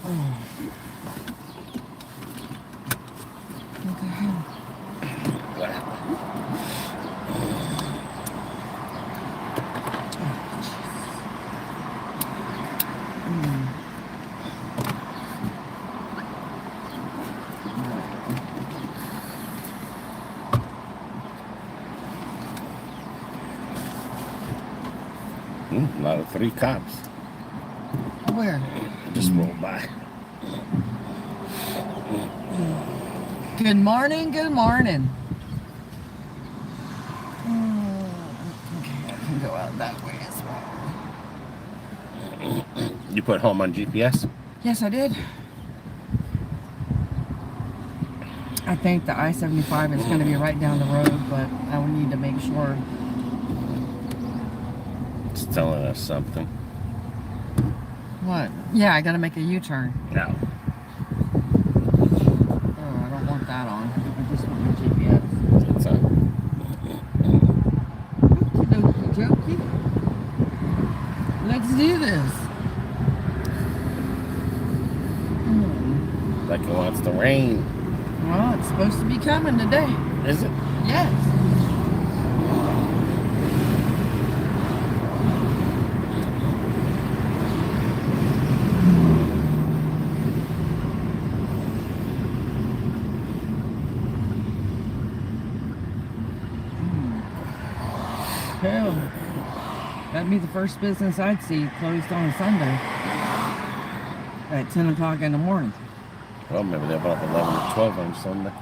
A lot of 3 cops. Where? Just rolled by. Good morning, good morning. Okay, I can go out that way as well. You put home on GPS? Yes, I did. I think the I-75 is going to be right down the road, but I would need to make sure. It's telling us something. What? Yeah, I got to make a U-turn. No. Oh, I don't want that on. I just want my GPS. It's on. Okey dokey. Let's do this. Like it wants to rain. Well, it's supposed to be coming today. Is it? Yes. Hell, that'd be the first business I'd see closed on a Sunday at 10 o'clock in the morning. Well, maybe they're about 11 or 12 on Sunday.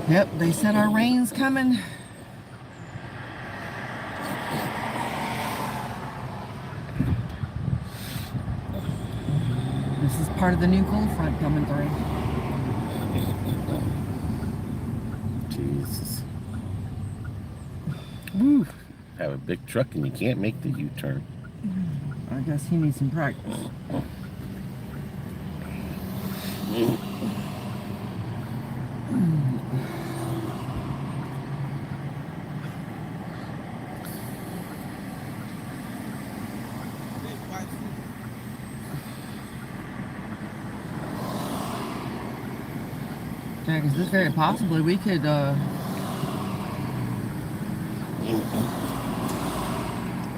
Yep, they said our rain's coming. This is part of the new cold front coming through. Jesus. Woo. Have a big truck and you can't make the U-turn. I guess he needs some practice. Yeah, because this very possibly we could,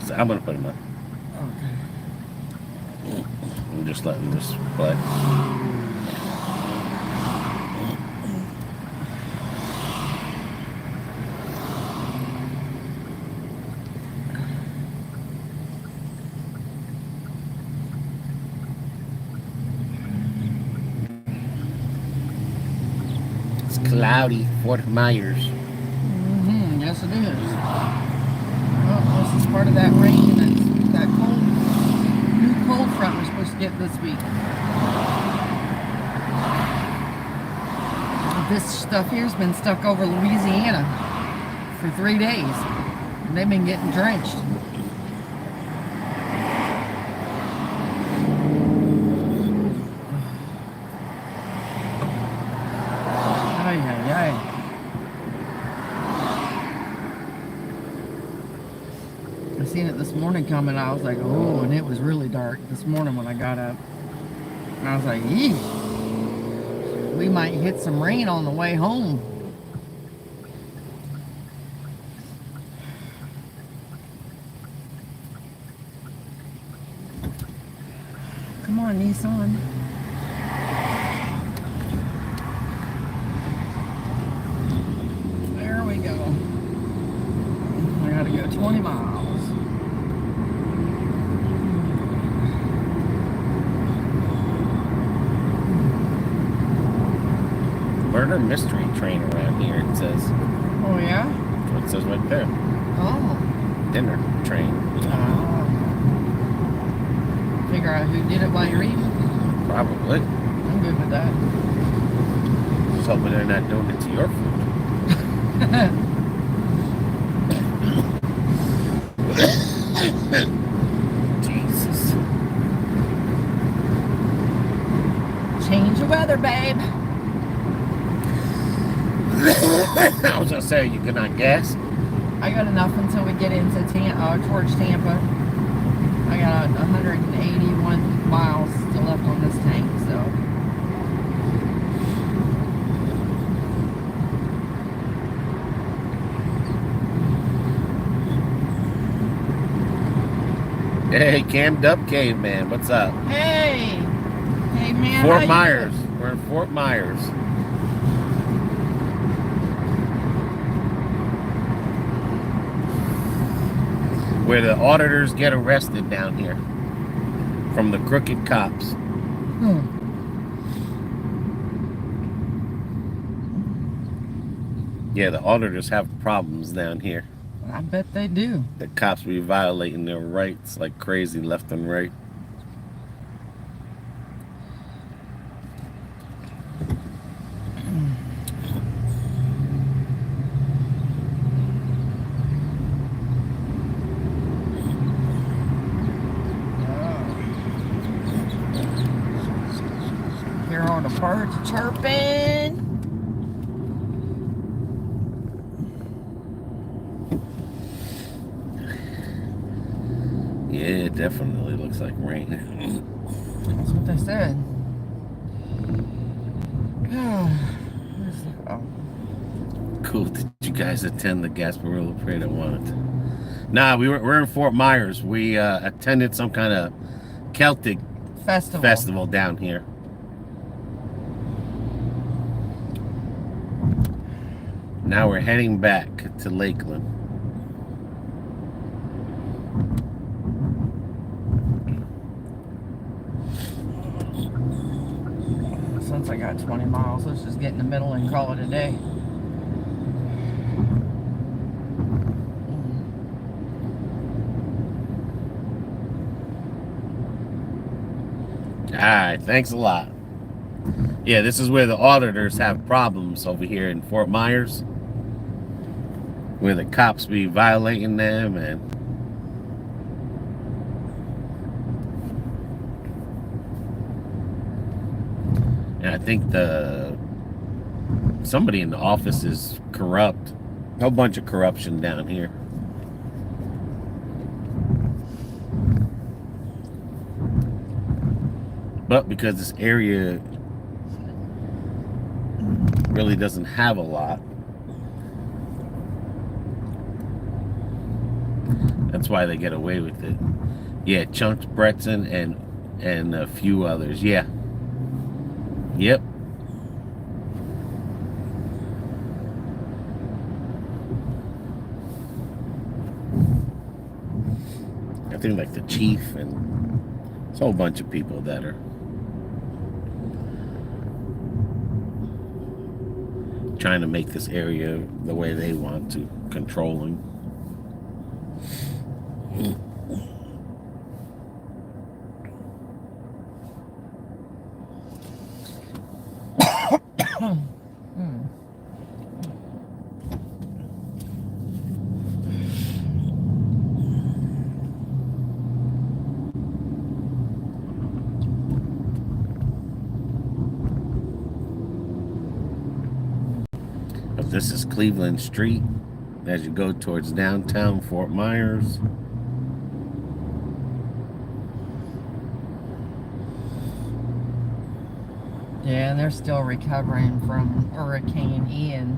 So I'm going to put him on. Okay. I'm just letting this play. It's cloudy, Fort Myers. Yes, it is. Well, this is part of that rain that cold, new cold front we're supposed to get this week. This stuff here's been stuck over Louisiana for 3 days. And they've been getting drenched. Ay, ay, ay. I seen it this morning coming. I was like, oh, and it was really dark this morning when I got up. And I was like, eesh. We might hit some rain on the way home. Come on, Nissan. There we go. I gotta go 20 miles. Murder mystery train around here, it says. Oh, yeah? That's what it says right there. Oh. Dinner train. Figure out who did it while you're eating? Probably. I'm good with that. Just hoping they're not doing it to your food. Jesus. Change the weather, babe. I was gonna say, are you good on gas? I got enough until we get into towards Tampa. I got 181 miles still left on this tank, so. Hey, Cammed Up Caveman, what's up? Hey! Hey, man, Fort how you Myers. doing? We're in Fort Myers. Where the auditors get arrested down here from the crooked cops. Yeah, the auditors have problems down here. I bet they do. The cops be violating their rights like crazy left and right. Hear all the birds chirping. Yeah, it definitely looks like rain. That's what they said. Oh. Cool. Did you guys attend the Gasparilla Parade? I wanted. Nah, we're in Fort Myers. We attended some kind of Celtic festival down here. Now we're heading back to Lakeland. Since I got 20 miles, let's just get in the middle and call it a day. All right, thanks a lot. Yeah, this is where the auditors have problems over here in Fort Myers, where the cops be violating them, and I think somebody in the office is corrupt. A whole bunch of corruption down here. But because this area really doesn't have a lot, that's why they get away with it. Yeah, Chunks Bretzen and a few others. Yeah. Yep. I think like the chief and it's a whole bunch of people that are trying to make this area the way they want to, controlling. But this is Cleveland Street as you go towards downtown Fort Myers. Yeah, and they're still recovering from Hurricane Ian.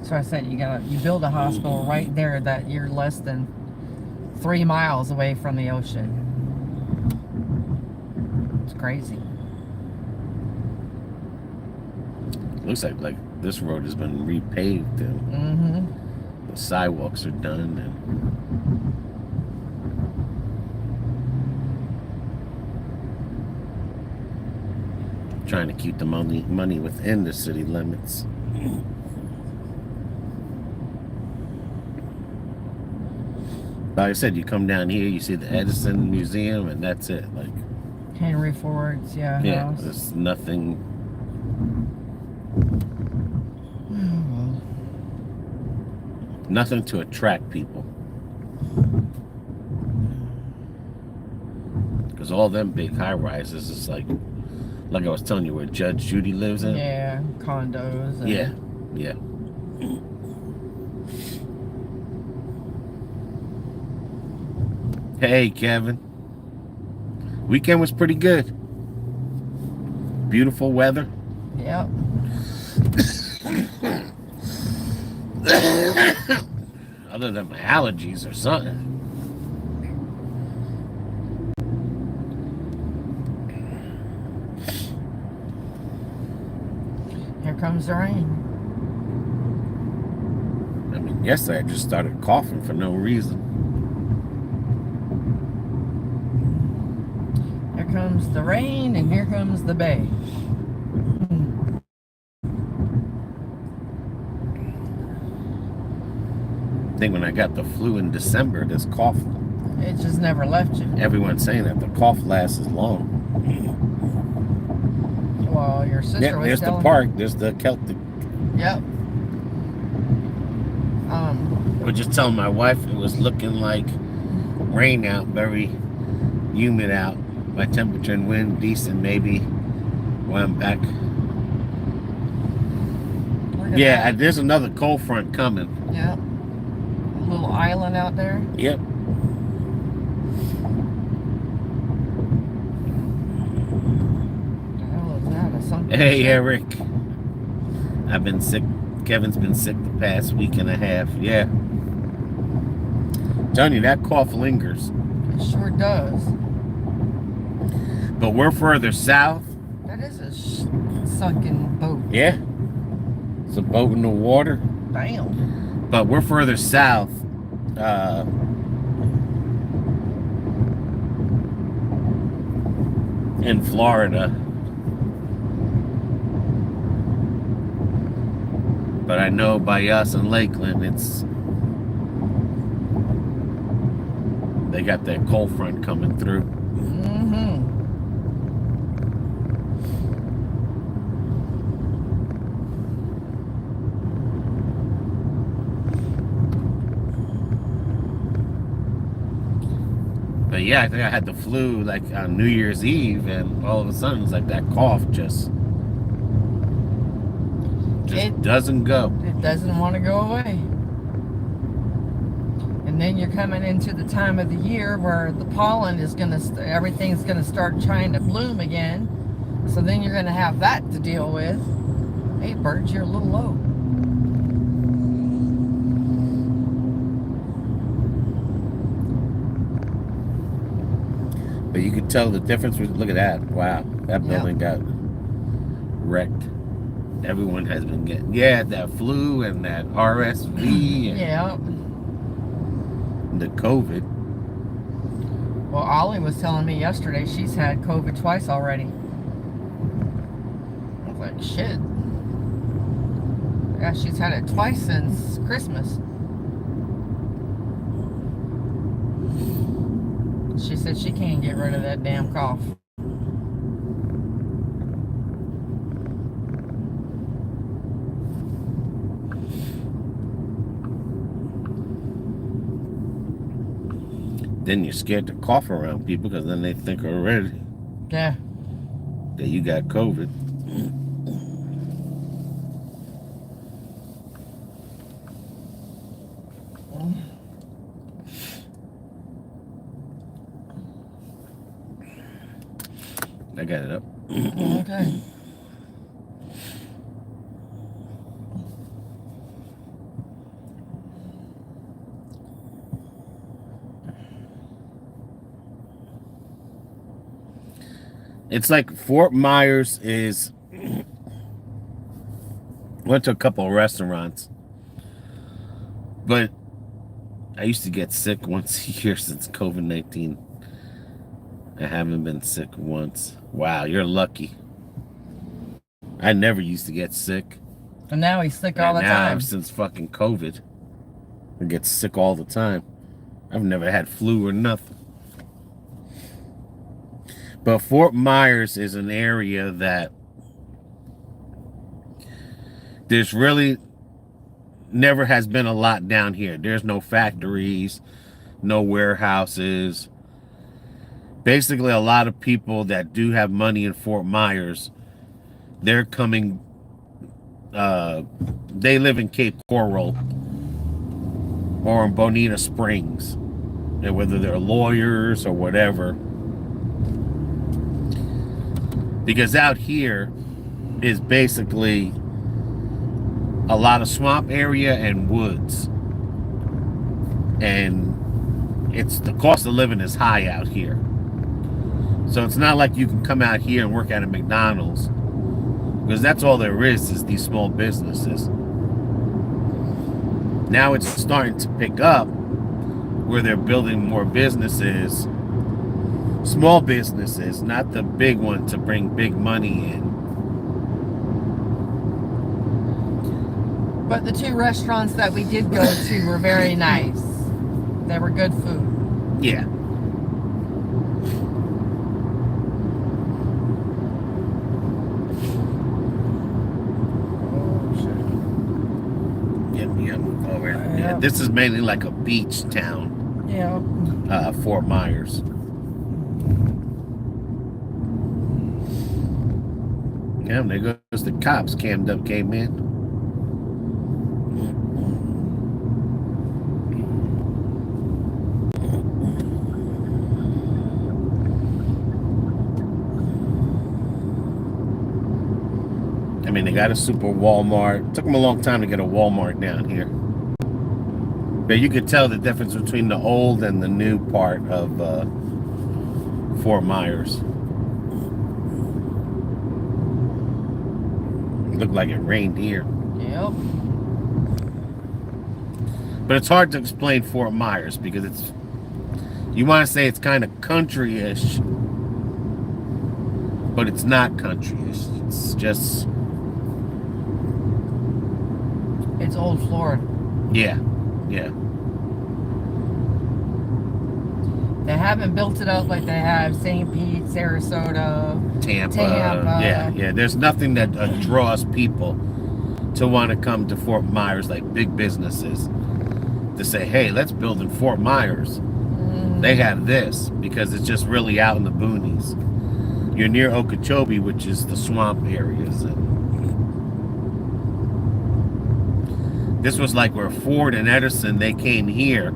So I said you build a hospital right there that you're less than 3 miles away from the ocean. It's crazy. Looks like this road has been repaved and the sidewalks are done and trying to keep the money within the city limits. Like I said, you come down here, you see the Edison Museum, and that's it. Like Henry Ford's, yeah, house. there's nothing. Nothing to attract people. Because all them big high rises is like I was telling you, where Judge Judy lives in. Yeah, condos. And Yeah, yeah. Hey, Kevin. Weekend was pretty good. Beautiful weather. Yep. Other than my allergies or something. Here comes the rain. I mean, yesterday I just started coughing for no reason. Here comes the rain, and here comes the bay. I think when I got the flu in December, this cough, It just never left you. everyone's saying that the cough lasts as long. Well, your sister Yeah, was there's the telling park, there's the Celtic. Yep. I was just telling my wife it was looking like rain out, very humid out. My temperature and wind decent, maybe when I'm back. Look at Yeah, that. there's another cold front coming. Yep. A little island out there. Yep. What the hell is that? A sunken Hey, ship? Eric. I've been sick. Kevin's been sick the past week and a half. Yeah. Telling you, that cough lingers. It sure does. But we're further south. That is a sunken boat. Yeah. It's a boat in the water. Damn. But we're further south. In Florida. But I know by us in Lakeland, they got that cold front coming through. Mm-hmm. But yeah, I think I had the flu like on New Year's Eve, and all of a sudden it's like that cough just It doesn't go. It doesn't want to go away. And then you're coming into the time of the year where the pollen is going to, everything's going to start trying to bloom again. So then you're going to have that to deal with. Hey, birds, you're a little low. But you could tell the difference. Look at that. Wow. That building got wrecked. Everyone has been getting, that flu and that RSV and Yeah. the COVID. Well, Ollie was telling me yesterday she's had COVID twice already. I was like, shit. Yeah, she's had it twice since Christmas. She said she can't get rid of that damn cough. Then you're scared to cough around people because then they think already Yeah. that you got COVID. I got it up. Okay. It's like Fort Myers is. Went to a couple of restaurants, but I used to get sick once a year since COVID-19. I haven't been sick once. Wow, you're lucky. I never used to get sick. And now he's sick all the now, time. since fucking COVID, I get sick all the time. I've never had flu or nothing. But Fort Myers is an area that there's really never has been a lot down here. There's no factories, no warehouses. basically a lot of people that do have money in Fort Myers, they're coming, they live in Cape Coral or in Bonita Springs, and whether they're lawyers or whatever, because out here is basically a lot of swamp area and woods, and it's the cost of living is high out here. So it's not like you can come out here and work at a McDonald's, because that's all there is these small businesses. Now it's starting to pick up where they're building more businesses, small businesses, not the big one to bring big money in. But the 2 restaurants that we did go to were very nice. They were good food. Yeah. Yeah, this is mainly like a beach town. Yeah. Fort Myers. Yeah, and there goes the cops. Came in. I mean, they got a super Walmart. Took them a long time to get a Walmart down here. But you could tell the difference between the old and the new part of Fort Myers. It looked like it rained here. Yep. But it's hard to explain Fort Myers because it's, you want to say it's kind of country-ish, but it's not country-ish. It's just... It's old Florida. Yeah, yeah. They haven't built it up like they have St. Pete, Sarasota, Tampa. Tampa. Yeah. There's nothing that draws people to want to come to Fort Myers, like big businesses, to say, hey, let's build in Fort Myers. They have this because it's just really out in the boonies. You're near Okeechobee, which is the swamp areas. And this was like where Ford and Edison, they came here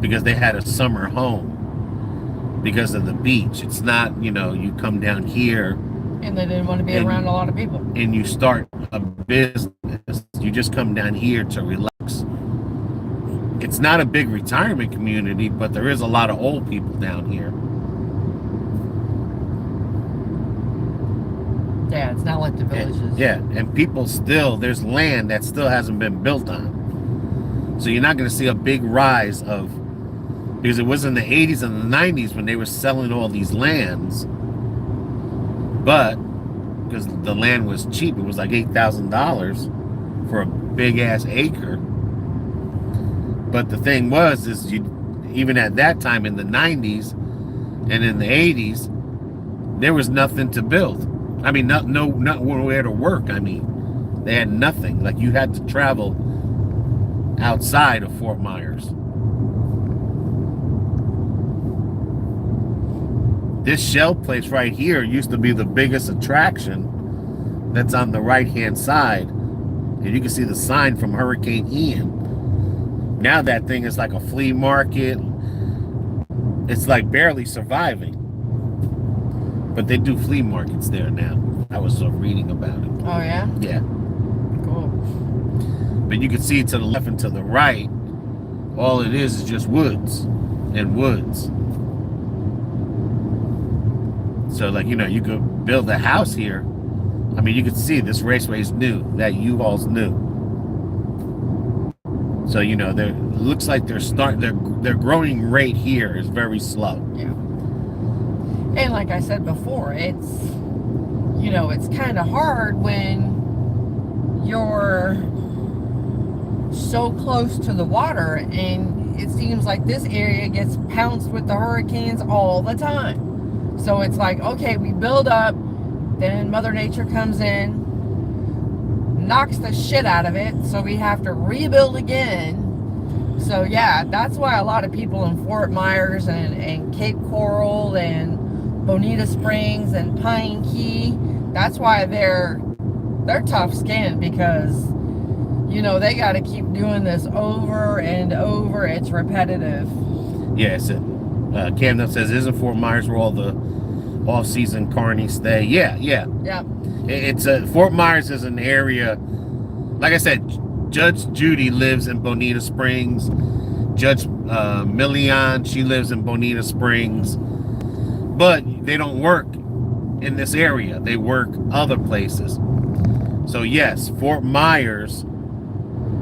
because they had a summer home because of the beach. It's not, you know, you come down here and they didn't want to be around a lot of people. And you start a business. You just come down here to relax. It's not a big retirement community, but there is a lot of old people down here. Yeah, it's not like the villages. Yeah, and people still, there's land that still hasn't been built on. So you're not going to see a big rise of, because it was in the 80s and the 90s when they were selling all these lands, but because the land was cheap, it was like $8,000 for a big ass acre. But the thing was, is you, even at that time in the 90s and in the 80s, there was nothing to build. I mean, not nowhere to work. I mean, they had nothing. Like, you had to travel outside of Fort Myers. This shell place right here used to be the biggest attraction. That's on the right-hand side. And you can see the sign from Hurricane Ian. Now that thing is like a flea market. It's like barely surviving. But they do flea markets there now. I was reading about it. Oh, yeah? Yeah. Cool. But you can see to the left and to the right, all it is just woods and woods. So, like, you know, you could build a house here. I mean, you can see this raceway is new. That U-Haul's new. So, you know, it looks like their growing rate here is very slow. Yeah. And like I said before, it's, you know, it's kind of hard when you're so close to the water, and it seems like this area gets pounced with the hurricanes all the time. So it's like, okay, we build up, then Mother Nature comes in, knocks the shit out of it, so we have to rebuild again. So So yeah, that's why a lot of people in Fort Myers and Cape Coral and Bonita Springs and Pine Key, that's why they're tough skinned, because they got to keep doing this over and over. It's repetitive. Yes. Camden says, isn't Fort Myers where all the off-season carnies stay? Yeah. Yep. It's Fort Myers is an area, like I said, Judge Judy lives in Bonita Springs. Judge Millian, she lives in Bonita Springs. But they don't work in this area. They work other places. So yes, Fort Myers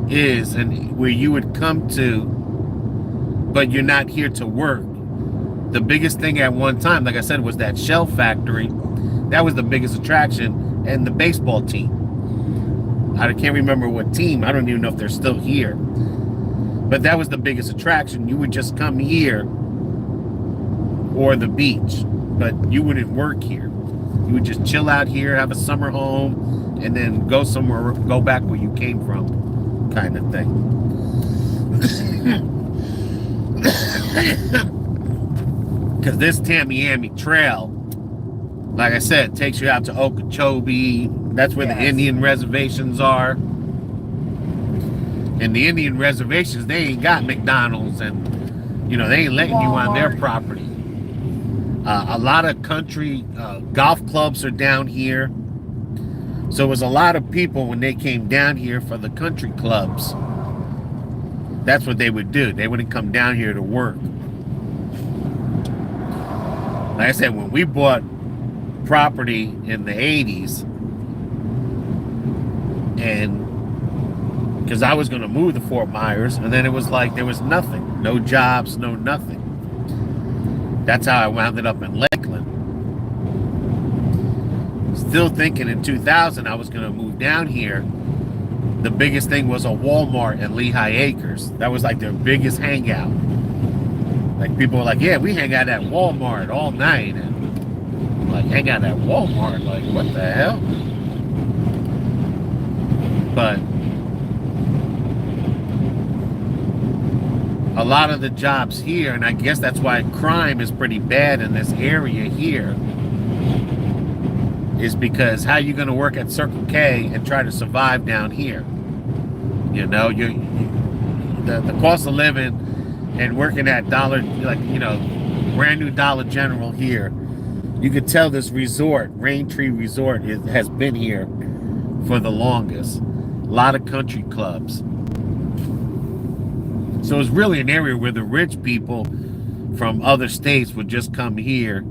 is where you would come to, but you're not here to work. The biggest thing at one time, like I said, was that shell factory. That was the biggest attraction, and the baseball team. I can't remember what team. I don't even know if they're still here. But that was the biggest attraction. You would just come here or the beach, but you wouldn't work here. You would just chill out here, have a summer home, and then go somewhere, go back where you came from, kind of thing. Because this Tamiami Trail, like I said, takes you out to Okeechobee. That's where the Indian reservations are. And the Indian reservations, they ain't got McDonald's, and they ain't letting you on their property. A lot of country golf clubs are down here. So it was a lot of people when they came down here for the country clubs. That's what they would do. They wouldn't come down here to work. Like I said, when we bought property in the 80s, and because I was going to move to Fort Myers, and then it was like there was nothing. No jobs, no nothing. That's how I wound up in Lakeland. Still thinking in 2000 I was going to move down here. The biggest thing was a Walmart at Lehigh Acres. That was like their biggest hangout. Like people were like, yeah, we hang out at Walmart all night. And I'm like, hang out at Walmart? Like, what the hell? But a lot of the jobs here, and I guess that's why crime is pretty bad in this area here, is because how are you going to work at Circle K and try to survive down here? The cost of living and working at brand new Dollar General here, you could tell this resort, Raintree Resort, has been here for the longest. A lot of country clubs. So it's really an area where the rich people from other states would just come here,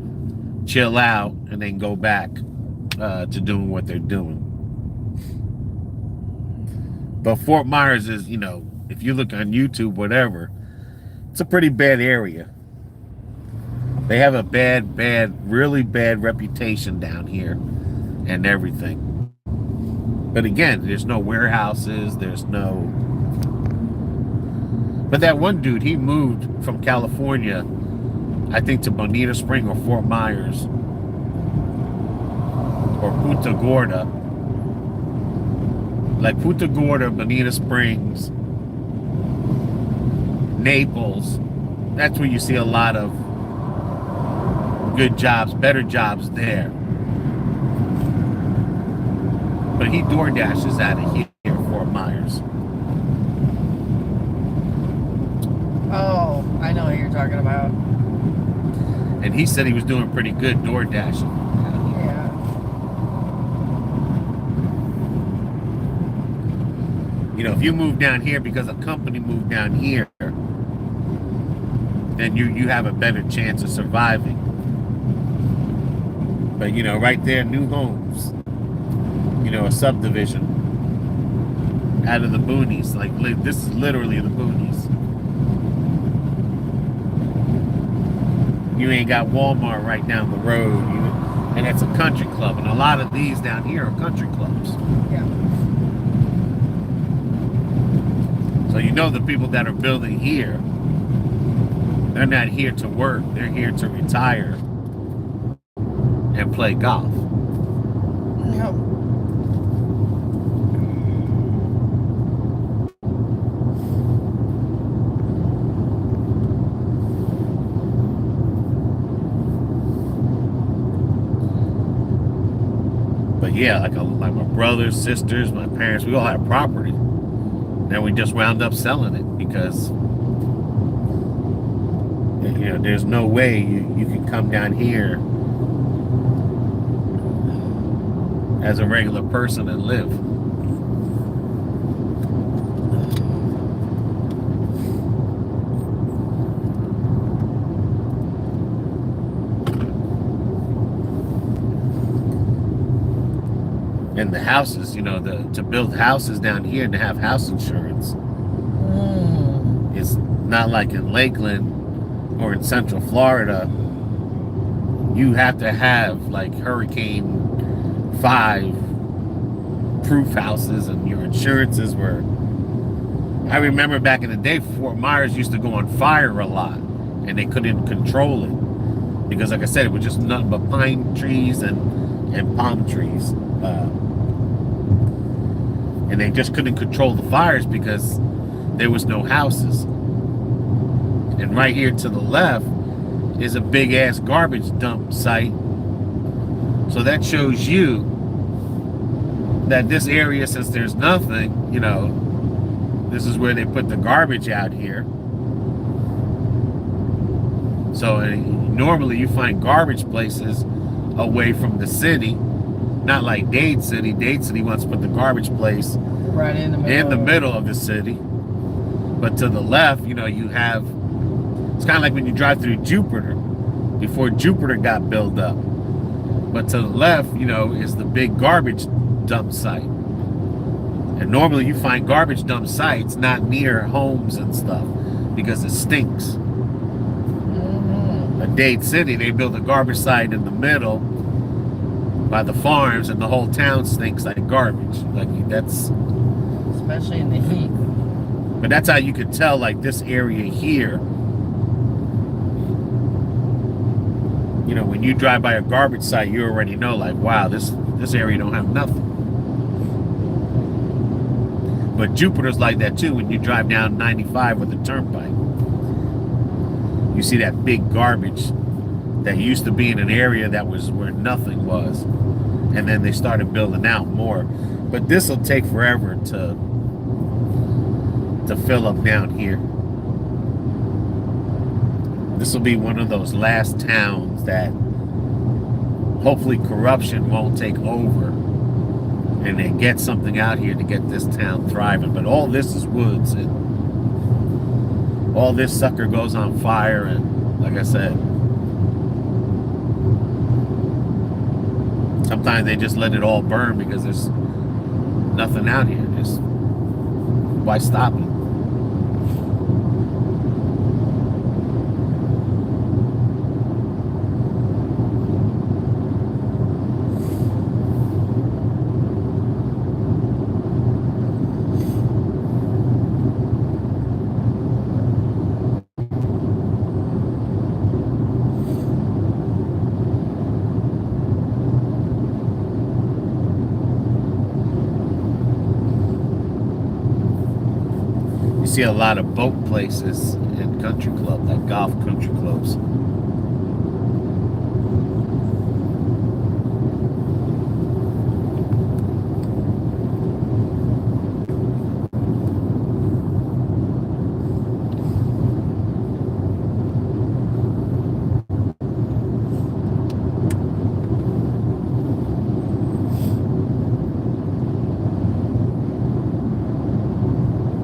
chill out, and then go back to doing what they're doing. But Fort Myers is, if you look on YouTube, whatever, it's a pretty bad area. They have a really bad reputation down here and everything. But again, there's no warehouses, there's no... But that one dude, he moved from California, I think, to Bonita Spring or Fort Myers or Punta Gorda. Like Punta Gorda, Bonita Springs, Naples. That's where you see a lot of good jobs, better jobs there. But he door dashes out of here, Fort Myers. Oh, I know what you're talking about. And he said he was doing pretty good door dashing. Yeah. If you move down here because a company moved down here, then you have a better chance of surviving. But right there, new homes, a subdivision out of the boonies. Like, this is literally the boonies. You ain't got Walmart right down the road, and it's a country club, and a lot of these down here are country clubs. Yeah. So the people that are building here, they're not here to work. They're here to retire and play golf. Yep. But yeah, like my brothers, sisters, my parents, we all had property. And we just wound up selling it because there's no way you can come down here as a regular person and live. And the houses, to build houses down here and to have house insurance, it's not like in Lakeland or in Central Florida. You have to have like Hurricane 5 proof houses, and your insurances were. I remember back in the day, Fort Myers used to go on fire a lot, and they couldn't control it because, like I said, it was just nothing but pine trees and palm trees. And they just couldn't control the fires because there was no houses. And right here to the left is a big ass garbage dump site. So that shows you that this area, since there's nothing, this is where they put the garbage out here. So normally you find garbage places away from the city. Not like Dade City. Dade City wants to put the garbage place right in the middle of the city. But to the left, you have, it's kind of like when you drive through Jupiter before Jupiter got built up. But to the left, is the big garbage dump site. And normally you find garbage dump sites not near homes and stuff because it stinks. At Dade City, they built a garbage site in the middle by the farms, and the whole town stinks like garbage. That's especially in the heat. But that's how you could tell, like, this area here. When you drive by a garbage site, you already know, like, wow, this area don't have nothing. But Jupiter's like that too. When you drive down 95 with the turnpike, you see that big garbage that used to be in an area that was where nothing was, and then they started building out more. But this will take forever to fill up down here. This will be one of those last towns that hopefully corruption won't take over, and they get something out here to get this town thriving. But all this is woods, and all this sucker goes on fire, and like I said, sometimes they just let it all burn because there's nothing out here. Just why stop it? See a lot of boat places in country club, like golf country clubs.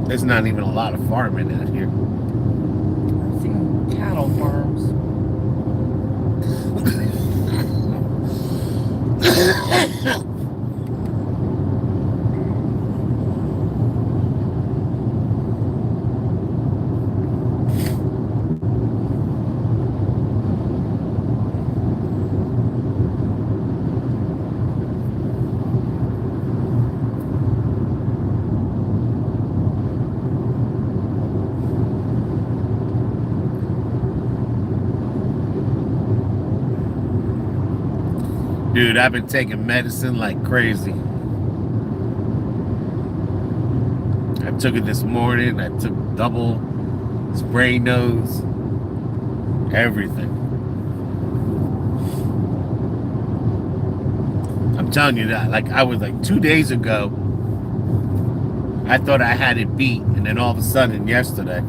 There's not even a lot of farming out here. I've seen cattle farms. Dude, I've been taking medicine like crazy. I took it this morning. I took double spray nose, everything. I'm telling you that, like, I was like 2 days ago, I thought I had it beat, and then all of a sudden yesterday,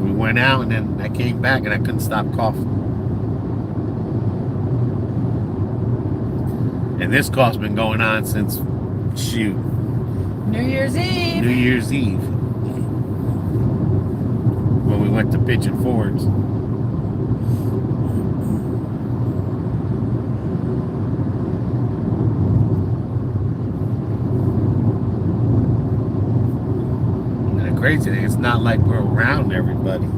we went out, and then I came back, and I couldn't stop coughing. And this cough's been going on since, shoot, New Year's Eve. New Year's Eve, when we went to Pigeon Forge. And the crazy thing, it's not like we're around everybody.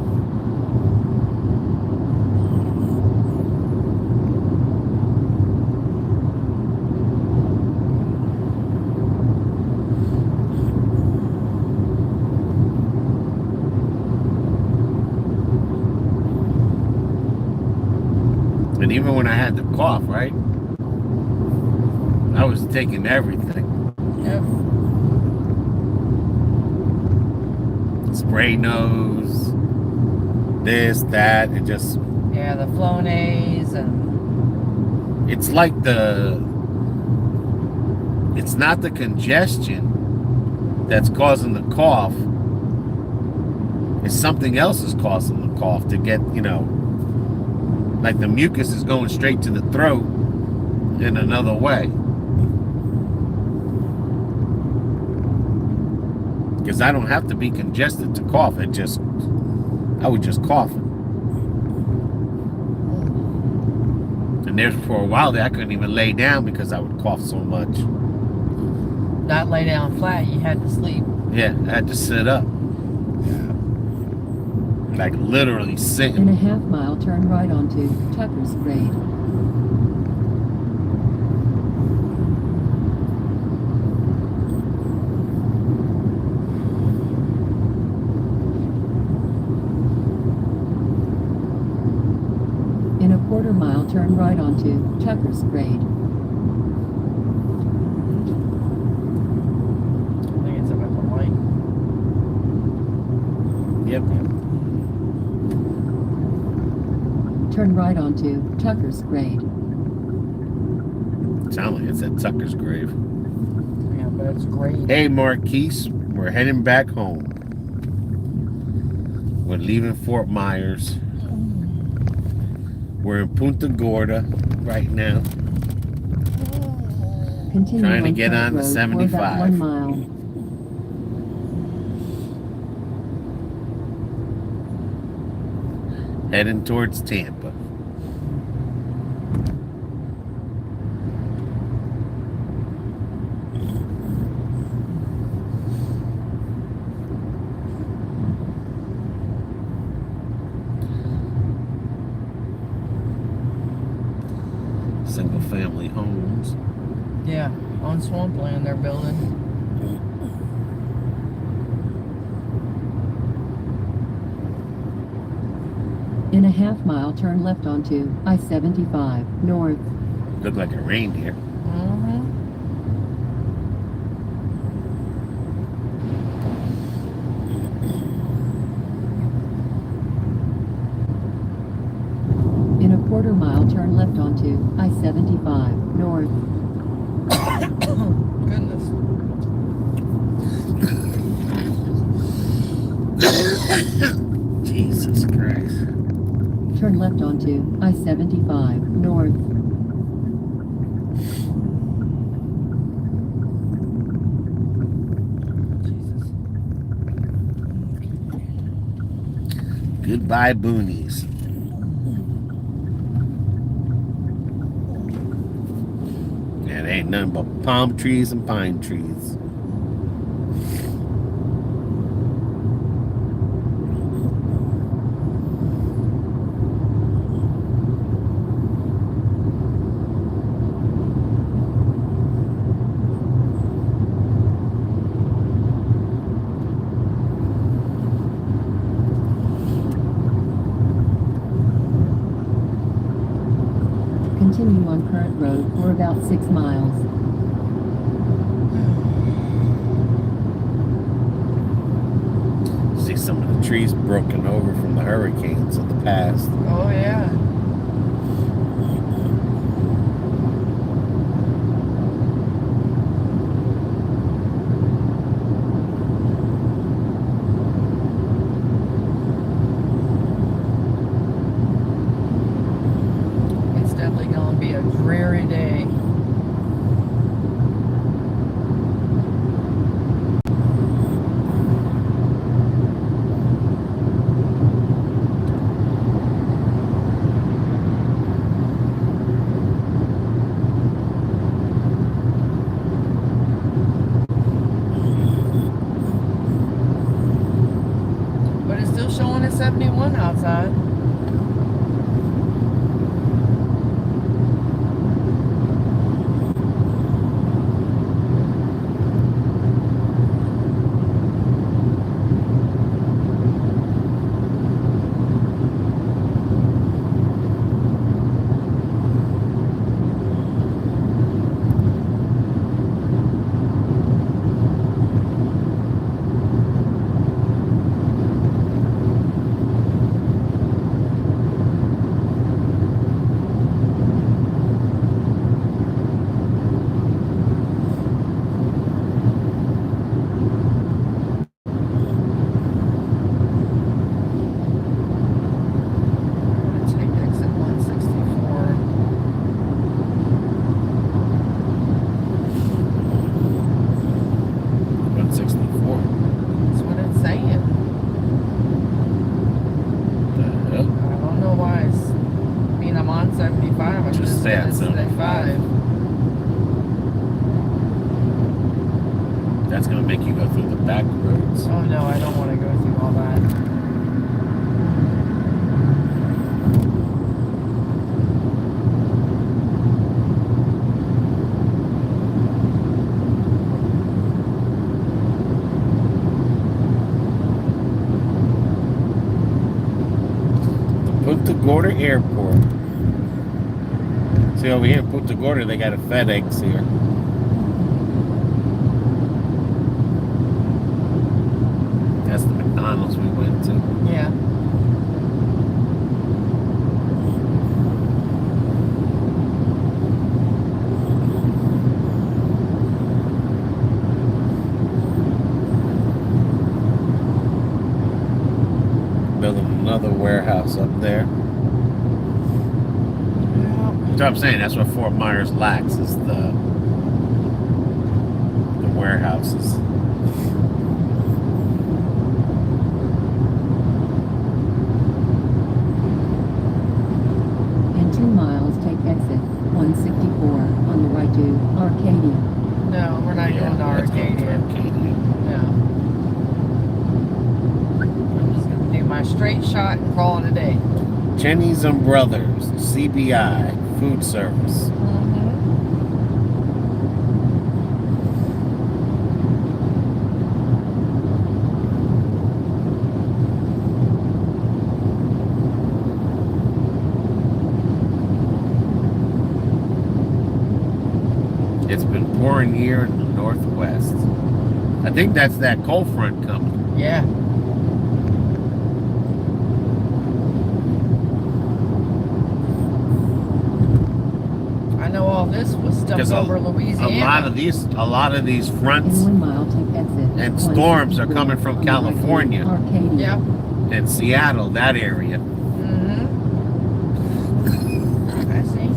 And even when I had the cough, right? I was taking everything. Yep. Spray nose, this, that, and just... Yeah, the Flonase and... It's like it's not the congestion that's causing the cough. It's something else is causing the cough to get, you know... Like the mucus is going straight to the throat in another way. Because I don't have to be congested to cough. I was just coughing. And there's for a while there I couldn't even lay down because I would cough so much. Not lay down flat, you had to sleep. Yeah, I had to sit up. Like literally sitting. In a half-mile, turn right onto Tucker's Grade. In a quarter-mile, turn right onto Tucker's Grade. I think it's about the light. Yep. Turn right onto Tucker's Grade. Sound like it's at Tucker's grave. Yeah, but it's great. Hey Marquise, we're heading back home. We're leaving Fort Myers. We're in Punta Gorda right now. Continue Trying to on get Front on the Road for 75. about 1 mile. Heading towards Tampa. Single family homes. Yeah, on swampland they're building. In a half-mile, turn left onto I-75 North. Look like a reindeer. Mm-hmm. In a quarter-mile, turn left onto I-75 North. Goodness. Jesus Christ. Turn left onto I-75 North. Jesus. Goodbye, boonies. Yeah, there ain't nothing but palm trees and pine trees. Continue on Current Road for about 6 miles. See some of the trees broken over from the hurricanes of the past. Oh yeah. what Just this stay at is today, 75. 5. That's gonna make you go through the back roads. Oh no, I don't want to go through all that. Punta Gorda Airport. See, over here in Punta Gorda, they got a FedEx here. That's the McDonald's we went to. Yeah. Building another warehouse up there. That's what I'm saying. That's what Fort Myers lacks is the warehouses. In 2 miles, take exit 164 on the right to Arcadia. No, we're not going to that's going to Arcadia. Arcadia. No. I'm just going to do my straight shot and call it a day. Cheney's and Brothers, CBI, food service. It's been pouring here in the northwest. I think that's that cold front coming. Yeah. I know all this was stuff Because over a Louisiana. lot of these fronts In 1 mile, take exit and storms are 164 coming from on the right to California. Arcadia. Yeah. and Seattle, that area. Mm-hmm. I see.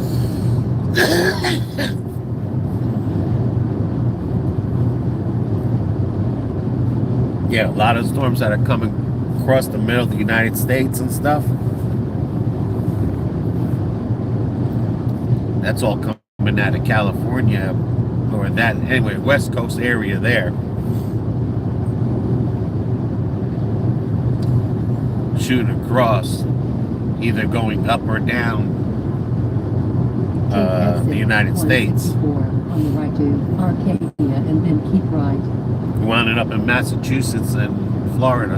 Yeah, a lot of storms that are coming across the middle of the United States and stuff. That's all coming out of California, or that, anyway, West Coast area there. Shooting across, either going up or down the United States. On the right to Arcadia and then keep right. Winding up in Massachusetts and Florida.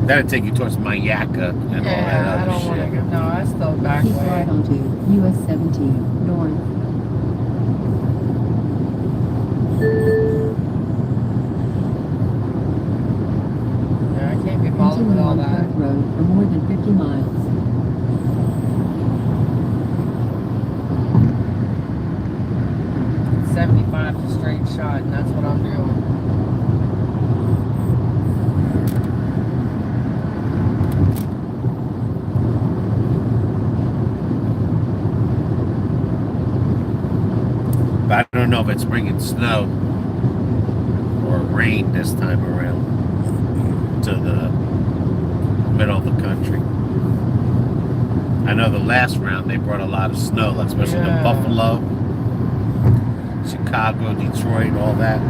That'd take you towards Mayaka and all that Yeah, I other don't want to shit. go. No, I still back Keep way. right onto US 17 north. Yeah, I can't be bothered with Continue all on that. Park Road for more than 50 miles. It's 75 is a straight shot, and that's what I'm doing. But I don't know if it's bringing snow or rain this time around to the middle of the country. I know the last round they brought a lot of snow, especially Yeah. to Buffalo, Chicago, Detroit, all that.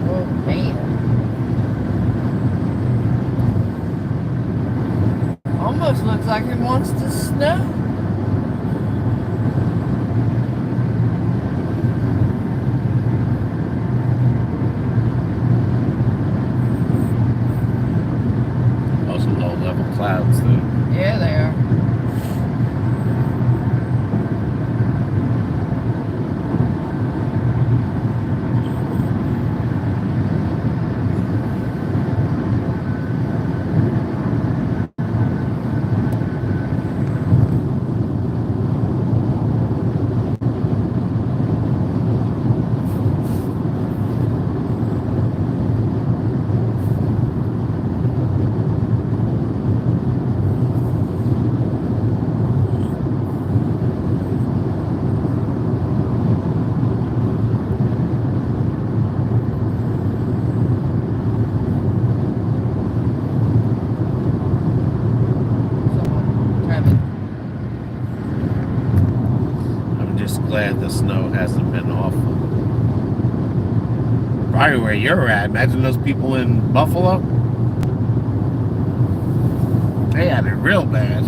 Oh, man. Almost looks like it wants to snow. Also low level clouds too. Yeah, they are. snow hasn't been awful. Probably where you're at. Imagine those people in Buffalo. They had it real bad.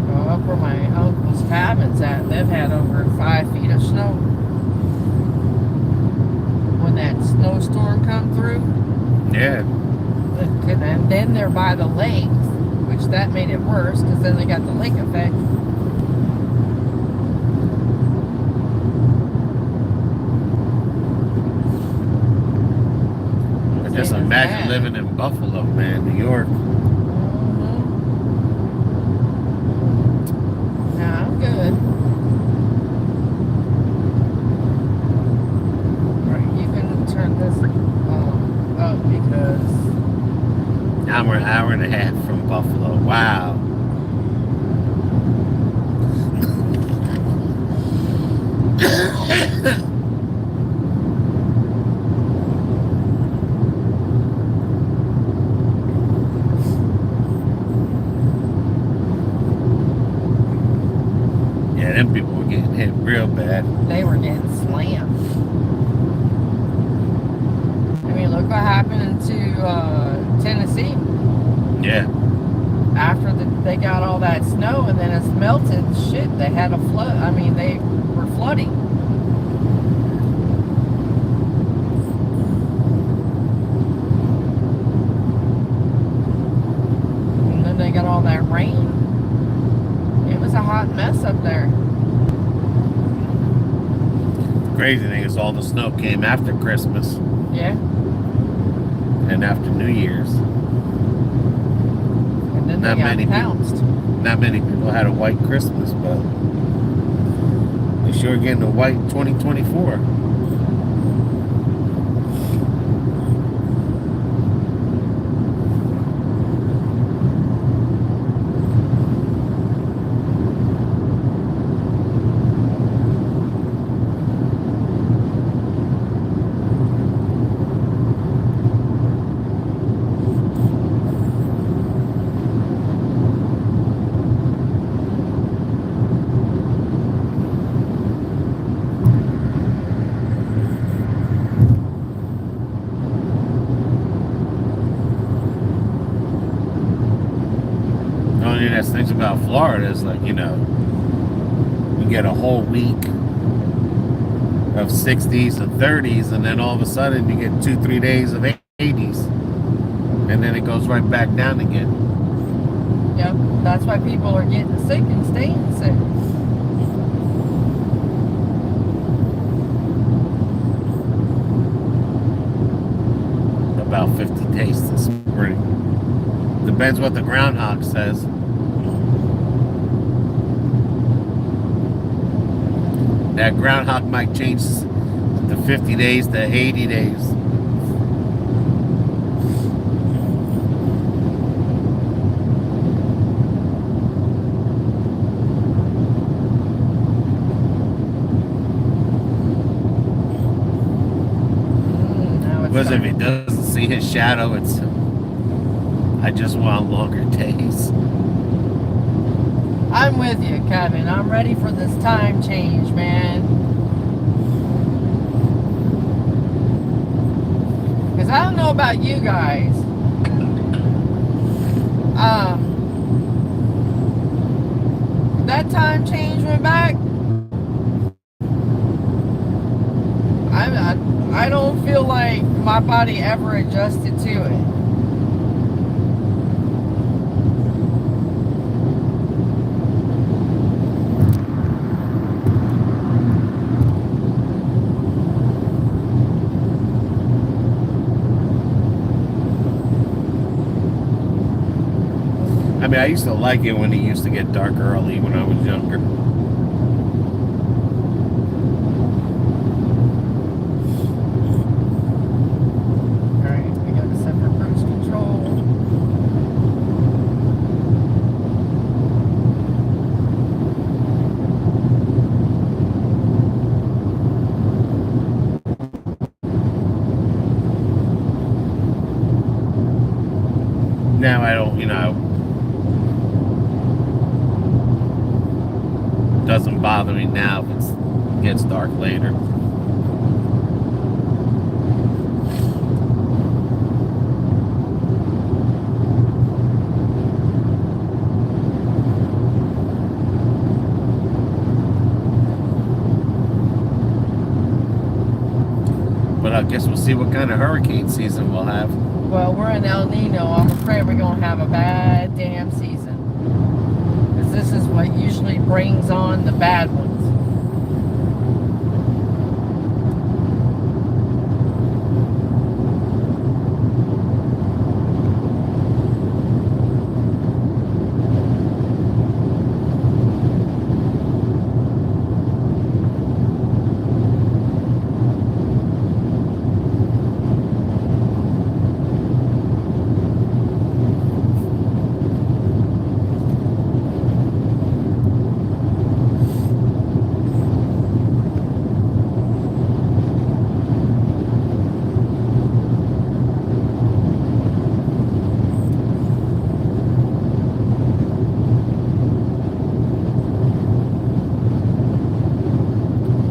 Well, up where my uncle's cabin's at, they've had over 5 feet of snow. When that snowstorm come through. Yeah. And then they're by the lake, which that made it worse because then they got the lake effect. Just imagine living in Buffalo, man, New York. Nah, I'm good. Right, you can turn this up because Now we're an hour and a half from Buffalo. Wow. Yeah, them people were getting hit real bad. they were getting slammed. I mean, look what happened to Tennessee. Yeah. After they got all that snow and then it's melted, shit, they had a flood. I mean, they were flooding. And then they got all that rain. It was a hot mess up there. Crazy thing is all the snow came after Christmas Yeah. and after New Year's. And then Not they got many people. pounced. Not many people had a white Christmas, but they sure getting a white 2024. The only nice things about Florida is, like, you get a whole week of 60s and 30s, and then all of a sudden you get 2-3 days of 80s, and then it goes right back down again. Yep. That's why people are getting sick and staying sick. About 50 days this spring. Depends what the groundhog says. That groundhog might change the 50 days to 80 days. Now it's Because if he starting. doesn't see his shadow, it's, I just want longer days. I'm with you, Kevin. I'm ready for this time change, man. Because I don't know about you guys. That time change went back. I don't feel like my body ever adjusted to it. I mean, I used to like it when it used to get dark early when I was younger. Alright, we got to set for cruise control. Now I don't, doesn't bother me now if it's gets dark later. But I guess we'll see what kind of hurricane season we'll have. Well, we're in El Nino. I'm afraid we're going to have a bad damn season. Because this is what usually brings on the bad ones.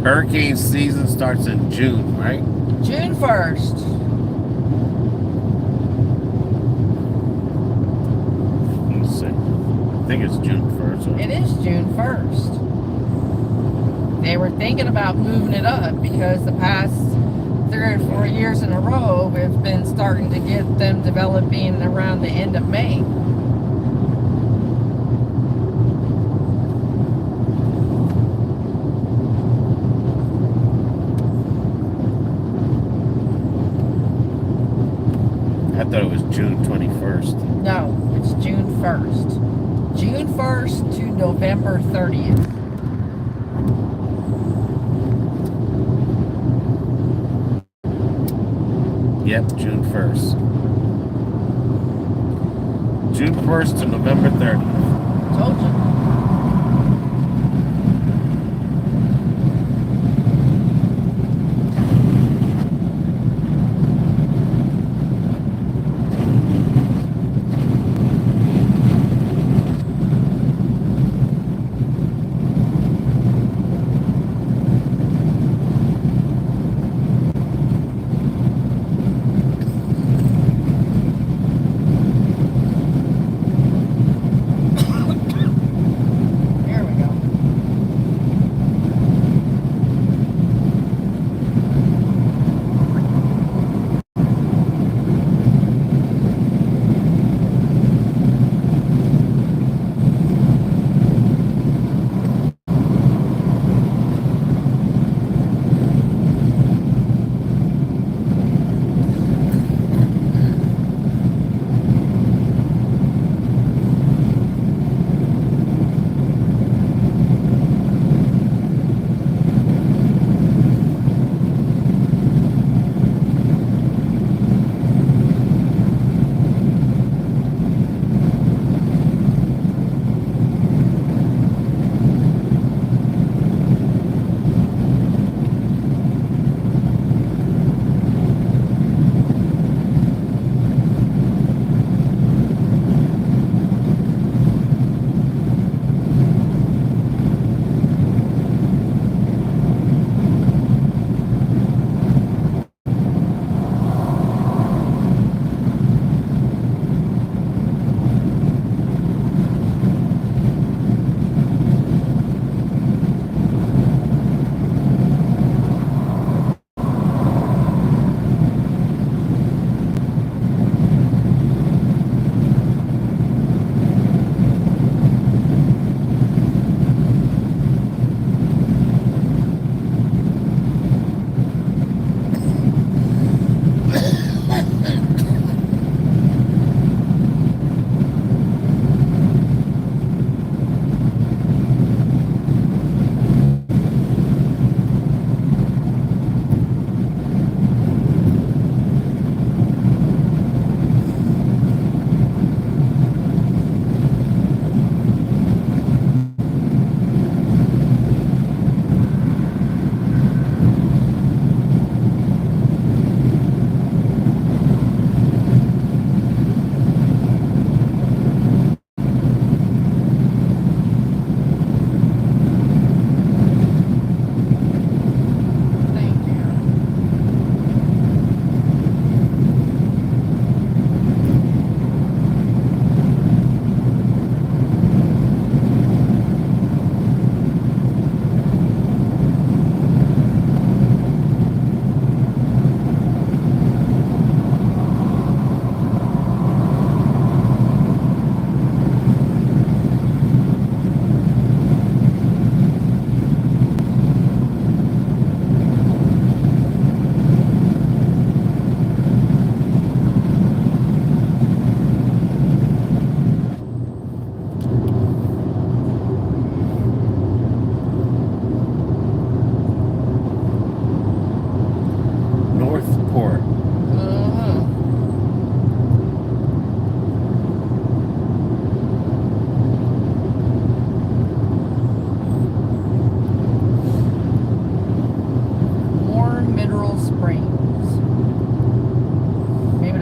Hurricane season starts in June, right? June 1st. Let's see. I think it's June 1st. It is June 1st. They were thinking about moving it up because the past 3 or 4 years in a row, we've been starting to get them developing around the end of May. I thought it was June 21st. No, it's June 1st. June 1st to November 30th. Yep, June 1st. June 1st to November 30th. Told you.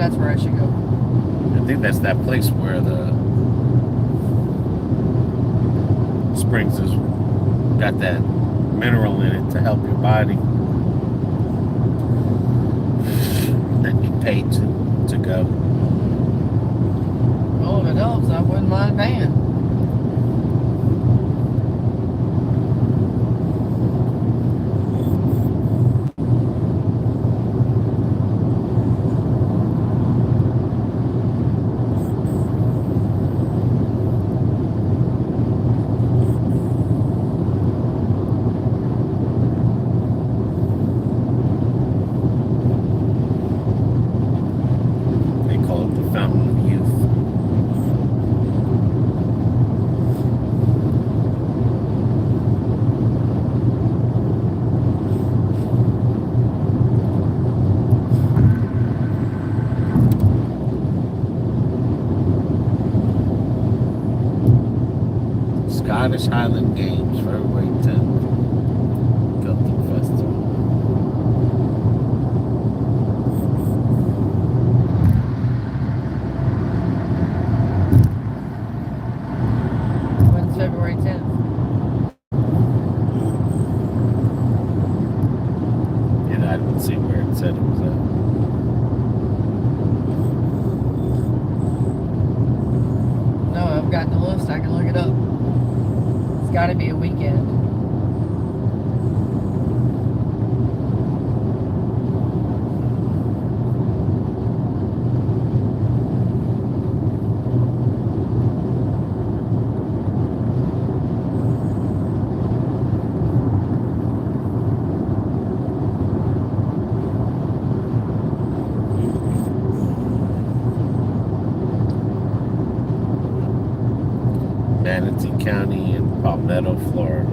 that's where I should go. I think that's that place where the springs has got that mineral in it to help your body. That you pay to go. Well, if it helps, I wouldn't mind paying. They call it the Fountain of Youth. Scottish Highland Games, February 10th. Celtic Festival. When's February 10th? And I didn't see where it said it was at. No, I've got the list. I can look it up. It's got to be a weekend. Manatee County and Palmetto, Florida.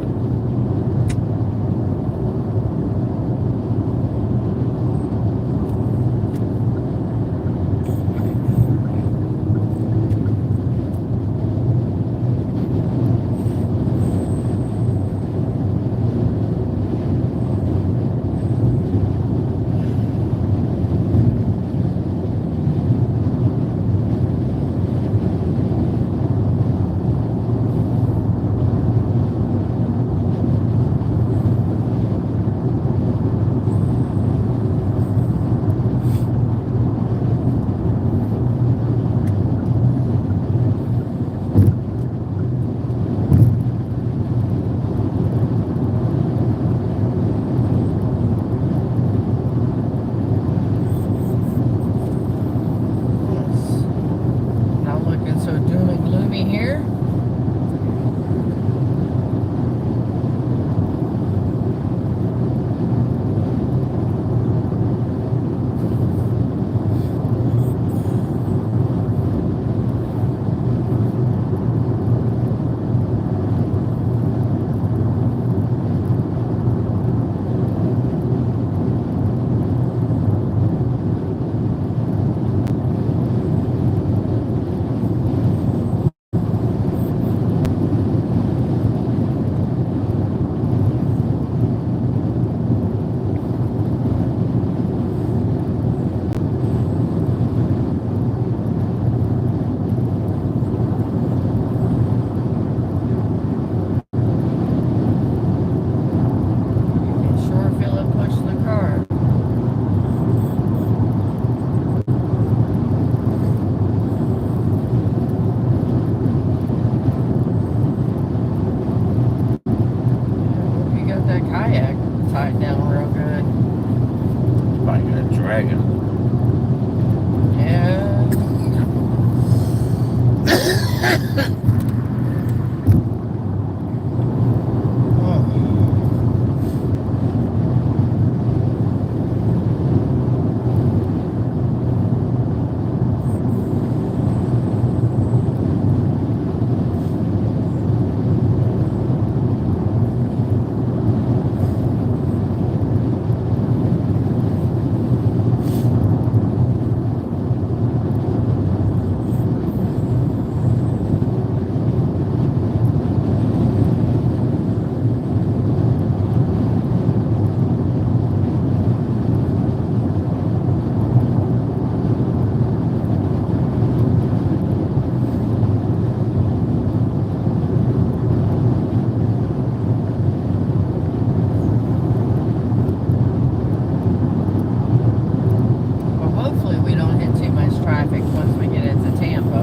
traffic once we get into Tampa.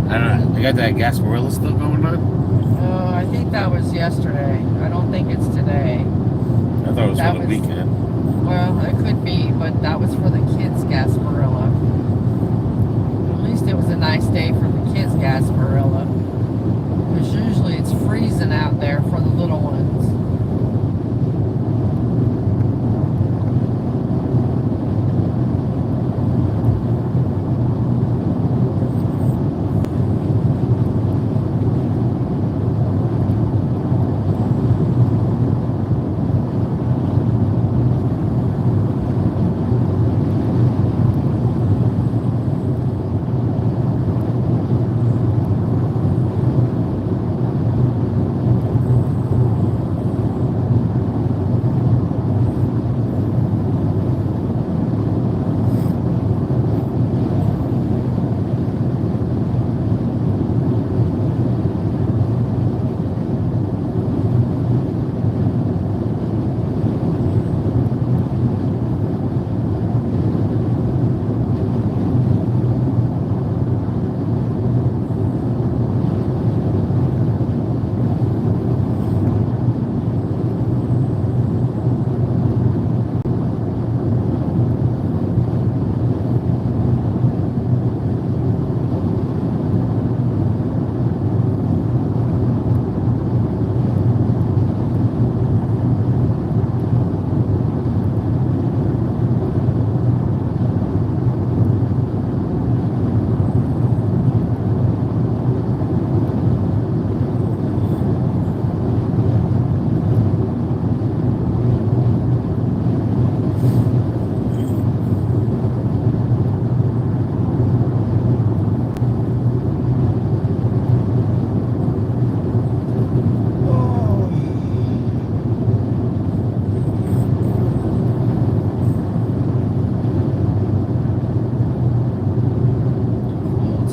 I don't know. They got that Gasparilla still going on? Oh, I think that was yesterday. I don't think it's today. I thought it was That for the was- weekend. Well, it could be, but that was for the kids' Gasparilla. At least it was a nice day for the kids' Gasparilla. Because usually it's freezing out there for the little ones.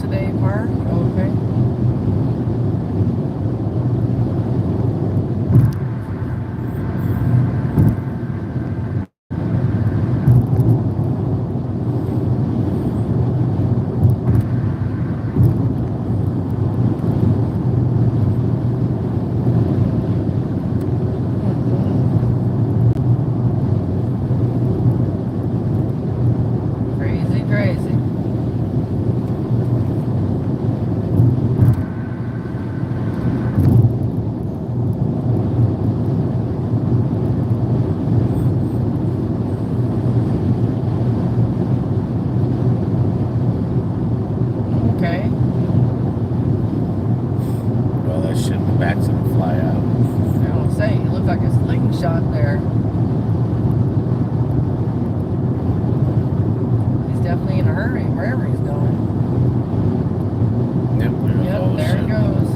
Today, Mark? Okay. Crazy, crazy. Okay. Well, that shit in the back's gonna fly out. I don't say, you look like a slingshot there. He's definitely in a hurry wherever he's going. Yep, there's all Yep, the there shit. he goes.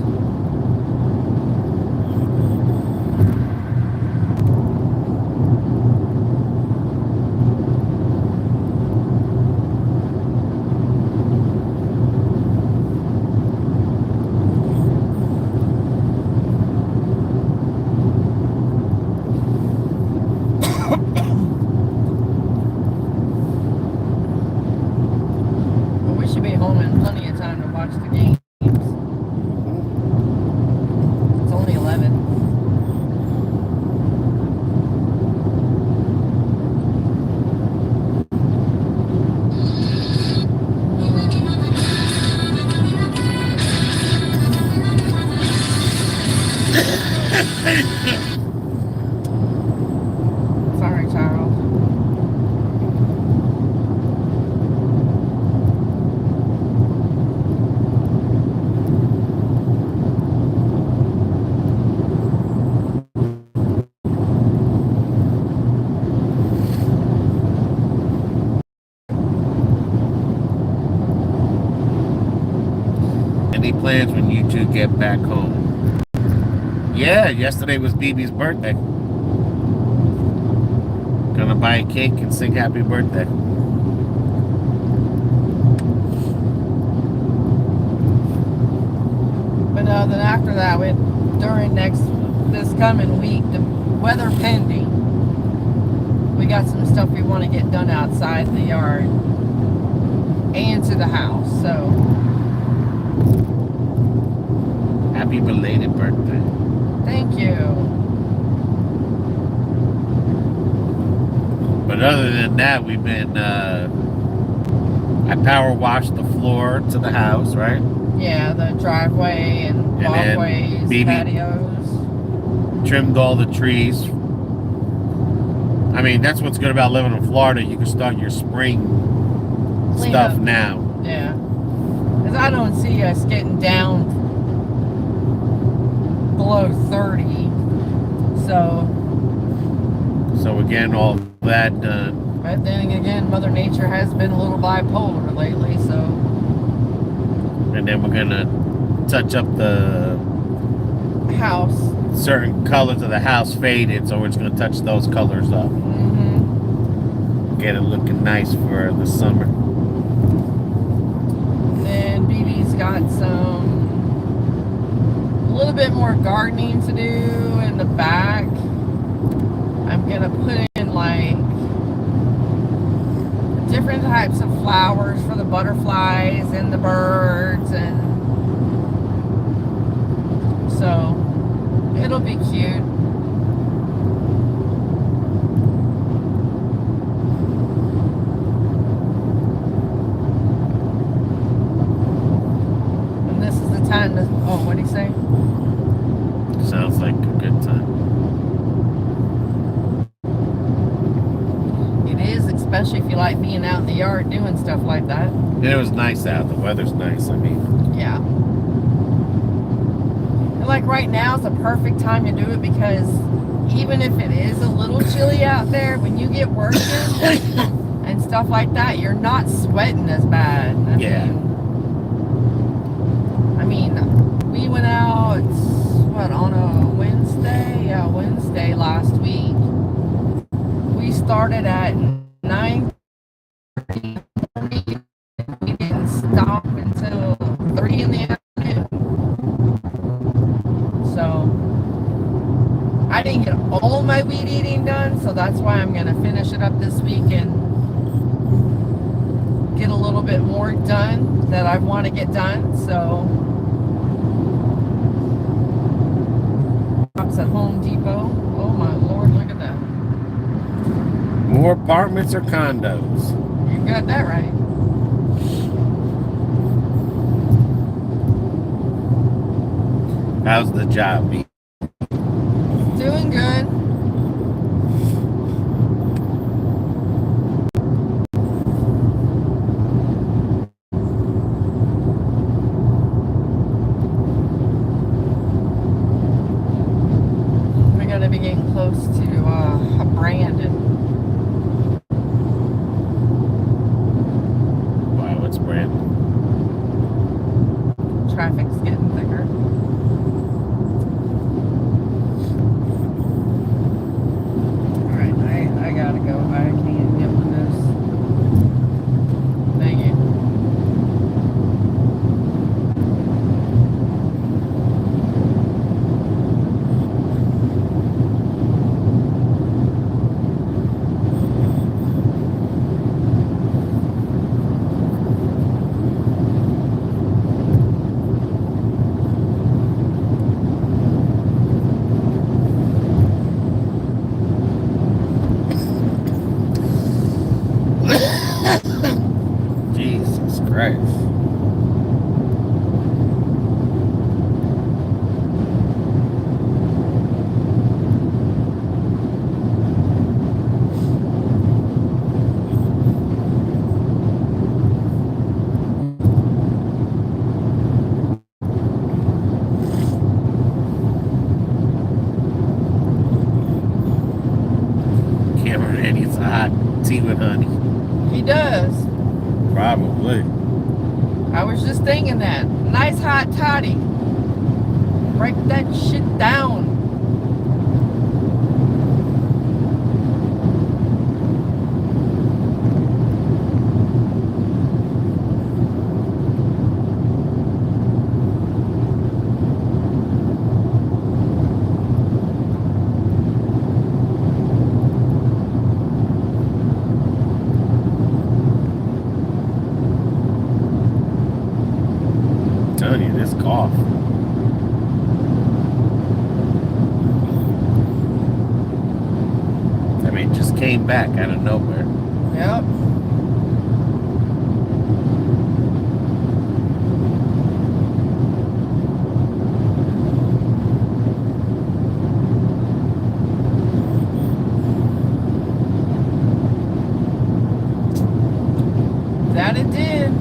But we should be home in plenty of time to watch the games. It's only 11. Sorry, child. Any plans when you two get back home? Yeah, yesterday was BB's birthday. Gonna buy a cake and sing happy birthday. But then after that, during this coming week, the weather pending, we got some stuff we want to get done outside the yard. and to the house. So Happy belated birthday. thank you. But other than that, we've been, I power washed the floor to the house, right? Yeah, the driveway and then walkways, BB patios. trimmed all the trees. I mean, that's what's good about living in Florida. You can start your spring Clean stuff up. now. Yeah. Because I don't see us getting down below 30. So we're getting all that done. But then again, Mother Nature has been a little bipolar lately, so. And then we're gonna touch up the House. certain colors of the house faded, so we're just gonna touch those colors up. Mm-hmm. Get it looking nice for the summer. And then BB's got a little bit more gardening to do in the back. I'm gonna put in like different types of flowers for the butterflies and the birds, and so it'll be cute. And this is the time to, oh, what do you say? Sounds like a good time. It is, especially if you like being out in the yard doing stuff like that. And it was nice out. The weather's nice. I mean, Yeah. And like right now is the perfect time to do it, because even if it is a little chilly out there, when you get working and stuff like that, you're not sweating as bad. Yeah. I mean, we went out, what, on a Wednesday? Yeah, Wednesday last week. We started at 9:30. We didn't stop until 3 in the afternoon. So I didn't get all my weed eating done, so that's why I'm going to finish it up this week and get a little bit more done that I want to get done. So shops at Home Depot. Oh my Lord, look at that. more apartments or condos? You got that right. How's the job be? Doing good. We're gonna be getting close to Brandon. Wow, what's brand? Traffic's getting thicker. Alright, I gotta go. I can't get with this. Dang it. Jesus Christ. Cameron needs a hot tea with honey. He does. Probably. I was just thinking that. Nice hot toddy. Break that shit down. this cough. I mean, it just came back out of nowhere. Yep. That it did.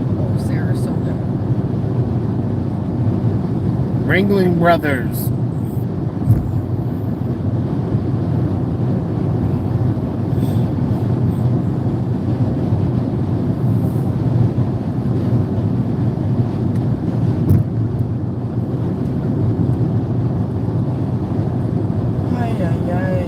Oh, Sarasota. Ringling Brothers. Ay, ay, ay.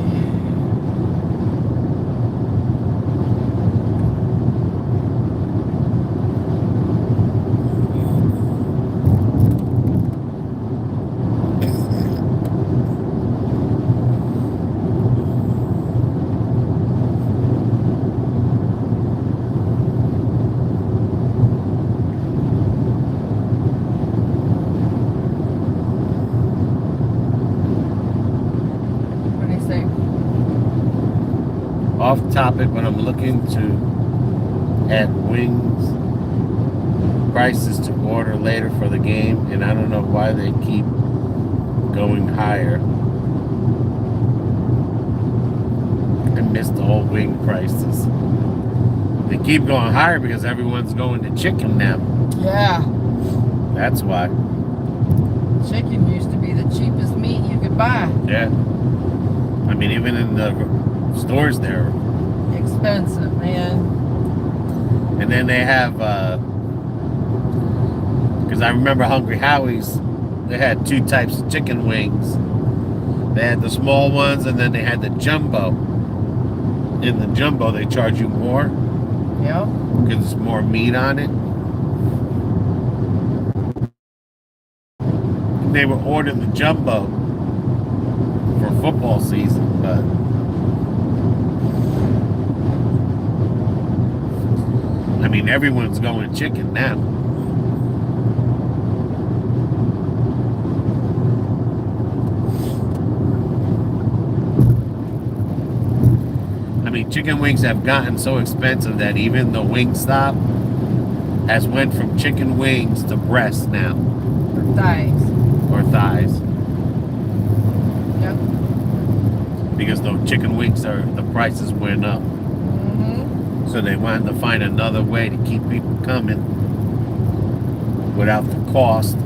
What do you say? Off topic, but I'm looking to add wings prices to order later for the game, and I don't know why they keep going higher. I missed the whole wing prices. They keep going higher because everyone's going to chicken now. Yeah. That's why. Chicken used to be the cheapest meat you could buy. Yeah. I mean, even in the stores there. Expensive, man. And then they have, because I remember Hungry Howie's, they had two types of chicken wings. They had the small ones, and then they had the jumbo. In the jumbo, they charge you more Yep. because there's more meat on it. They were ordering the jumbo for football season, but I mean, everyone's going chicken now. I mean, chicken wings have gotten so expensive that even the Wingstop has went from chicken wings to breasts now, Or thighs. or thighs, Yep. because the chicken wings the prices went up. Mm-hmm. So they wanted to find another way to keep people coming without the cost.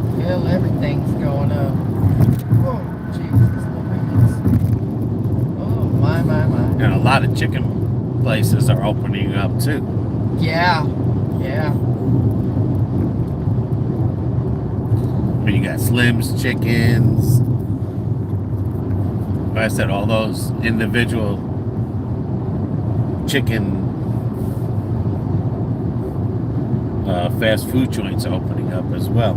Well, everything's going up. Oh, Jesus Louise. Oh, my. And a lot of chicken places are opening up too. Yeah. Yeah. I mean, you got Slim's Chickens. Like I said, all those individual chicken fast food joints are opening up as well.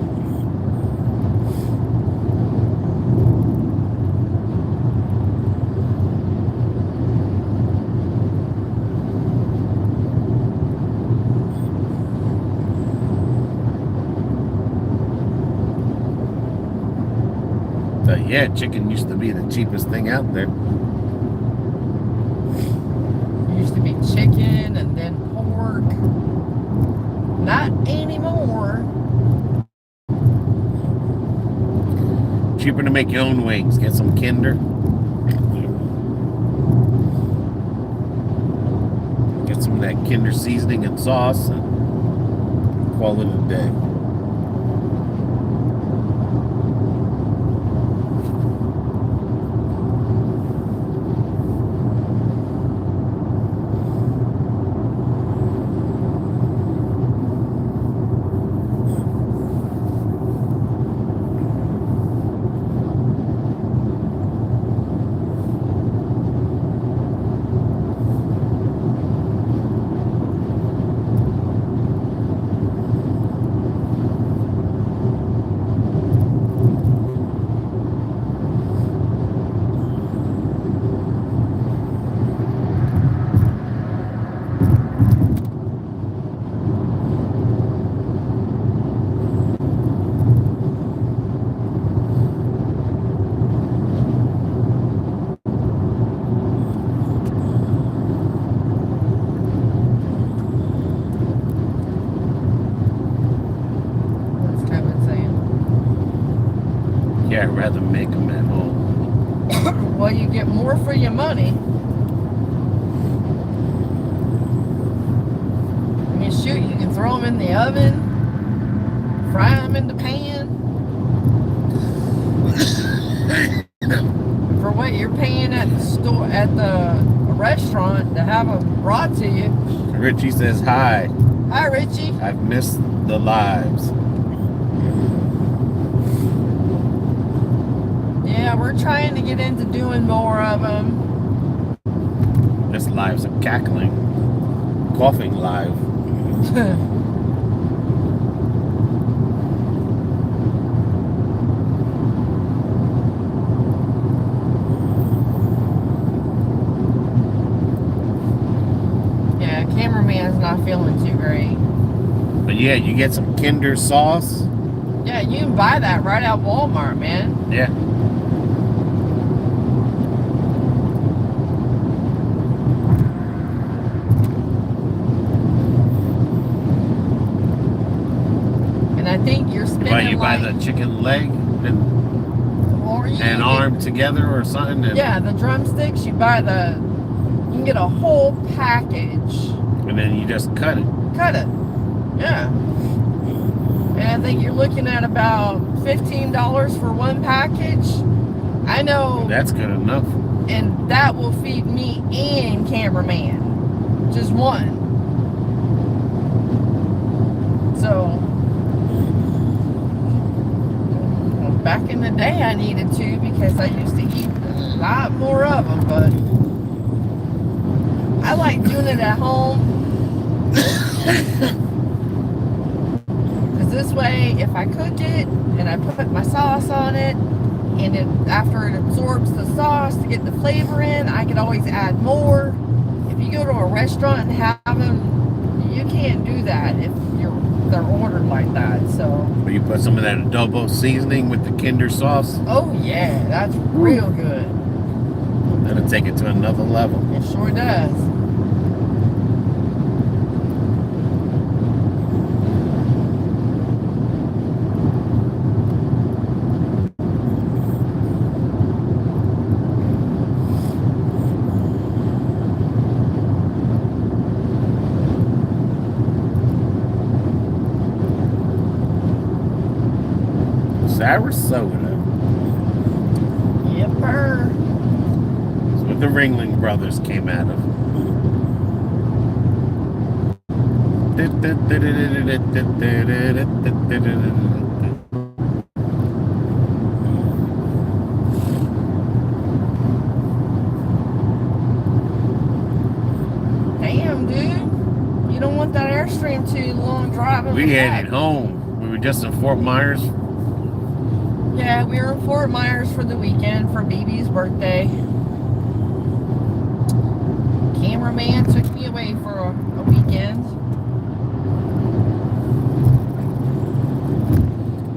But yeah, chicken used to be the cheapest thing out there. It used to be chicken and then pork. Not anymore. Cheaper to make your own wings. Get some Kinder. Get some of that Kinder seasoning and sauce and call it a day. Yeah, I'd rather make them at home. Well, you get more for your money. I mean, shoot, you can throw them in the oven, fry them in the pan. For what you're paying at the store, at the restaurant, to have them brought to you. Richie says hi. Hi, Richie. I've missed the lives. Yeah, we're trying to get into doing more of them. This live's a cackling, coughing live. Yeah, cameraman's not feeling too great. But yeah, you get some Kinder sauce. Yeah, you can buy that right at Walmart, man. Yeah. And I think you're spending You buy like, the chicken leg or you and can arm together or something. And, yeah, the drumsticks. You buy you can get a whole package. and then you just cut it. Cut it. Yeah. And I think you're looking at about $15 for one package. I know. That's good enough. And that will feed me and cameraman. Just one. So, well, back in the day I needed to because I used to eat a lot more of them, but I like doing it at home. Because this way, if I cook it and I put my sauce on it, and after it absorbs the sauce to get the flavor in, I could always add more. If you go to a restaurant and have them, you can't do that if they're ordered like that. So. Or you put some of that adobo seasoning with the Kinder sauce. Oh yeah, that's real good. That'll take it to another level. It sure does. Sarasota. Yepper. That's what the Ringling Brothers came out of. Damn, dude. You don't want that Airstream too long driving. We headed home. We were just in Fort Myers. Yeah, we were in Fort Myers for the weekend for BB's birthday. Cameraman took me away for a weekend.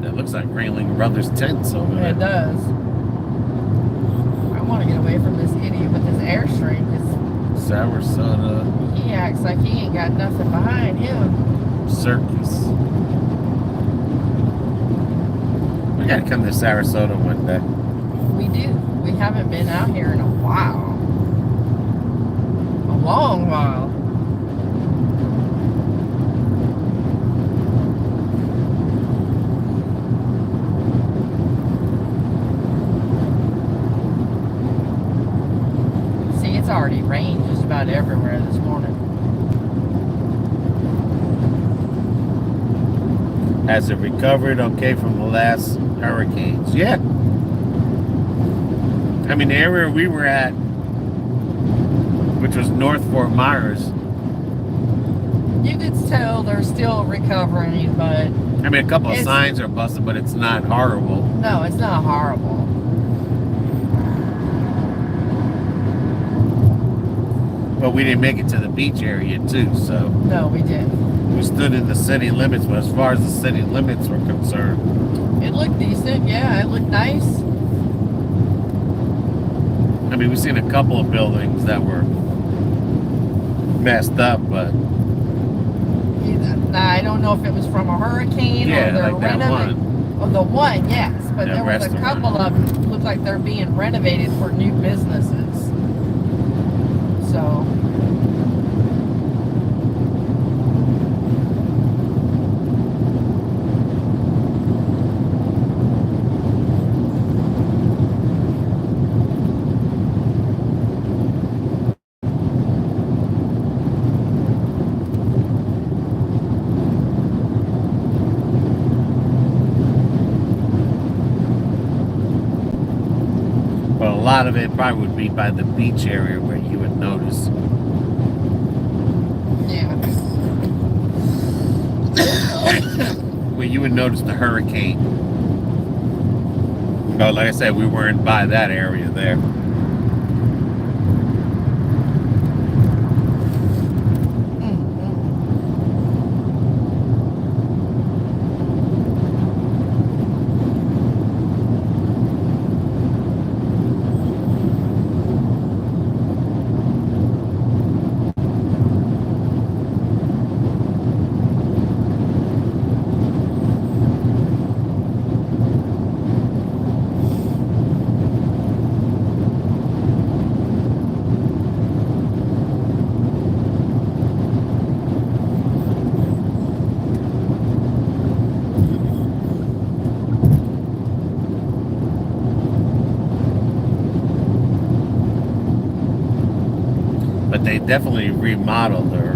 That looks like Ringling Brothers tents over there. It does. I want to get away from this idiot with his Airstream because Sarasota he acts like he ain't got nothing behind him. Circus. We gotta come to Sarasota one day. We do. We haven't been out here in a while. A long while. See, it's already rained just about everywhere this morning. Has it recovered okay from the last hurricanes? Yeah. I mean, the area we were at, which was North Fort Myers, You could tell they're still recovering, but I mean, a couple of signs are busted, but it's not horrible. no, it's not horrible. But we didn't make it to the beach area, too, so No, we didn't. we stood in the city limits, but as far as the city limits were concerned, It looked decent, yeah, it looked nice. I mean, we've seen a couple of buildings that were messed up, but Now, I don't know if it was from a hurricane yeah, or they're like that one. Well, the one, yes, but That there was a restaurant. couple of them look like they're being renovated for new businesses. So, But a lot of it probably would be by the beach area where you would notice. yeah. Where you would notice the hurricane. But like I said, we weren't by that area there. But they definitely remodeled their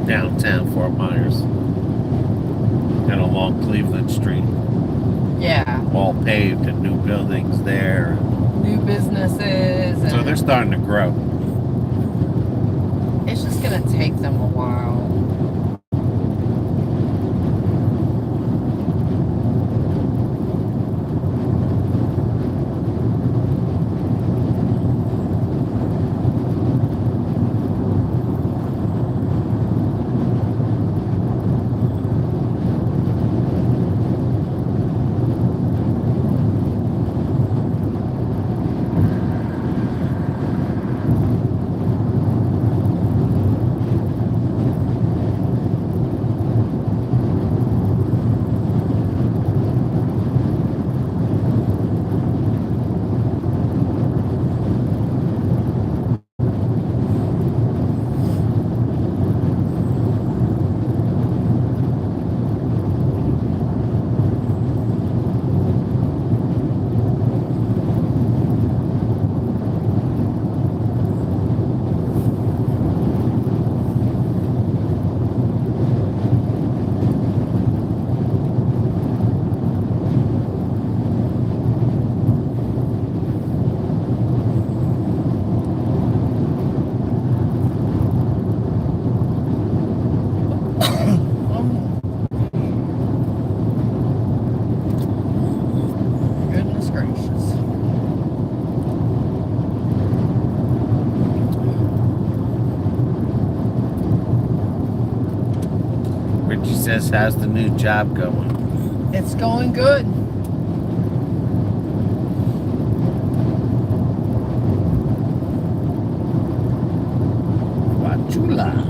downtown Fort Myers and along Cleveland Street. Yeah. All paved and new buildings there. New businesses. So they're starting to grow. It's just going to take them a while. Goodness gracious. Richie says, how's the new job going? It's going good. Chula.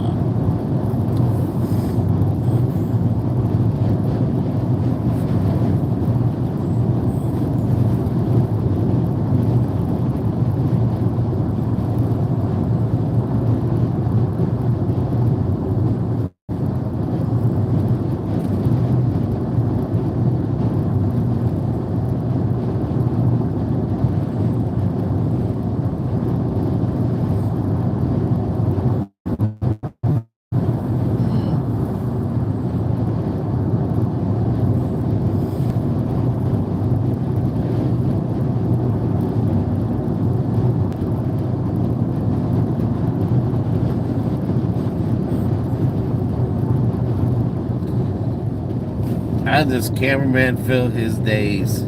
How does cameraman fill his days?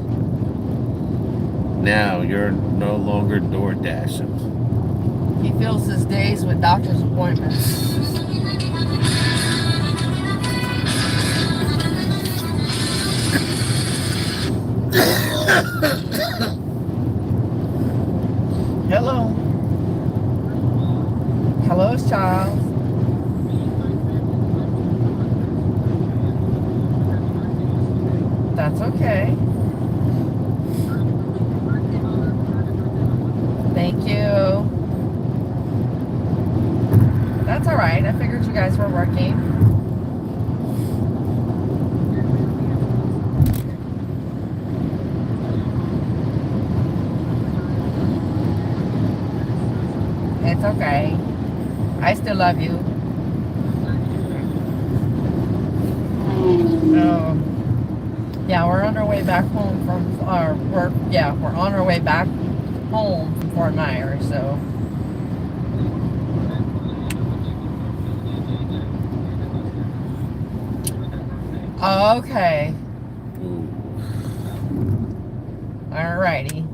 Now you're no longer door dashing. He fills his days with doctor's appointments. Hello. Hello, Charles. That's okay. Thank you. That's all right. I figured you guys were working. It's okay. I still love you. Yeah, we're on our way back home from our work. Yeah, we're on our way back home from Fort Myers. So. Okay. Alrighty.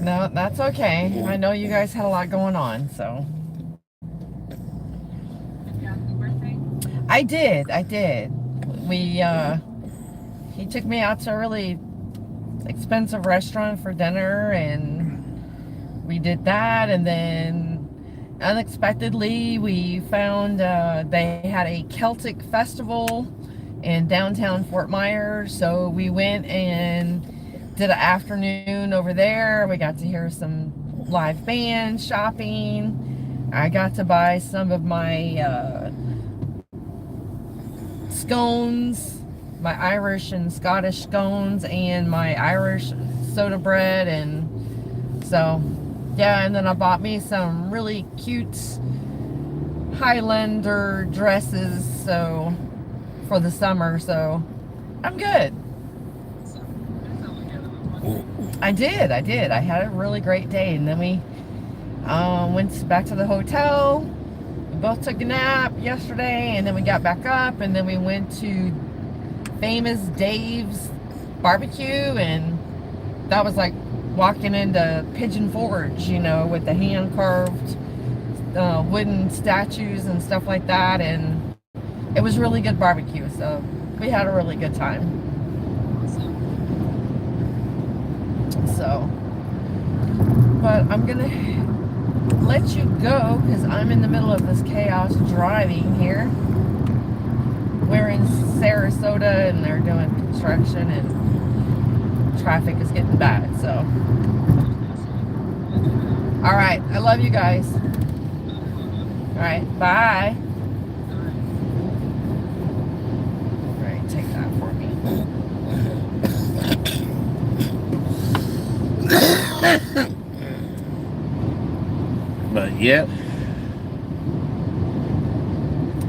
Yeah, that's okay. I know you guys had a lot going on, so. I did. He took me out to a really expensive restaurant for dinner, and we did that, and then unexpectedly we found they had a Celtic festival in downtown Fort Myers, so we went and did an afternoon over there. We got to hear some live bands, shopping. I got to buy some of my scones, my Irish and Scottish scones, and my Irish soda bread, and so yeah, and then I bought me some really cute Highlander dresses so for the summer, so I'm good. I did. I had a really great day, and then we went back to the hotel. We both took a nap yesterday, and then we got back up, and then we went to Famous Dave's barbecue, and that was like walking into Pigeon Forge, you know, with the hand-carved wooden statues and stuff like that, and it was really good barbecue, so we had a really good time. So, but I'm gonna let you go because I'm in the middle of this chaos driving here. We're in Sarasota and they're doing construction and traffic is getting bad, so. All right, I love you guys. All right, bye. All right, take that for me. But yep.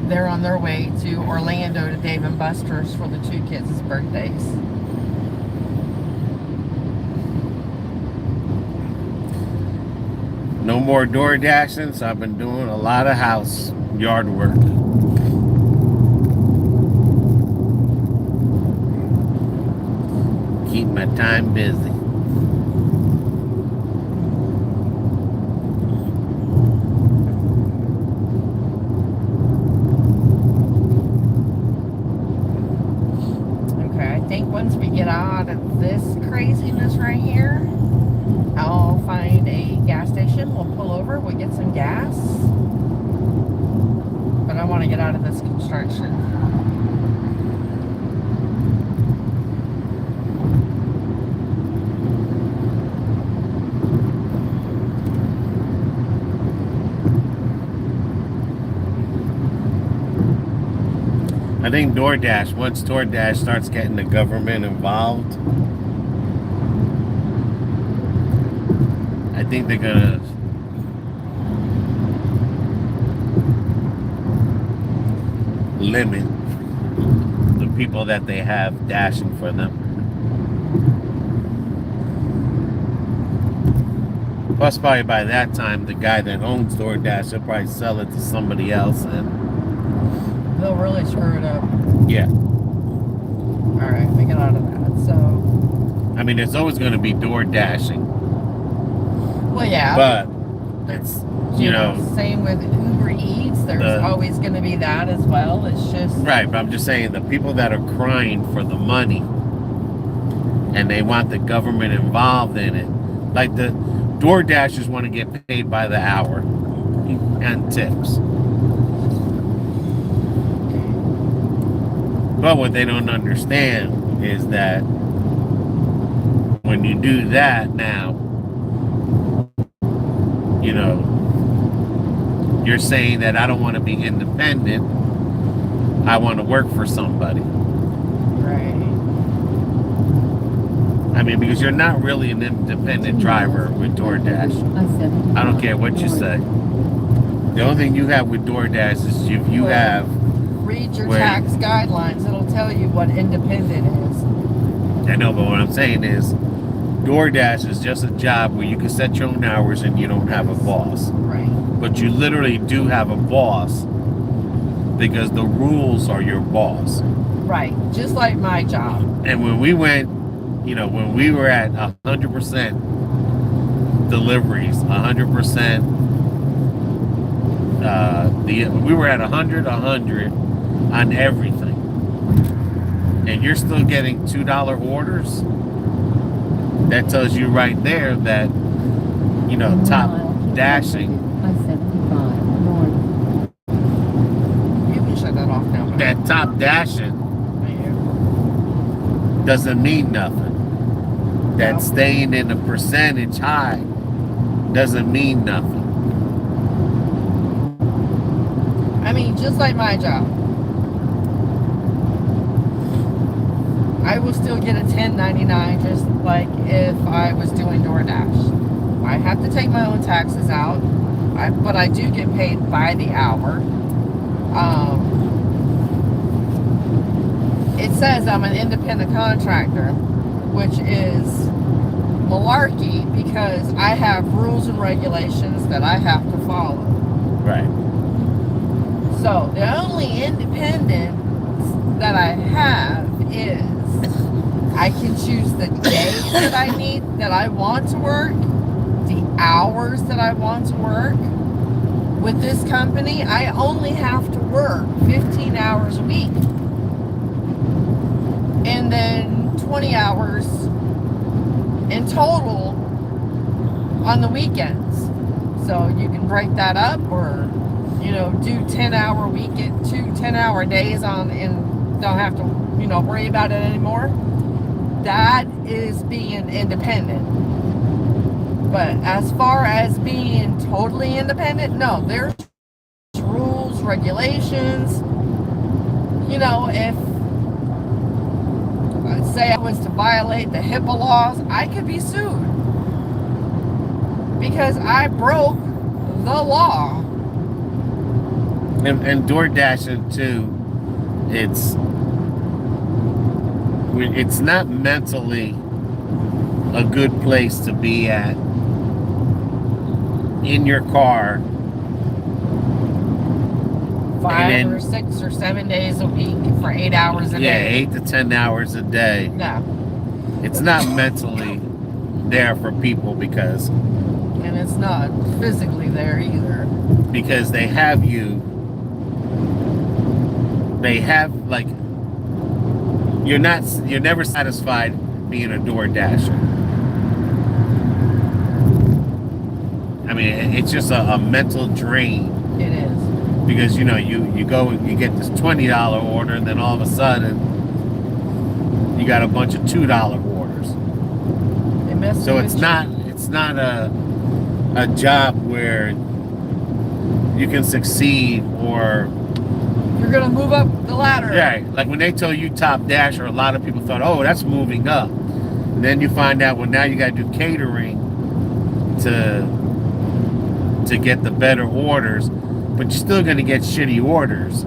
They're on their way to Orlando to Dave and Buster's for the two kids' birthdays. No more door dashing, so I've been doing a lot of house yard work. Keep my time busy. Once we get out of this craziness right here, I'll find a gas station. We'll pull over, we'll get some gas. But I want to get out of this construction. I think DoorDash, once DoorDash starts getting the government involved, I think they're gonna limit the people that they have dashing for them. Plus, probably by that time, the guy that owns DoorDash will probably sell it to somebody else, and they'll really screw it up. Yeah. All right, we get out of that. So. I mean, there's always going to be door dashing. Well, yeah. But it's you know. Same with Uber Eats. There's always going to be that as well. It's just. Right, but I'm just saying the people that are crying for the money and they want the government involved in it. Like the DoorDashers want to get paid by the hour and tips. But what they don't understand is that when you do that now, you know, you're saying that I don't want to be independent. I want to work for somebody. Right. I mean, because you're not really an independent driver with DoorDash. I don't care what you say. The only thing you have with DoorDash is you have... Read your tax guidelines. It'll tell you what independent is. I know, but what I'm saying is DoorDash is just a job where you can set your own hours and you don't have a boss. Right. But you literally do have a boss because the rules are your boss. Right. Just like my job. And when we went, you know, when we were at 100% deliveries, 100%, we were at 100 on everything. And you're still getting $2 orders. That tells you right there that, you know, top dashing. You can shut that off now. That top dashing doesn't mean nothing. That staying in the percentage high doesn't mean nothing. I mean, just like my job. I will still get a 1099 just like if I was doing DoorDash. I have to take my own taxes out, but I do get paid by the hour. It says I'm an independent contractor, which is malarkey because I have rules and regulations that I have to follow. Right. So the only independence that I have is I can choose the days that I need, that I want to work, the hours that I want to work. With this company, I only have to work 15 hours a week. And then 20 hours in total on the weekends. So you can break that up or, you know, do 10-hour weekend, 2 10-hour days on and don't have to, you know, worry about it anymore. That is being independent. But as far as being totally independent, no, there's rules, regulations. You know, if say I was to violate the HWY laws, I could be sued because I broke the law. And DoorDashing too, it's not mentally a good place to be at in your car 5 or 6 or 7 days a week for 8 hours a day. Yeah, 8 to 10 hours a day. No. It's not mentally there for people because... And it's not physically there either. Because they have you... They have, like... You're never satisfied being a DoorDasher. I mean, it's just a mental drain. It is. Because, you know, you go and you get this $20 order and then all of a sudden you got a bunch of $2 orders. So it's not a job where you can succeed or you're gonna move up the ladder. Yeah, like when they tell you top dasher, a lot of people thought, oh, that's moving up. And then you find out, well, now you got to do catering to get the better orders, but you're still going to get shitty orders.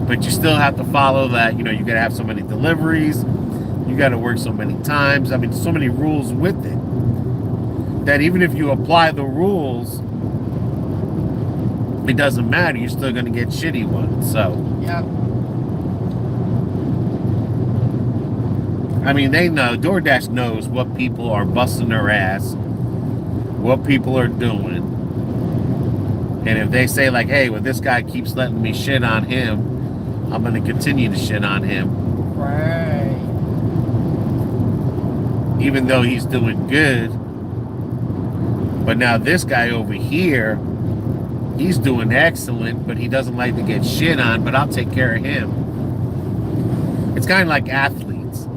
But you still have to follow that, you know, you got to have so many deliveries, you got to work so many times. I mean, so many rules with it that even if you apply the rules, it doesn't matter. You're still going to get shitty ones. So, yeah. I mean, they know. DoorDash knows what people are busting their ass, what people are doing. And if they say, like, hey, well, this guy keeps letting me shit on him, I'm going to continue to shit on him. Right. even though he's doing good. But now this guy over here, he's doing excellent, but he doesn't like to get shit on, but I'll take care of him. It's kind of like athletes.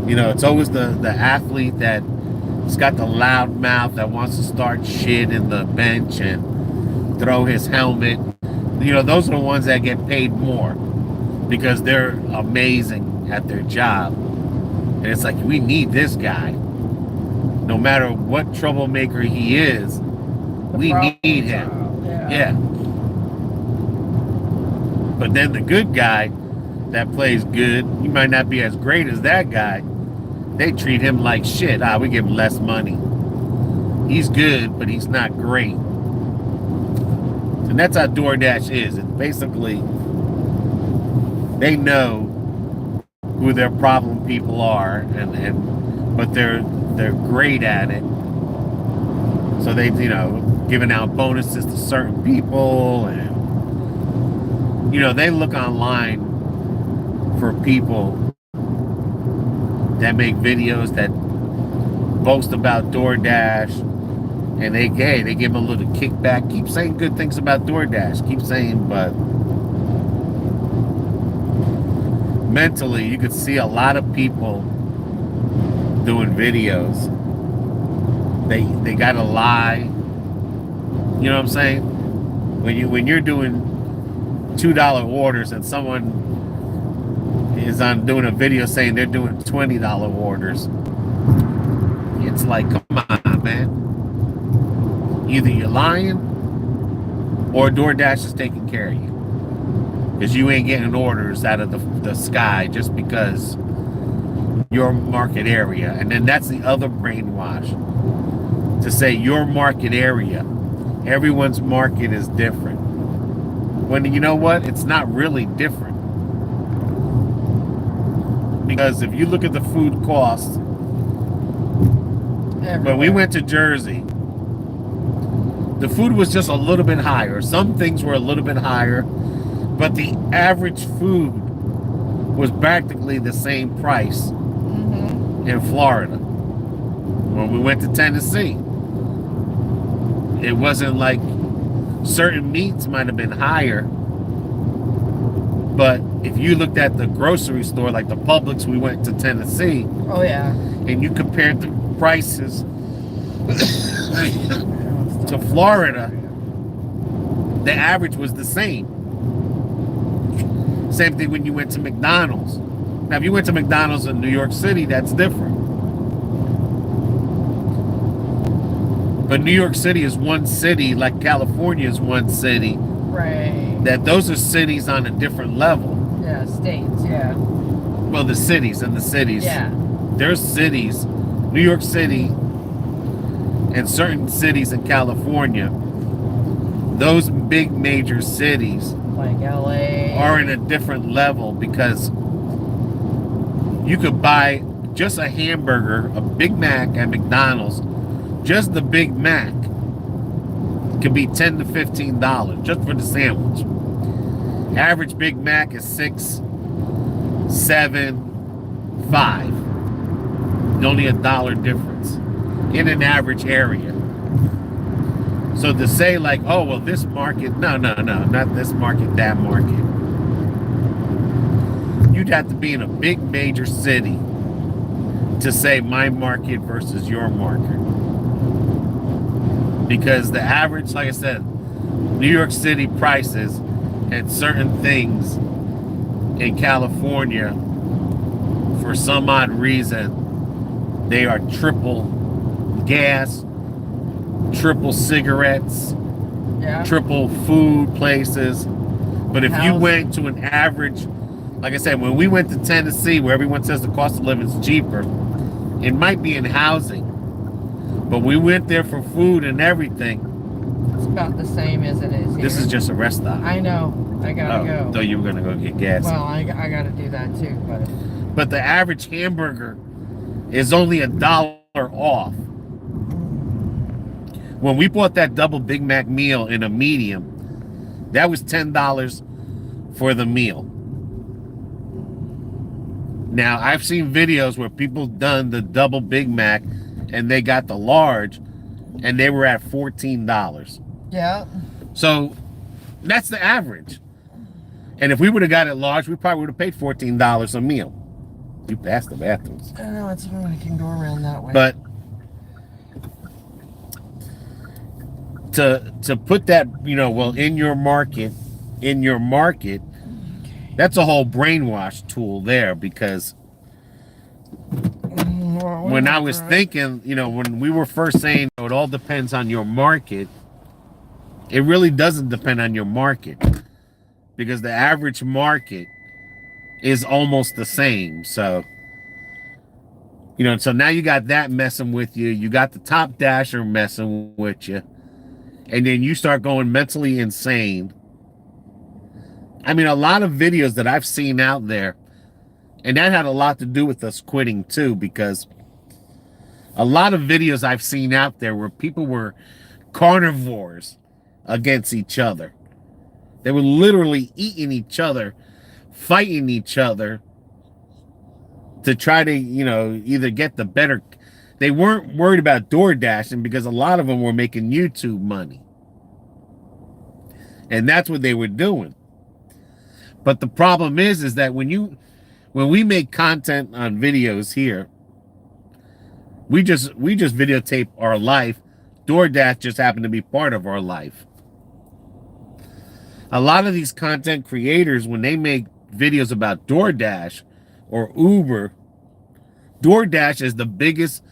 You know, it's always the athlete that's got the loud mouth that wants to start shit in the bench and throw his helmet. You know, those are the ones that get paid more because they're amazing at their job. And it's like, we need this guy. No matter what troublemaker he is, we need him. Yeah. But then the good guy that plays good, he might not be as great as that guy. They treat him like shit. We give him less money. He's good, but he's not great. And that's how DoorDash is. It's basically, they know who their problem people are, but they're great at it. So they, you know, giving out bonuses to certain people, and you know, they look online for people that make videos that boast about DoorDash, and they give them a little kickback. Keep saying good things about DoorDash. Keep saying, but mentally, you could see a lot of people doing videos. They gotta lie. You know what I'm saying? When you're doing $2 orders and someone is on doing a video saying they're doing $20 orders, it's like, come on, man. Either you're lying or DoorDash is taking care of you. Because you ain't getting orders out of the sky just because your market area. And then that's the other brainwash. To say your market area. Everyone's market is different. When you know what? It's not really different. Because if you look at the food costs, when we went to Jersey, the food was just a little bit higher. Some things were a little bit higher, but the average food was practically the same price in Florida. When we went to Tennessee, it wasn't like certain meats might have been higher, but if you looked at the grocery store, like the Publix, we went to Tennessee. Oh yeah. And you compared the prices to Florida, the average was the same. Same thing when you went to McDonald's. Now, if you went to McDonald's in New York City, that's different. But New York City is one city, like California is one city. Right. That those are cities on a different level. Yeah, states, yeah. Well, the cities. Yeah. There's cities, New York City, and certain cities in California. Those big major cities, like LA, are in a different level because you could buy just a hamburger, a Big Mac at McDonald's. Just the Big Mac could be $10 to $15 just for the sandwich. Average Big Mac is $6, $7, $5. Only $1 difference in an average area. So to say like, oh, well, this market, no, not this market, that market. You'd have to be in a big major city to say my market versus your market. Because the average, like I said, New York City prices and certain things in California, for some odd reason, they are triple gas, triple cigarettes, triple food places. But if you went to an average, like I said, when we went to Tennessee, where everyone says the cost of living is cheaper, it might be in housing. But we went there for food and everything. It's about the same as it is here. This is just a rest stop. I know. I gotta go. Though you were gonna go get gas. Well, I gotta do that too, but the average hamburger is only $1 off. When we bought that double Big Mac meal in a medium, that was $10 for the meal. Now, I've seen videos where people done the double Big Mac and they got the large and they were at $14. Yeah. So that's the average. And if we would have got it large, we probably would have paid $14 a meal. You passed the bathrooms. I know, it's when we can go around that way. But to put that, you know, well, in your market, that's a whole brainwash tool there, because when I was thinking, you know, when we were first saying it all depends on your market, it really doesn't depend on your market, because the average market is almost the same. So, you know, so now you got that messing with you. You got the top dasher messing with you. And then you start going mentally insane. I mean, a lot of videos that I've seen out there, and that had a lot to do with us quitting too, because a lot of videos I've seen out there where people were carnivores against each other. They were literally eating each other, fighting each other to try to, you know, either get the better. They weren't worried about door dashing because a lot of them were making YouTube money. And that's what they were doing. But the problem is that when we make content on videos here, we just videotape our life. DoorDash just happened to be part of our life. A lot of these content creators, when they make videos about DoorDash or Uber, DoorDash is the biggest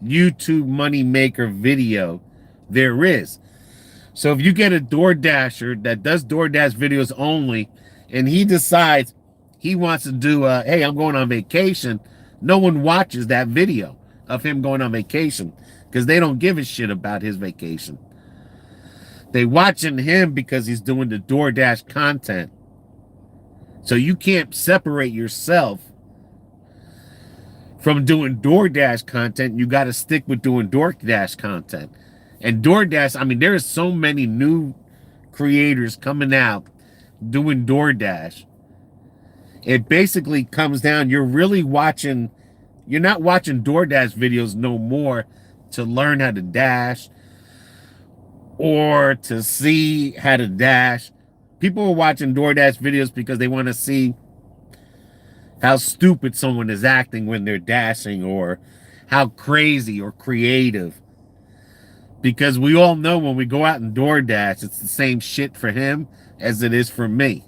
YouTube money maker video there is. So if you get a DoorDasher that does DoorDash videos only, and he decides he wants to do hey, I'm going on vacation, no one watches that video of him going on vacation because they don't give a shit about his vacation. They watching him because he's doing the DoorDash content. So you can't separate yourself from doing DoorDash content. You got to stick with doing DoorDash content. And DoorDash, I mean, there is so many new creators coming out doing DoorDash. It basically comes down, you're not watching DoorDash videos no more to learn how to dash or to see how to dash. People are watching DoorDash videos because they want to see how stupid someone is acting when they're dashing, or how crazy or creative. Because we all know when we go out and DoorDash, it's the same shit for him as it is for me.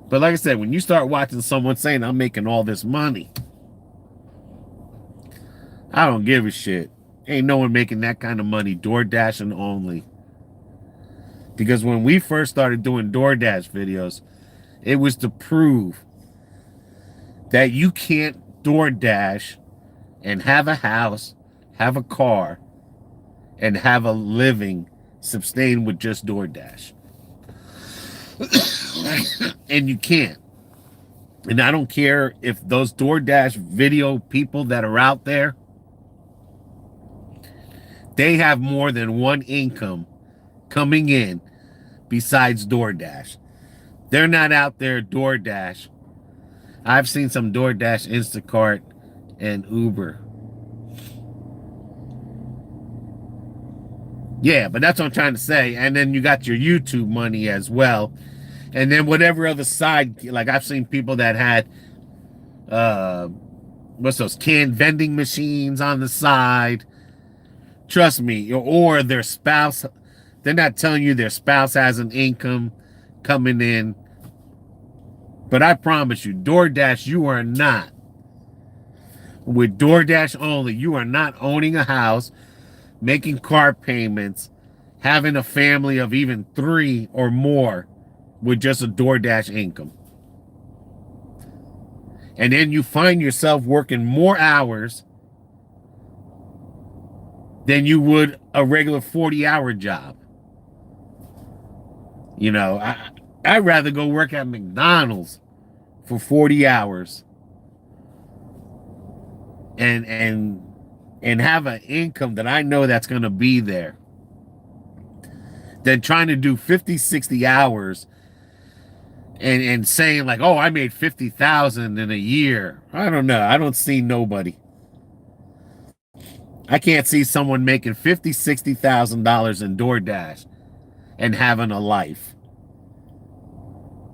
But like I said, when you start watching someone saying, I'm making all this money, I don't give a shit. Ain't no one making that kind of money, DoorDashing only. Because when we first started doing DoorDash videos, it was to prove that you can't DoorDash and have a house, have a car, and have a living sustained with just DoorDash. And you can't. And I don't care if those DoorDash video people that are out there, they have more than one income coming in besides DoorDash. They're not out there DoorDash. I've seen some DoorDash, Instacart, and Uber. Yeah, but that's what I'm trying to say. And then you got your YouTube money as well. And then whatever other side, like I've seen people that had, what's those, canned vending machines on the side. Trust me, or their spouse, they're not telling you their spouse has an income coming in. But I promise you, DoorDash, you are not. With DoorDash only, you are not owning a house, making car payments, having a family of even 3 or more with just a DoorDash income. And then you find yourself working more hours than you would a regular 40-hour job. You know, I'd rather go work at McDonald's for 40 hours and have an income that I know that's going to be there than trying to do 50, 60 hours and saying like, oh, I made 50,000 in a year. I don't know. I don't see nobody. I can't see someone making $50,000-$60,000 in DoorDash and having a life.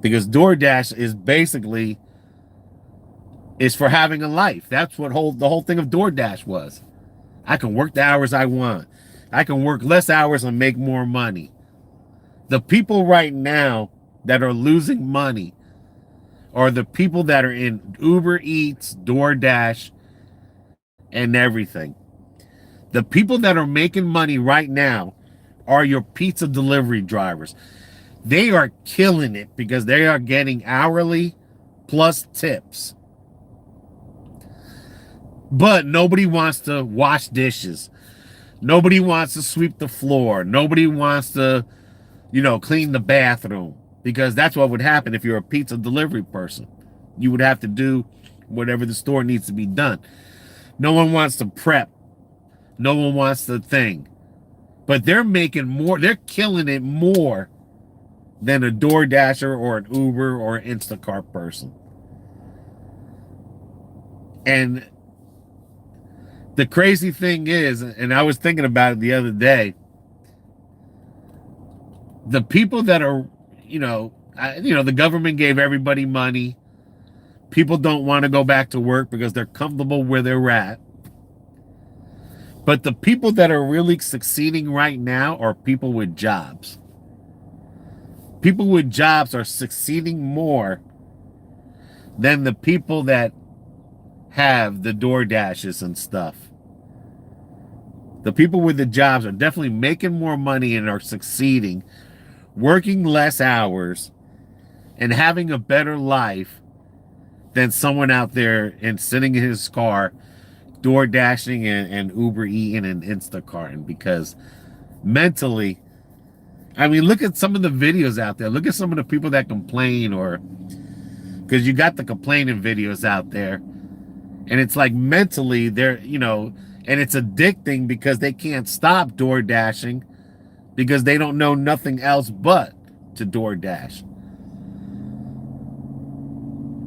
Because DoorDash is basically for having a life. That's what the whole thing of DoorDash was. I can work the hours I want. I can work less hours and make more money. The people right now that are losing money are the people that are in Uber Eats, DoorDash, and everything. The people that are making money right now are your pizza delivery drivers. They are killing it because they are getting hourly plus tips. But nobody wants to wash dishes. Nobody wants to sweep the floor. Nobody wants to, clean the bathroom. Because that's what would happen if you're a pizza delivery person. You would have to do whatever the store needs to be done. No one wants to prep. No one wants the thing. But they're making more. They're killing it more than a DoorDasher or an Uber or an Instacart person. And the crazy thing is, and I was thinking about it the other day, the people that are, the government gave everybody money. People don't want to go back to work because they're comfortable where they're at. But the people that are really succeeding right now are people with jobs. People with jobs are succeeding more than the people that have the DoorDashes and stuff. The people with the jobs are definitely making more money and are succeeding, working less hours, and having a better life than someone out there and sitting in his car, door dashing and Uber eating and Instacarting. Because mentally, I mean, look at some of the videos out there. Look at some of the people that complain, or because you got the complaining videos out there, and it's like mentally they're, and it's addicting because they can't stop door dashing because they don't know nothing else but to door dash.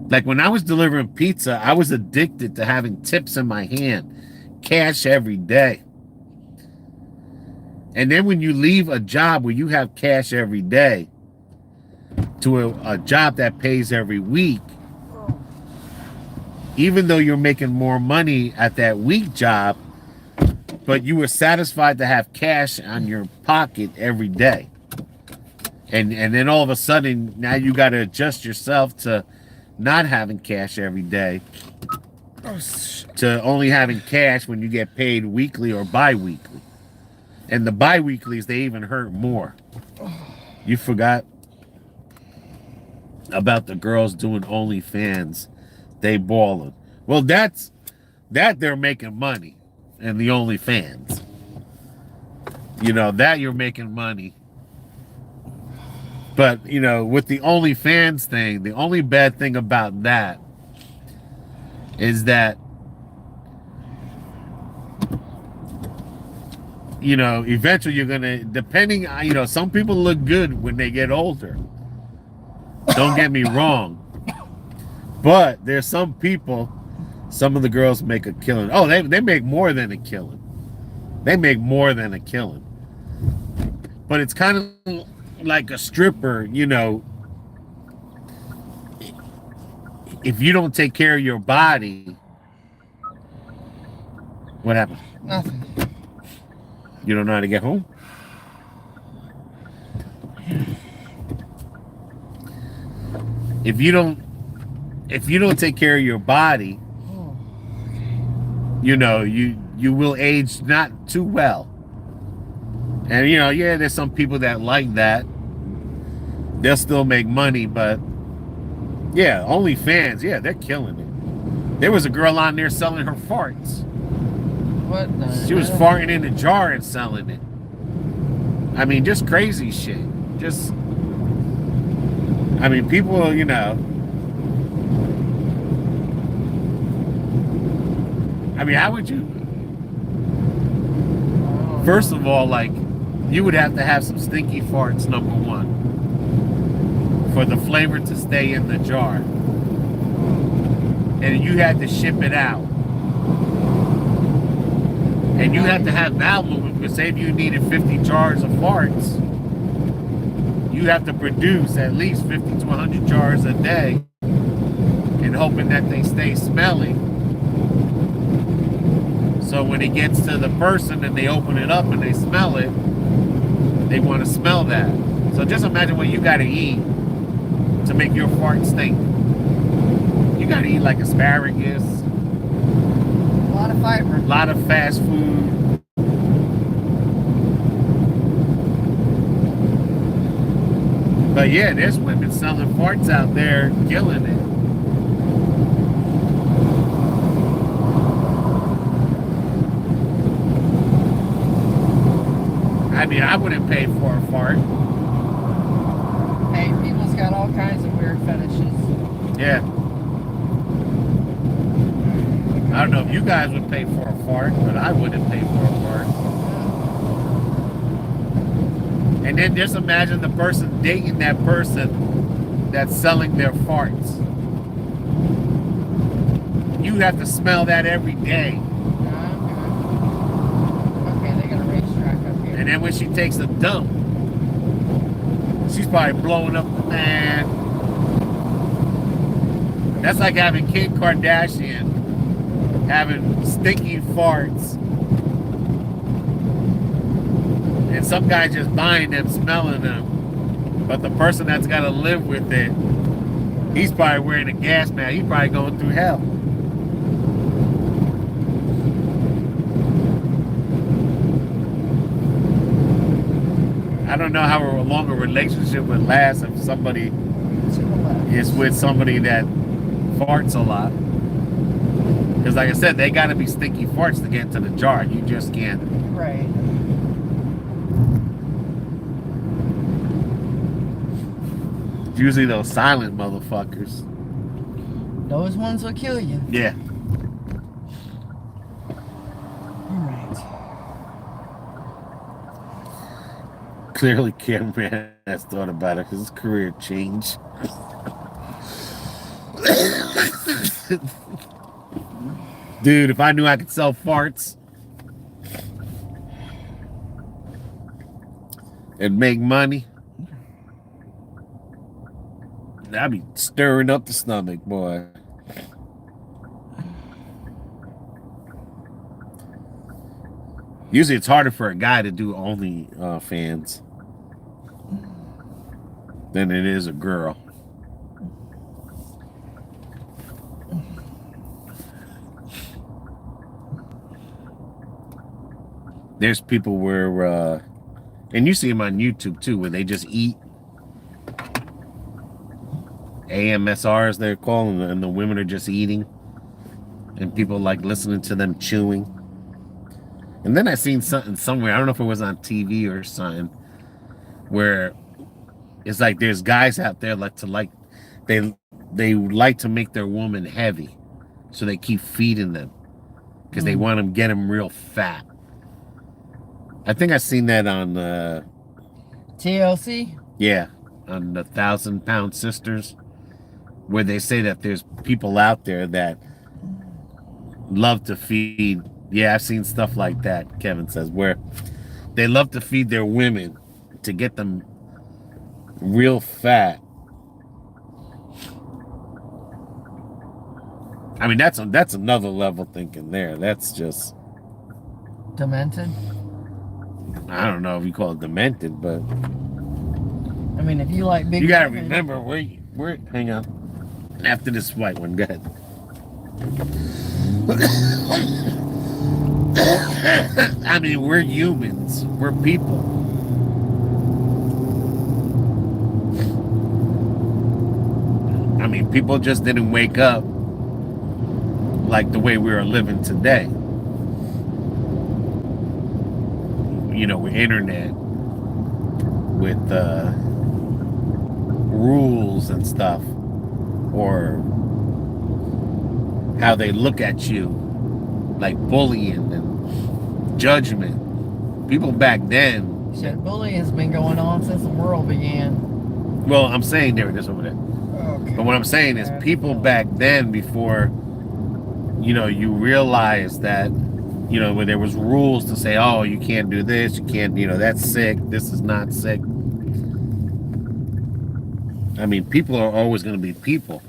Like when I was delivering pizza, I was addicted to having tips in my hand, cash every day. And then when you leave a job where you have cash every day to a job that pays every week, even though you're making more money at that week job, but you were satisfied to have cash on your pocket every day. And then all of a sudden, now you got to adjust yourself to not having cash every day, to only having cash when you get paid weekly or bi-weekly. And the bi-weeklies, they even hurt more. You forgot about the girls doing OnlyFans. They balling. Well, that they're making money in the OnlyFans. That you're making money. But, with the OnlyFans thing, the only bad thing about that is that, eventually you're going to, depending, some people look good when they get older. Don't get me wrong. But there's some people, some of the girls make a killing. Oh, they make more than a killing. They make more than a killing. But it's kind of like a stripper, if you don't take care of your body. What happened? Nothing. You don't know how to get home? If you don't take care of your body, you will age not too well. And there's some people that like that. They'll still make money, but yeah, OnlyFans, yeah, they're killing it. There was a girl on there selling her farts. What the She was farting in a jar and selling it. I mean, just crazy shit. People, how would you? First of all, you would have to have some stinky farts, number one. for the flavor to stay in the jar. And you had to ship it out. And you have to have bowel movement, because say if you needed 50 jars of farts, you have to produce at least 50 to 100 jars a day, and hoping that they stay smelly. So when it gets to the person and they open it up and they smell it, they want to smell that. So just imagine what you got to eat to make your fart stink. You got to eat like asparagus. A lot of fiber. A lot of fast food. But yeah, there's women selling farts out there, killing it. I mean, I wouldn't pay for a fart. Hey, people's got all kinds of weird fetishes. Yeah. I don't know if you guys would pay for a fart, but I wouldn't pay for a fart. And then just imagine the person dating that person that's selling their farts. You have to smell that every day. Okay, they got a racetrack up here. And then when she takes a dump, she's probably blowing up the man. That's like having Kim Kardashian having stinky farts. And some guy just buying them, smelling them. But the person that's got to live with it, he's probably wearing a gas mask. He's probably going through hell. I don't know how long a relationship would last if somebody is with somebody that farts a lot. Because like I said, they got to be stinky farts to get into the jar. You just can't. Right. Usually those silent motherfuckers. Those ones will kill you. Yeah. All right. Clearly, Cameron has thought about it because his career changed. Dude, if I knew I could sell farts and make money, I'd be stirring up the stomach, boy. Usually it's harder for a guy to do only fans than it is a girl. There's people where, and you see them on YouTube too, where they just eat AMSRs, they're calling, and the women are just eating, and people like listening to them chewing. And then I seen something somewhere, I don't know if it was on TV or something, where it's like there's guys out there they like to make their woman heavy, so they keep feeding them because they want them, get them real fat. I think I seen that on TLC? Yeah, on the 1,000 Pound Sisters, where they say that there's people out there that love to feed. Yeah, I've seen stuff like that, Kevin says, where they love to feed their women to get them real fat. I mean, that's another level thinking there. That's just Demented? I don't know if you call it demented, but I mean, if you like big... You gotta remember, we're hang on. After this white one, go ahead. I mean, we're humans. We're people. I mean, people just didn't wake up like the way we are living today. You know, with internet, with rules and stuff, or how they look at you, like bullying and judgment. People back then... Shit, bullying has been going on since the world began. Well, I'm saying there it is over there. Okay. But what I'm saying is people back then, before, you realize that, when there was rules to say, oh, you can't do this, you can't, that's sick, this is not sick. I mean, people are always going to be people.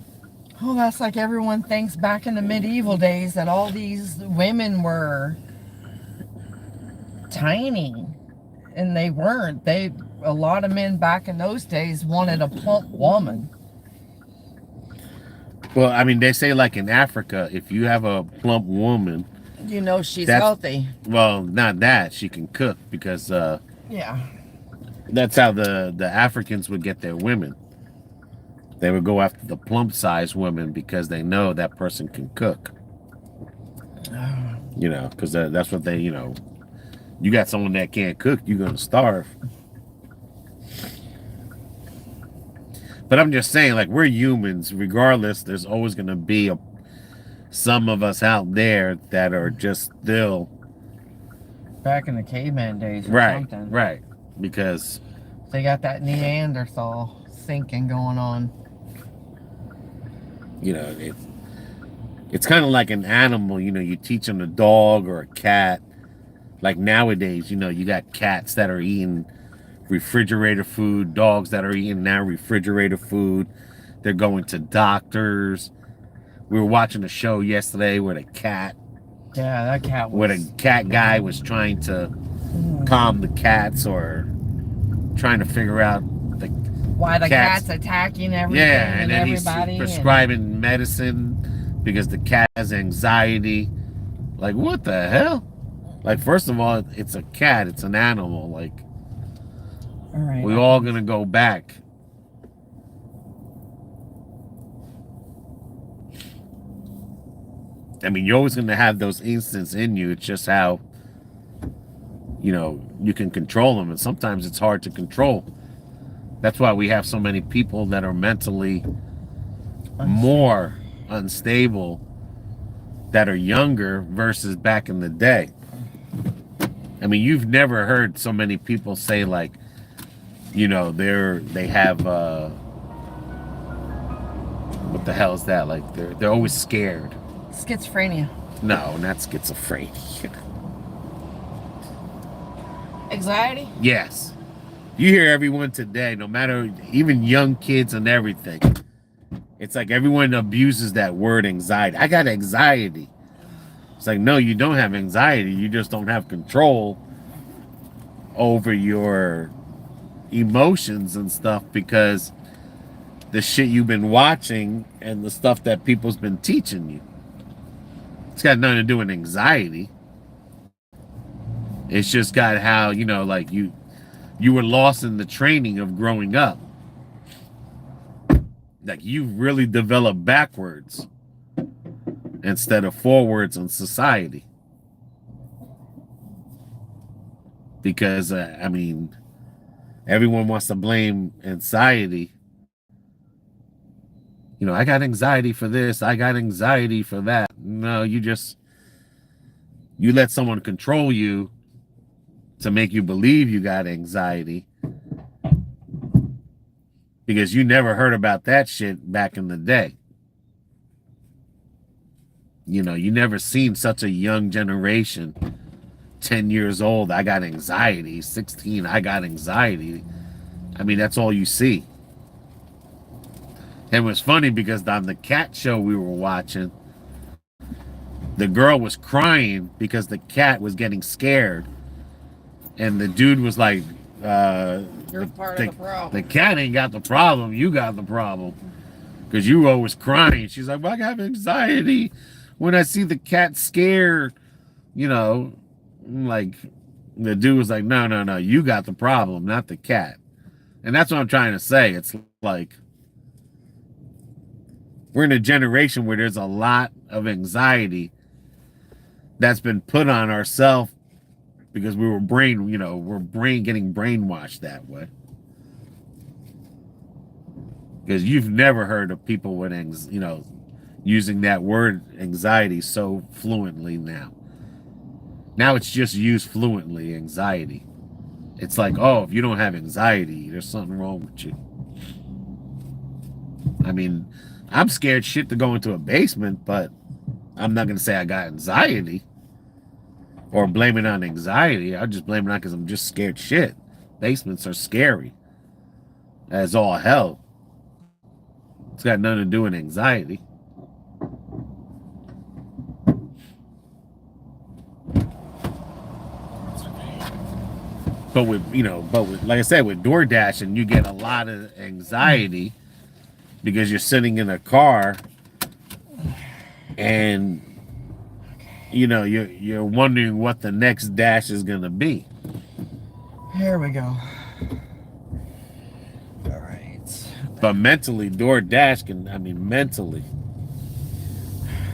Oh, that's like everyone thinks back in the medieval days that all these women were tiny, and they weren't. A lot of men back in those days wanted a plump woman. Well, I mean, they say like in Africa, if you have a plump woman, She's healthy. Well, not that. She can cook because Yeah. that's how the Africans would get their women. They would go after the plump size women because they know that person can cook. Because that's what they, you got someone that can't cook, you're going to starve. But I'm just saying, like, we're humans. Regardless, there's always going to be some of us out there that are just still Back in the caveman days or something. Right. Because they got that Neanderthal thinking going on. It's kind of like an animal. You teach them a dog or a cat. Like nowadays, you got cats that are eating refrigerator food, dogs that are eating now refrigerator food. They're going to doctors. We were watching a show yesterday where the cat guy was trying to calm the cats, or trying to figure out why the cat's attacking everything. Yeah, and then everybody. He's prescribing medicine because the cat has anxiety. Like, what the hell? Like, first of all, it's a cat. It's an animal. Like, all right, we're all going to go back. I mean, you're always going to have those instincts in you. It's just how, you can control them. And sometimes it's hard to control. That's why we have so many people that are mentally more unstable that are younger versus back in the day. I mean, you've never heard so many people say, like, they have what the hell is that? Like, they're always scared. Schizophrenia. No, not schizophrenia. Anxiety? Yes. You hear everyone today, no matter, even young kids and everything. It's like everyone abuses that word anxiety. I got anxiety. It's like, no, you don't have anxiety. You just don't have control over your emotions and stuff because the shit you've been watching and the stuff that people's been teaching you. It's got nothing to do with anxiety. It's just got how, like you were lost in the training of growing up. Like, you really developed backwards instead of forwards in society. Because, I mean, everyone wants to blame anxiety. I got anxiety for this. I got anxiety for that. No, you let someone control you to make you believe you got anxiety. Because you never heard about that shit back in the day. You never seen such a young generation. 10 years old, I got anxiety. 16, I got anxiety. I mean, that's all you see. And it was funny because on the cat show we were watching, the girl was crying because the cat was getting scared. And the dude was like, you're part of the problem. The cat ain't got the problem. You got the problem. Because you were always crying. She's like, well, I have anxiety when I see the cat scared. Like, the dude was like, no, you got the problem, not the cat. And that's what I'm trying to say. It's like, we're in a generation where there's a lot of anxiety that's been put on ourselves because we were getting brainwashed that way. Because you've never heard of people with, using that word anxiety so fluently now. Now it's just used fluently, anxiety. It's like, oh, if you don't have anxiety, there's something wrong with you. I mean, I'm scared shit to go into a basement, but I'm not going to say I got anxiety or blame it on anxiety. I'll just blame it on because I'm just scared shit. Basements are scary as all hell. It's got nothing to do with anxiety. But with, like I said, with DoorDash, and you get a lot of anxiety because you're sitting in a car and you're wondering what the next dash is gonna be. Here we go. All right. But mentally, DoorDash mentally.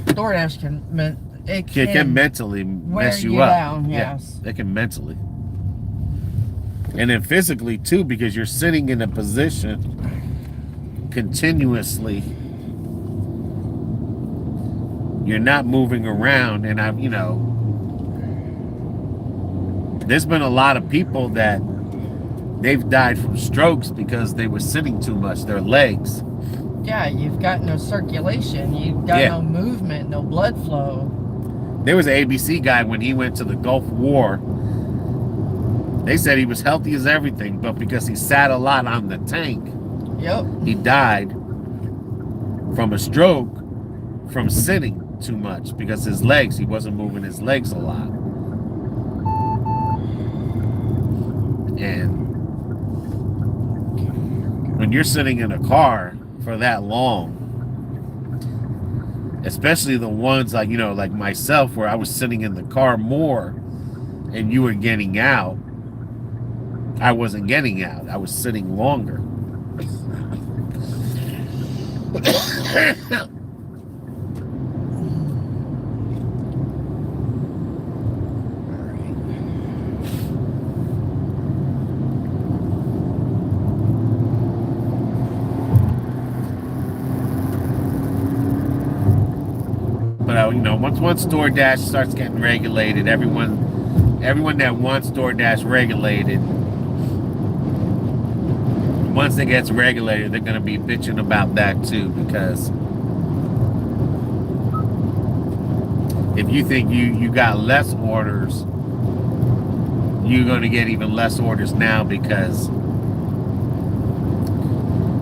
DoorDash can mentally mess you up. Down, yes. Yeah, it can mentally. And then physically too, because you're sitting in a position continuously. You're not moving around, and there's been a lot of people that they've died from strokes because they were sitting too much, their legs. Yeah, you've got no circulation, you've got no movement, no blood flow. There was an ABC guy when he went to the Gulf War. They said he was healthy as everything, but because he sat a lot on the tank, he died from a stroke from sitting too much because he wasn't moving his legs a lot. And when you're sitting in a car for that long, especially the ones like myself, where I was sitting in the car more and you were getting out, I wasn't getting out. I was sitting longer. But once DoorDash starts getting regulated, everyone that wants DoorDash regulated, once it gets regulated, they're going to be bitching about that too, because if you think you got less orders, you're going to get even less orders now, because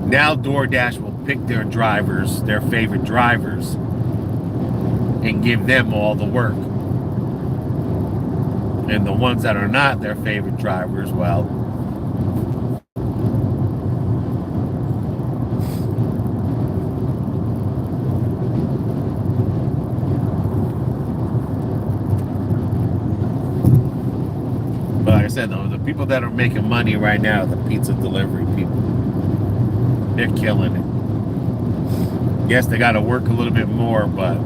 now DoorDash will pick their drivers, their favorite drivers, and give them all the work. And the ones that are not their favorite drivers, well, but like I said, though, the people that are making money right now are the pizza delivery people. They're killing it. Yes, they got to work a little bit more, but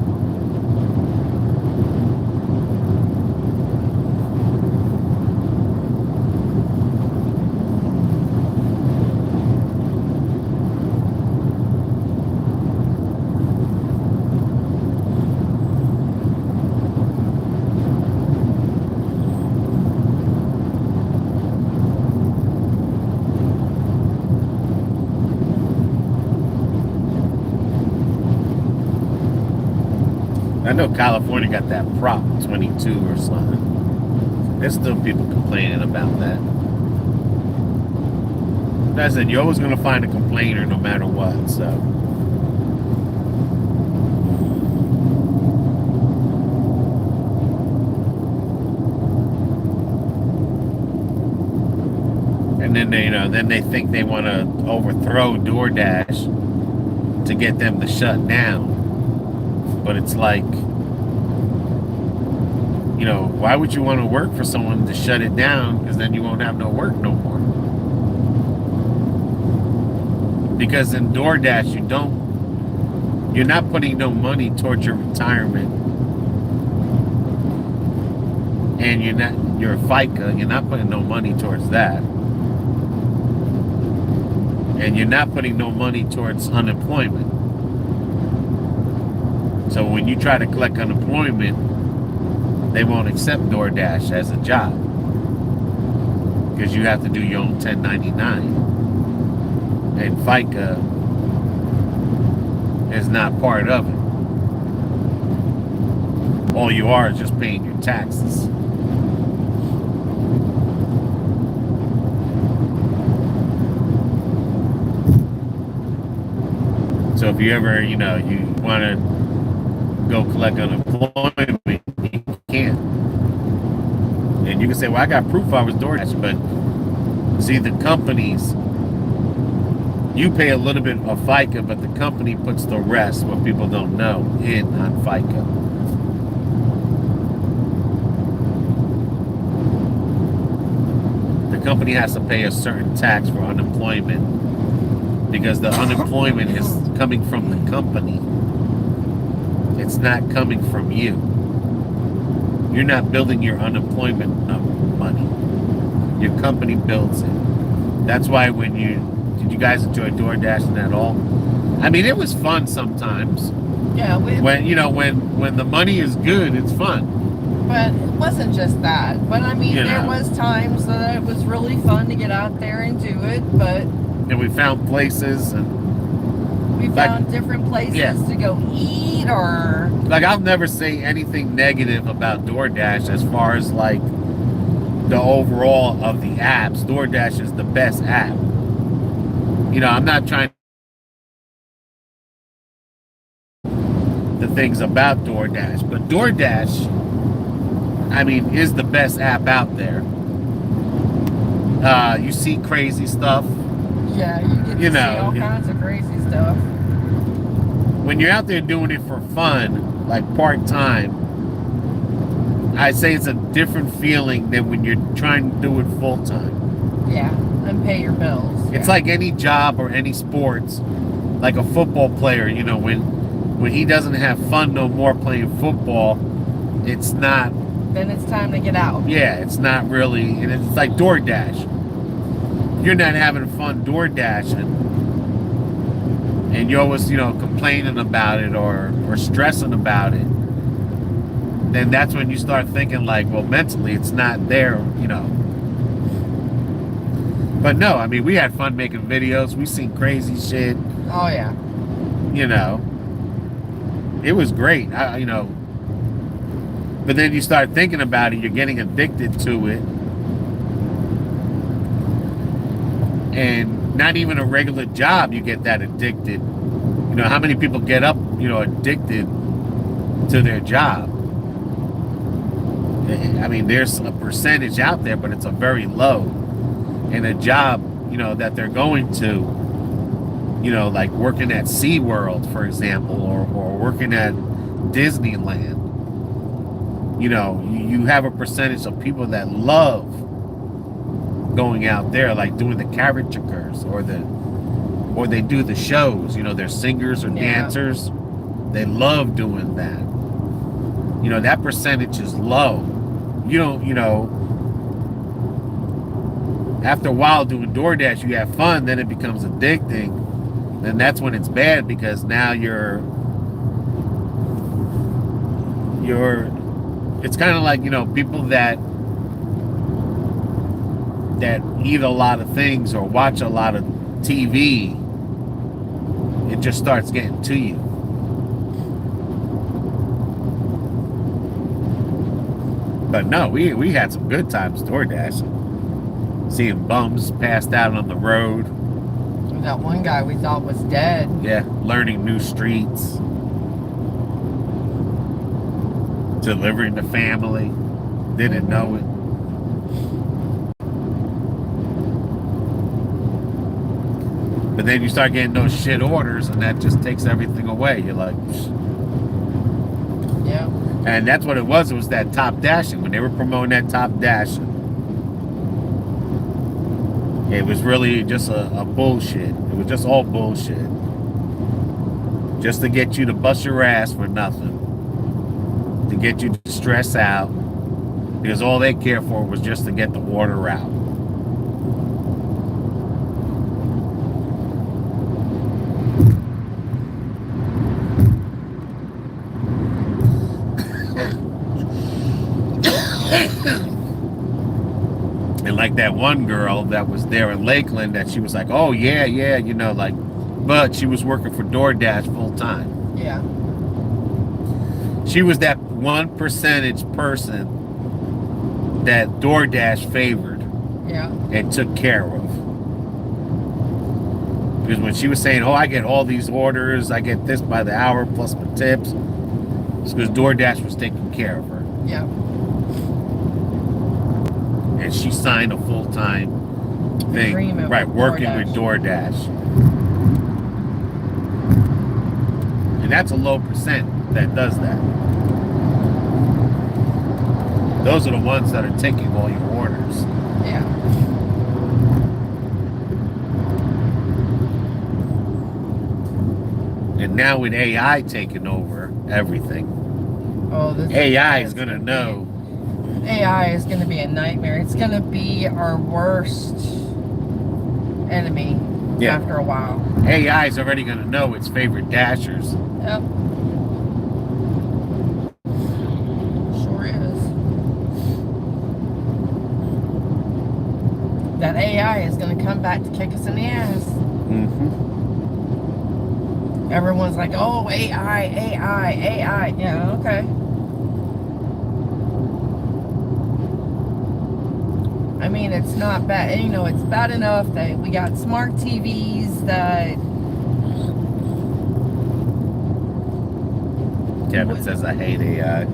I know California got that Prop 22 or something. There's still people complaining about that. But I said, you're always going to find a complainer no matter what, so. And then they think they want to overthrow DoorDash to get them to shut down. But it's like, why would you want to work for someone to shut it down? Because then you won't have no work no more. Because in DoorDash, you're not putting no money towards your retirement. And you're FICA, you're not putting no money towards that. And you're not putting no money towards unemployment. So when you try to collect unemployment, they won't accept DoorDash as a job, because you have to do your own 1099. And FICA is not part of it. All you are is just paying your taxes. So if you ever, you want to go collect unemployment, you can't. And you can say, well, I got proof I was DoorDash, but see, the companies, you pay a little bit of FICA, but the company puts the rest, what people don't know, in on FICA. The company has to pay a certain tax for unemployment because the unemployment is coming from the company. It's not coming from you. You're not building your unemployment money. Your company builds it. That's why did you guys enjoy DoorDashing at all? I mean, it was fun sometimes. Yeah. When the money is good, it's fun. But it wasn't just that. But I mean, there was times that it was really fun to get out there and do it. But and we found places and we found different places to go eat or. Like, I'll never say anything negative about DoorDash as far as like the overall of the apps. DoorDash is the best app. I'm not trying the things about DoorDash, but DoorDash, I mean, is the best app out there. You see crazy stuff. Yeah, you get to see all kinds of crazy stuff. When you're out there doing it for fun, like part-time, I'd say it's a different feeling than when you're trying to do it full-time. Yeah, and pay your bills. It's like any job or any sports, like a football player, when he doesn't have fun no more playing football, it's not. Then it's time to get out. Yeah, it's not really, and it's like DoorDash. You're not having fun DoorDashing, and you're always, complaining about it or stressing about it, then that's when you start thinking like, well, mentally it's not there, But no, I mean, we had fun making videos. We seen crazy shit. Oh, yeah. It was great. But then you start thinking about it, you're getting addicted to it. And not even a regular job, you get that addicted. How many people get up, addicted to their job? I mean, there's a percentage out there, but it's a very low. And a job, that they're going to, like working at SeaWorld, for example, or working at Disneyland. You have a percentage of people that love going out there, like doing the caricatures or they do the shows. They're singers or dancers. They love doing that. That percentage is low. After a while doing DoorDash, you have fun, then it becomes addicting. Then that's when it's bad because now it's kind of like, people that eat a lot of things or watch a lot of TV, it just starts getting to you. But no, we had some good times DoorDashing. Seeing bums passed out on the road. That one guy we thought was dead. Yeah, learning new streets. Delivering to family. Didn't know it. But then you start getting those shit orders and that just takes everything away. You're like, psh. Yeah. And that's what it was. It was that top dashing. When they were promoting that top dashing, it was really just a bullshit. It was just all bullshit. Just to get you to bust your ass for nothing. To get you to stress out. Because all they cared for was just to get the order out. And like that one girl that was there in Lakeland, that she was like, oh yeah, like but she was working for DoorDash full time. Yeah. She was that 1% person that DoorDash favored Yeah. and took care of. Because when she was saying, oh, I get all these orders, I get this by the hour plus my tips, it's because DoorDash was taking care of her. Yeah. And she signed a full-time thing. Agreement Right, with working DoorDash. with DoorDash. And that's a low percent that does that. Those are the ones that are taking all your orders. Yeah. And now with AI taking over everything, Oh, this AI is going to know. AI is going to be a nightmare. It's going to be our worst enemy after a while. AI is already going to know its favorite dashers. Yep. Sure is. That AI is going to come back to kick us in the ass. Mm-hmm. Everyone's like, oh, AI. Yeah, okay. I mean, it's not bad. You know, it's bad enough that we got smart TVs that... Kevin says, I hate AI.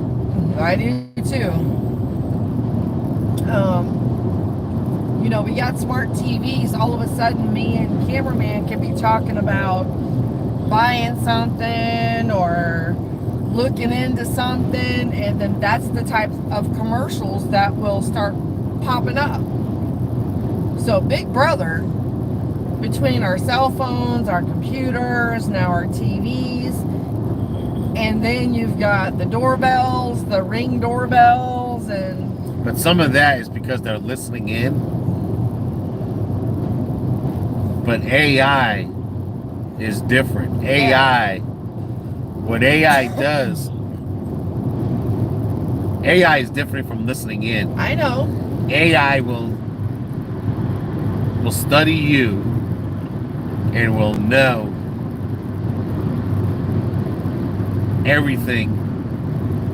I do too. You know, we got smart TVs. All of a sudden, me and cameraman can be talking about buying something or looking into something, and then that's the type of commercials that will start popping up. So Big Brother, between our cell phones, our computers, now our TVs, and then you've got the doorbells, the Ring doorbells, and... But some of that is because they're listening in. But AI is different. AI, what AI does, AI is different from listening in. I know. AI will study you and will know everything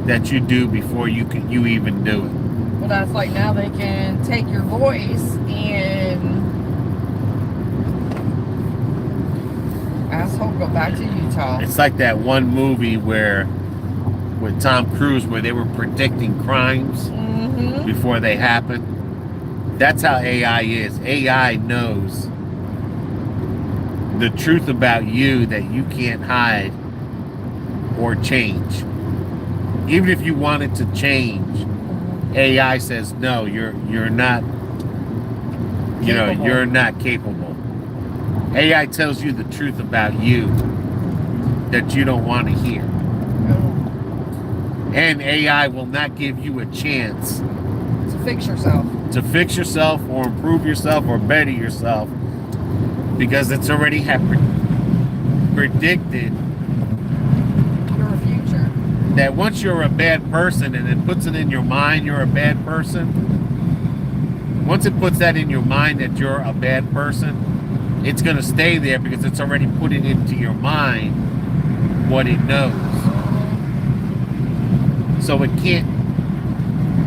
that you do before you even do it. Well, that's like now they can take your voice and asshole go back to Utah. It's like that one movie with Tom Cruise where they were predicting crimes before they happen. That's how AI is. AI knows the truth about you that you can't hide or change. Even if you wanted to change, AI says no, you're not you're not capable. AI tells you the truth about you that you don't want to hear. And AI will not give you a chance to fix yourself. To fix yourself or improve yourself or better yourself, because it's already predicted your future. That once you're a bad person and it puts it in your mind you're a bad person, once it puts that in your mind that you're a bad person, it's going to stay there because it's already put it into your mind what it knows. So it can't,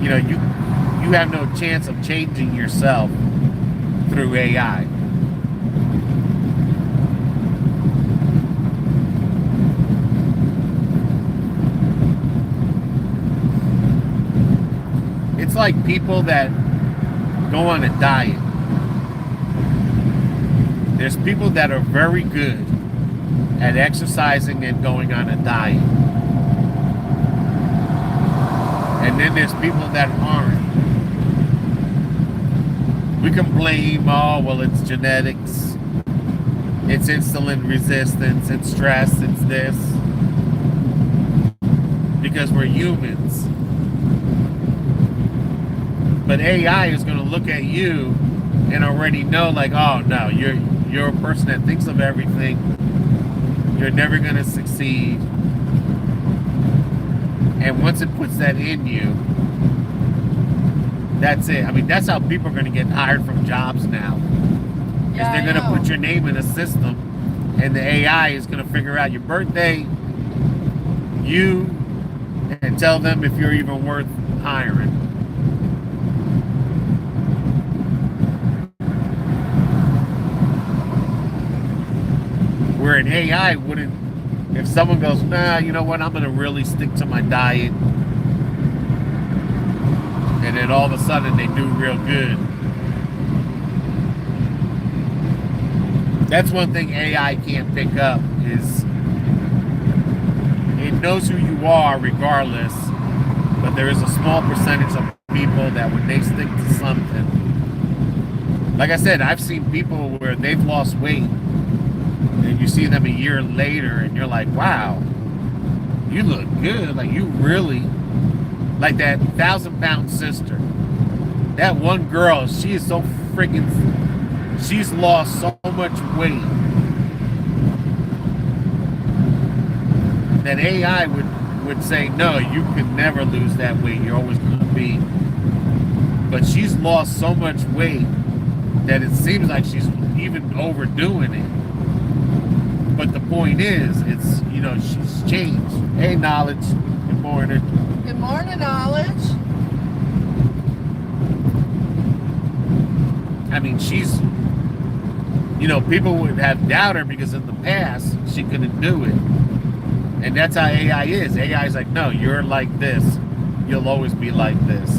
you have no chance of changing yourself through AI. It's like people that go on a diet. There's people that are very good at exercising and going on a diet. And then there's people that aren't. We can blame, it's genetics, it's insulin resistance, it's stress, it's this. Because we're humans. But AI is going to look at you and already know, like, oh no, you're a person that thinks of everything. You're never going to succeed. And once it puts that in you, that's it. I mean, that's how people are going to get hired from jobs now. Yeah, they're going to put your name in a system and the AI is going to figure out your birthday, you, and tell them if you're even worth hiring. Where an AI wouldn't, if someone goes, nah, you know what, I'm going to really stick to my diet, and then all of a sudden they do real good. That's one thing AI can't pick up, is it knows who you are regardless, but there is a small percentage of people that when they stick to something, like I said, I've seen people where they've lost weight and you see them a year later and you're like, wow, you look good. Like, you really, like that 1,000-pound sister, that one girl, she is so freaking, she's lost so much weight that AI would say, no, you can never lose that weight. You're always going to be. But she's lost so much weight that it seems like she's even overdoing it. But the point is, it's, you know, she's changed. Hey, Knowledge. Good morning. Good morning, Knowledge. I mean, she's, you know, people would have doubted her because in the past, she couldn't do it. And that's how AI is. AI is like, no, you're like this. You'll always be like this.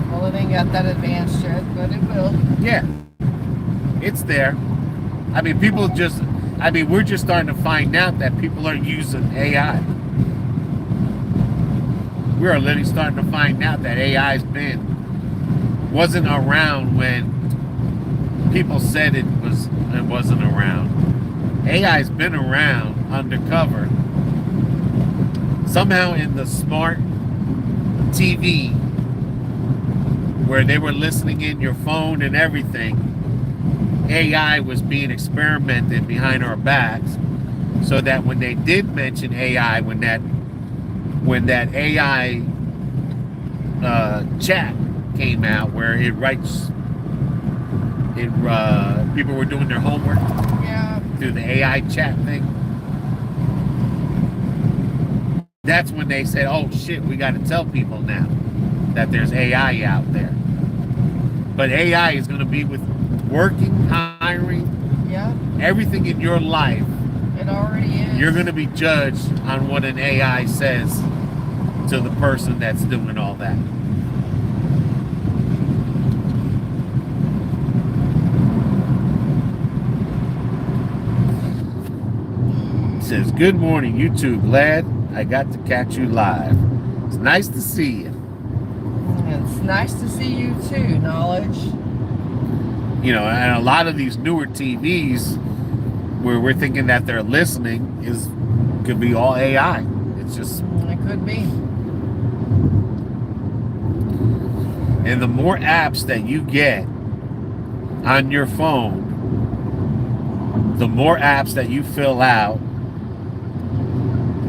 Well, it ain't got that advanced yet, but it will. Yeah. It's there. I mean, people just, I mean, we're just starting to find out that people are using AI. We are literally starting to find out that AI's wasn't around when people said it wasn't around. AI's been around undercover. Somehow in the smart TV, where they were listening in your phone and everything, AI was being experimented behind our backs, so that when they did mention AI, when that AI chat came out, where it writes, people were doing their homework, Yeah. through the AI chat thing. That's when they said, oh shit, we got to tell people now that there's AI out there. But AI is going to be with working, hiring, Yeah. everything in your life. It already is. You're going to be judged on what an AI says to the person that's doing all that. It says, good morning, you two. Glad I got to catch you live. It's nice to see you. It's nice to see you too, Knowledge. You know, and a lot of these newer TVs where we're thinking that they're listening could be all AI. It's just, It could be. and the more apps that you get on your phone, the more apps that you fill out.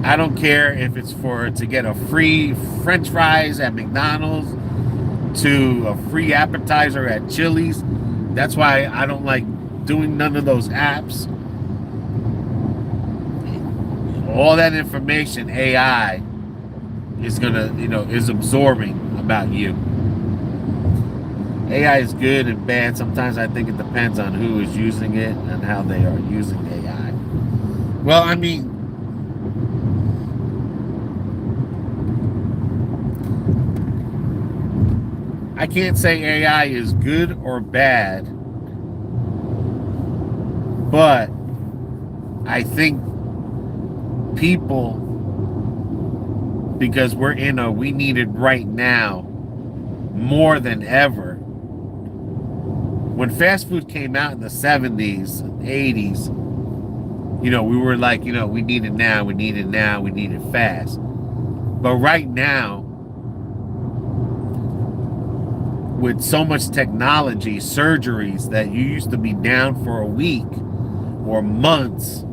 I don't care if it's to get a free French fries at McDonald's, to a free appetizer at Chili's. That's why I don't like doing none of those apps. All that information AI is gonna, is absorbing about you. AI is good and bad. Sometimes I think it depends on who is using it and how they are using AI. Well, I mean, I can't say AI is good or bad, but I think people, because we're in we need it right now more than ever. When fast food came out in the 70s, 80s, we were like, we need it now, we need it now, we need it fast. But right now, with so much technology, surgeries that you used to be down for a week or months,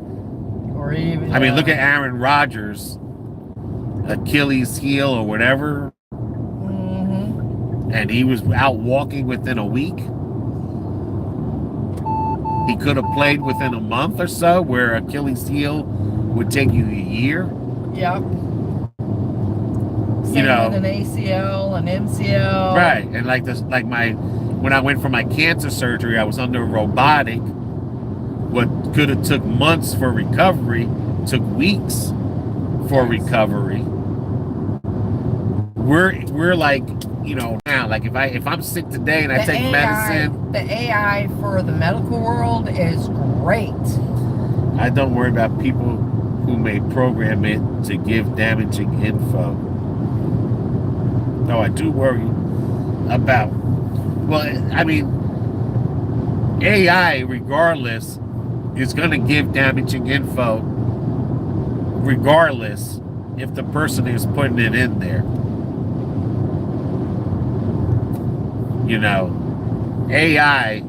Or even. I mean, look at Aaron Rodgers, Achilles heel or whatever. and he was out walking within a week. He could have played within a month or so, where Achilles heel would take you a year. Yep. Same You know, with an ACL, an MCL. right? And like this, like when I went for my cancer surgery, I was under robotic. What could have took months for recovery took weeks for recovery. We're like, you know, now, like if I'm sick today and I take medicine, the AI for the medical world is great. I don't worry about people who may program it to give damaging info. No, I do worry about, well, I mean, AI, regardless, is going to give damaging info regardless if the person is putting it in there. You know, AI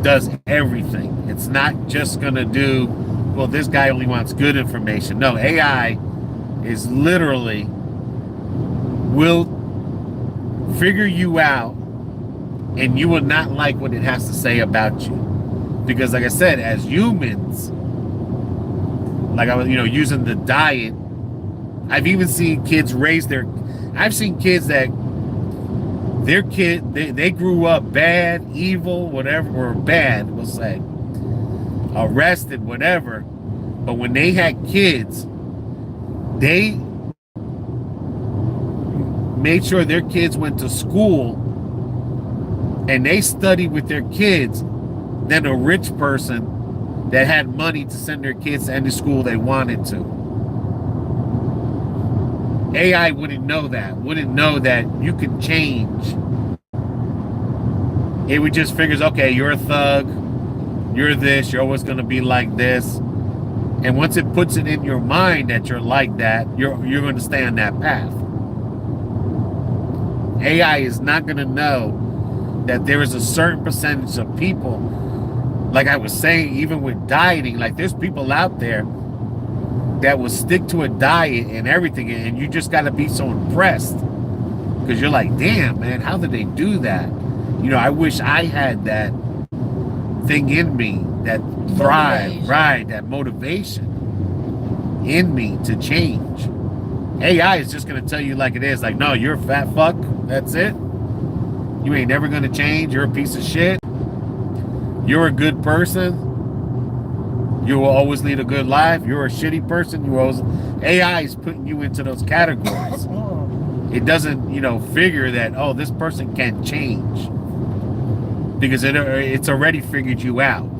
does everything. It's not just going to do, well, this guy only wants good information. No, AI is literally will figure you out, and you will not like what it has to say about you. Because like I said, as humans, like I was, you know, using the diet, I've even seen kids I've seen kids that they grew up bad, evil, whatever, or bad, we'll say, arrested, whatever. But when they had kids, they made sure their kids went to school and they studied with their kids than a rich person that had money to send their kids to any school they wanted to. AI wouldn't know that you can change. It would just figures, okay, you're a thug, you're this, you're always going to be like this. And once it puts it in your mind that you're like that, you're going to stay on that path. AI is not going to know that there is a certain percentage of people, like I was saying, even with dieting, like there's people out there that will stick to a diet and everything, and you just got to be so impressed because you're like, damn, man, how did they do that? You know, I wish I had that thing in me, that thrive, right, that motivation in me to change. AI is just going to tell you like it is, like, no, you're a fat fuck, that's it. You ain't never going to change, you're a piece of shit. You're a good person. You will always lead a good life. You're a shitty person. AI is putting you into those categories. It doesn't, you know, figure that, oh, this person can change. Because it's already figured you out.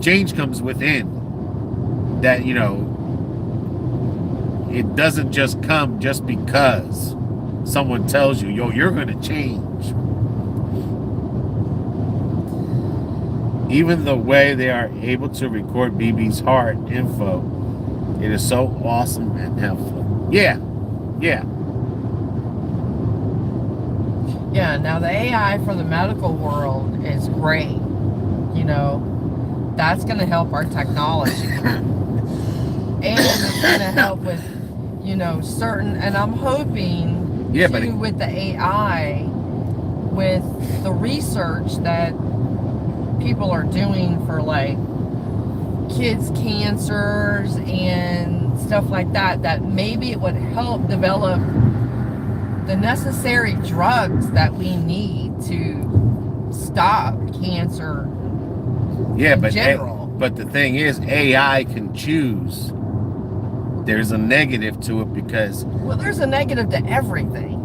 Change comes within. That, you know, it doesn't just come just because someone tells you, yo, you're going to change. Even the way they are able to record BB's heart info, it is so awesome and helpful. Yeah. Yeah, now the AI for the medical world is great. You know, that's going to help our technology. And it's going to help with, you know, certain, and I'm hoping, too, with the AI, with the research that people are doing for like kids' cancers and stuff like that, that maybe it would help develop the necessary drugs that we need to stop cancer in general. But the thing is, AI can choose. There's a negative to it because... Well, there's a negative to everything.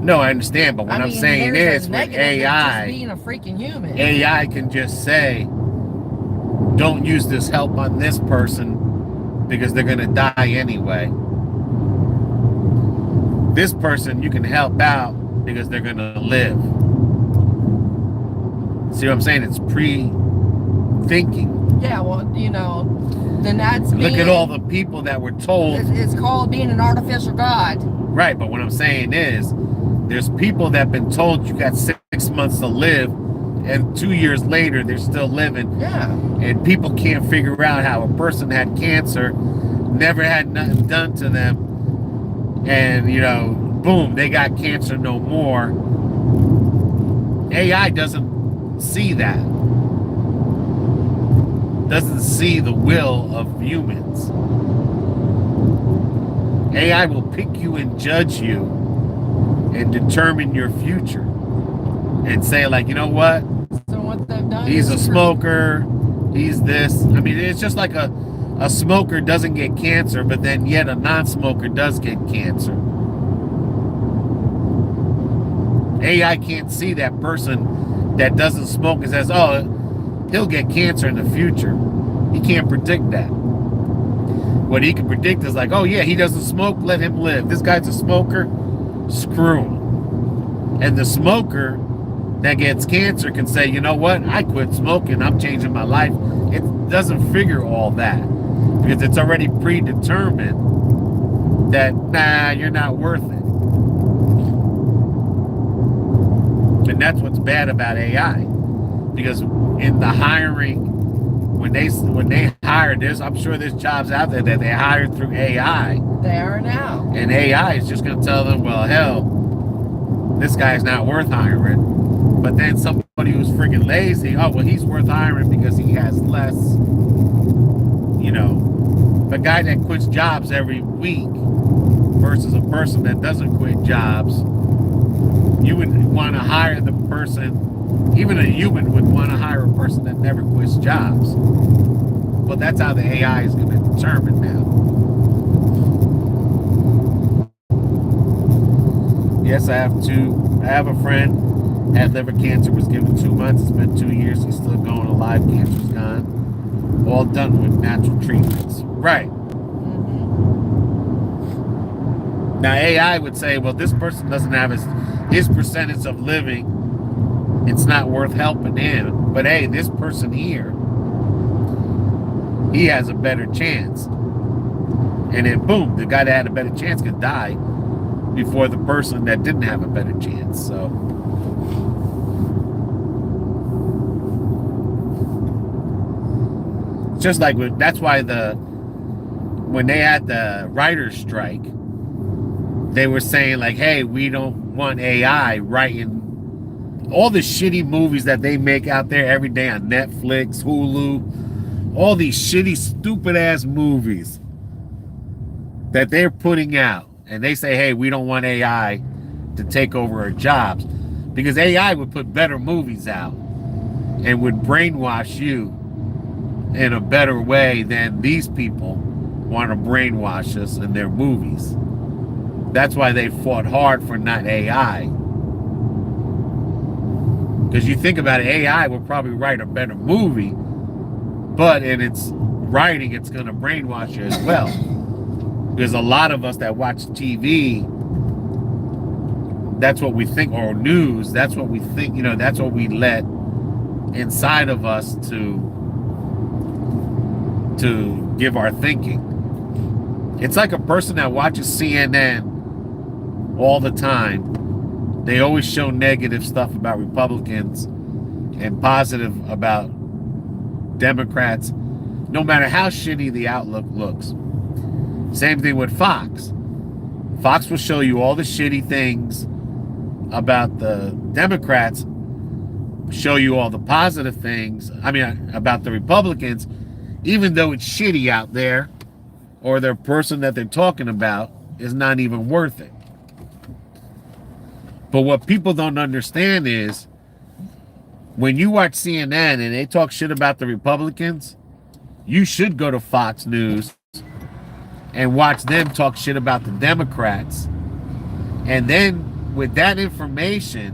No, I understand, but what I'm saying is with AI, just being a freaking human. AI can just say, don't use this help on this person because they're going to die anyway. This person you can help out because they're going to live. See what I'm saying? It's pre-thinking. Yeah, well, you know, then that's Look at all the people that were told. It's called being an artificial god. Right, but what I'm saying is, there's people that have been told you got 6 months to live, and 2 years later they're still living. Yeah. And people can't figure out how a person had cancer, never had nothing done to them, and you know boom, they got cancer no more. AI doesn't see that. Doesn't see the will of humans. AI will pick you and judge you and determine your future and say, like, you know what? So what they've done He's a is smoker. He's this. I mean, it's just like a smoker doesn't get cancer, but then yet a non-smoker does get cancer. AI can't see that person that doesn't smoke and says, oh, he'll get cancer in the future. He can't predict that. What he can predict is like, oh yeah, he doesn't smoke, let him live. This guy's a smoker, screw him. And the smoker that gets cancer can say, you know what, I quit smoking, I'm changing my life. It doesn't figure all that because it's already predetermined that, nah, you're not worth it. And that's what's bad about AI, because in the hiring, when they hire, I'm sure there's jobs out there that they hired through AI. They are now. And AI is just going to tell them, well, hell, this guy's not worth hiring. But then somebody who's freaking lazy, oh, well, he's worth hiring because he has less, you know, the guy that quits jobs every week versus a person that doesn't quit jobs. You would want to hire the person, even a human would want to hire a person that never quits jobs. Well, that's how the AI is going to determine now. Yes, I have a friend, had liver cancer, was given 2 months. It's been 2 years. He's still going alive. Cancer's gone. All done with natural treatments. Right. Now, AI would say, well, this person doesn't have his percentage of living. It's not worth helping him. But hey, this person here, he has a better chance. And then boom, the guy that had a better chance could die before the person that didn't have a better chance. So just like that's why when they had the writer's strike, they were saying like, hey, we don't want AI writing all the shitty movies that they make out there every day on Netflix, Hulu, all these shitty, stupid ass movies that they're putting out. And they say, hey, we don't want AI to take over our jobs, because AI would put better movies out and would brainwash you in a better way than these people want to brainwash us in their movies. That's why they fought hard for not AI. Because you think about it, AI will probably write a better movie, but in its writing, it's going to brainwash you as well. Because a lot of us that watch TV, that's what we think, or news, that's what we think, you know, that's what we let inside of us to give our thinking. It's like a person that watches CNN all the time. They always show negative stuff about Republicans and positive about Democrats, no matter how shitty the outlook looks. Same thing with Fox. Fox will show you all the shitty things about the Democrats, show you all the positive things, about the Republicans, even though it's shitty out there, or the person that they're talking about is not even worth it. But what people don't understand is when you watch CNN and they talk shit about the Republicans, you should go to Fox News and watch them talk shit about the Democrats. And then with that information,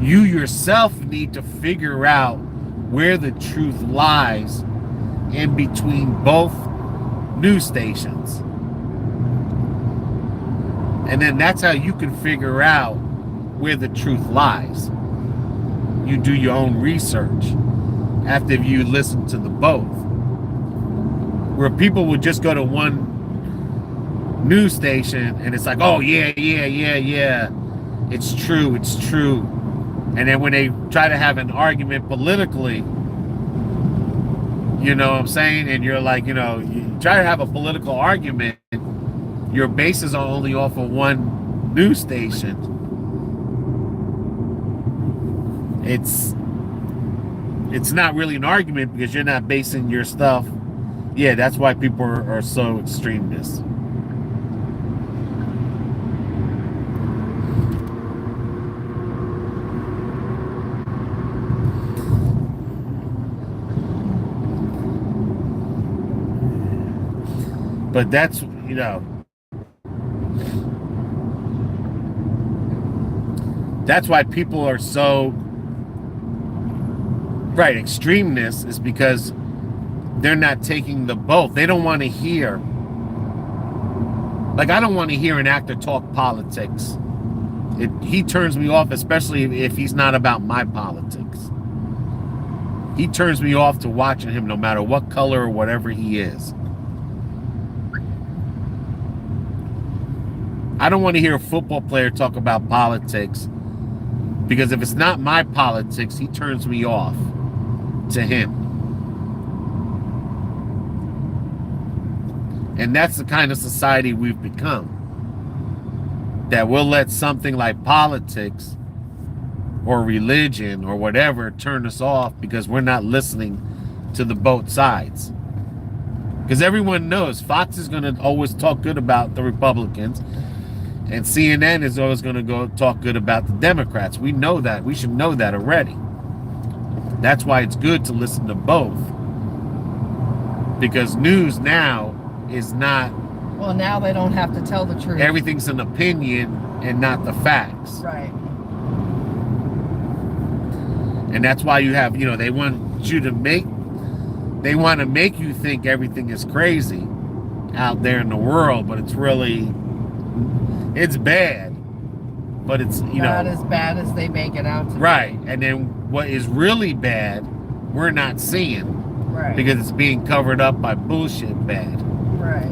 you yourself need to figure out where the truth lies in between both news stations. And then that's how you can figure out where the truth lies. You do your own research after you listen to the both. Where people would just go to one news station and it's like, oh yeah, it's true. And then when they try to have an argument politically, you know what I'm saying? And you're like, you try to have a political argument, your bases are only off of one news station, it's not really an argument because you're not basing your stuff. Yeah, that's why people are so extremist. But that's, that's why people are so, right, extremists is because they're not taking the both. They don't want to hear, like, I don't want to hear an actor talk politics. He turns me off, especially if he's not about my politics. He turns me off to watching him no matter what color or whatever he is. I don't want to hear a football player talk about politics because if it's not my politics, he turns me off to him. And that's the kind of society we've become. That we'll let something like politics or religion or whatever turn us off because we're not listening to the both sides. Because everyone knows Fox is going to always talk good about the Republicans and CNN is always going to go talk good about the Democrats. We know that. We should know that already. That's why it's good to listen to both. Because news now is not... Well, now they don't have to tell the truth. Everything's an opinion and not the facts. Right. And that's why you have, they want you to make... They want to make you think everything is crazy out there in the world, but it's really... It's bad, but it's, not as bad as they make it out to right. be. And then what is really bad, we're not seeing. Right. Because it's being covered up by bullshit bad. Right.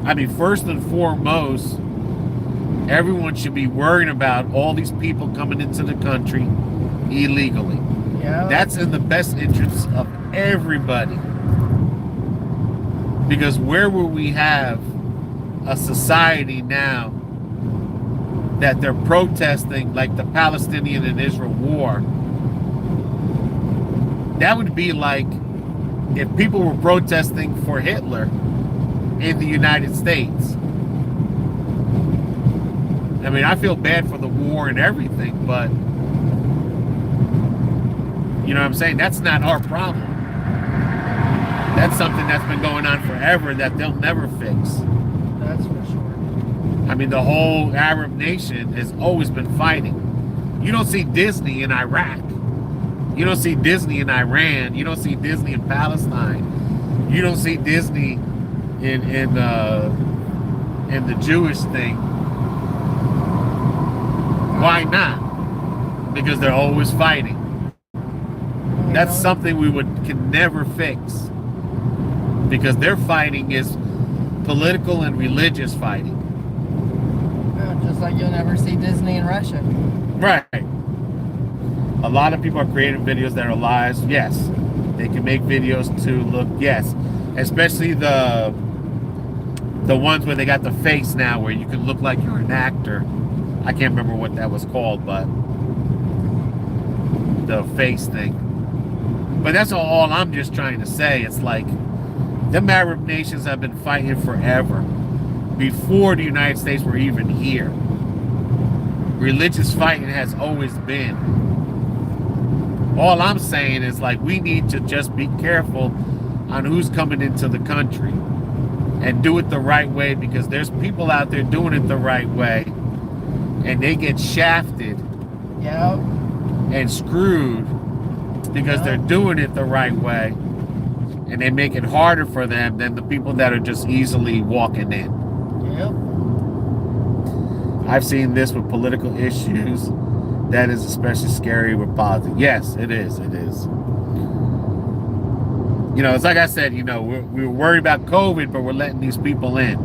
I mean, first and foremost, everyone should be worrying about all these people coming into the country illegally. Yeah. That's in the best interest of everybody. Because where will we have a society now that they're protesting like the Palestinian and Israel war? That would be like if people were protesting for Hitler in the United States. I mean, I feel bad for the war and everything, but you know what I'm saying? That's not our problem. That's something that's been going on forever that they'll never fix. That's for sure. I mean, the whole Arab nation has always been fighting. You don't see Disney in Iraq. You don't see Disney in Iran. You don't see Disney in Palestine. You don't see Disney in the Jewish thing. Why not? Because they're always fighting. That's something we can never fix. Because their fighting is political and religious fighting. Just like you'll never see Disney in Russia. Right. A lot of people are creating videos that are lies. Yes. They can make videos to look, yes. Especially the ones where they got the face now where you can look like you're an actor. I can't remember what that was called, but the face thing. But that's all I'm just trying to say. It's like them Arab nations have been fighting forever, before the United States were even here. Religious fighting has always been. All I'm saying is like we need to just be careful on who's coming into the country and do it the right way, because there's people out there doing it the right way and they get shafted and screwed because they're doing it the right way. And they make it harder for them than the people that are just easily walking in. Yep. I've seen this with political issues. That is especially scary with politics. Yes, it is. It is. It's like I said, we're worried about COVID, but we're letting these people in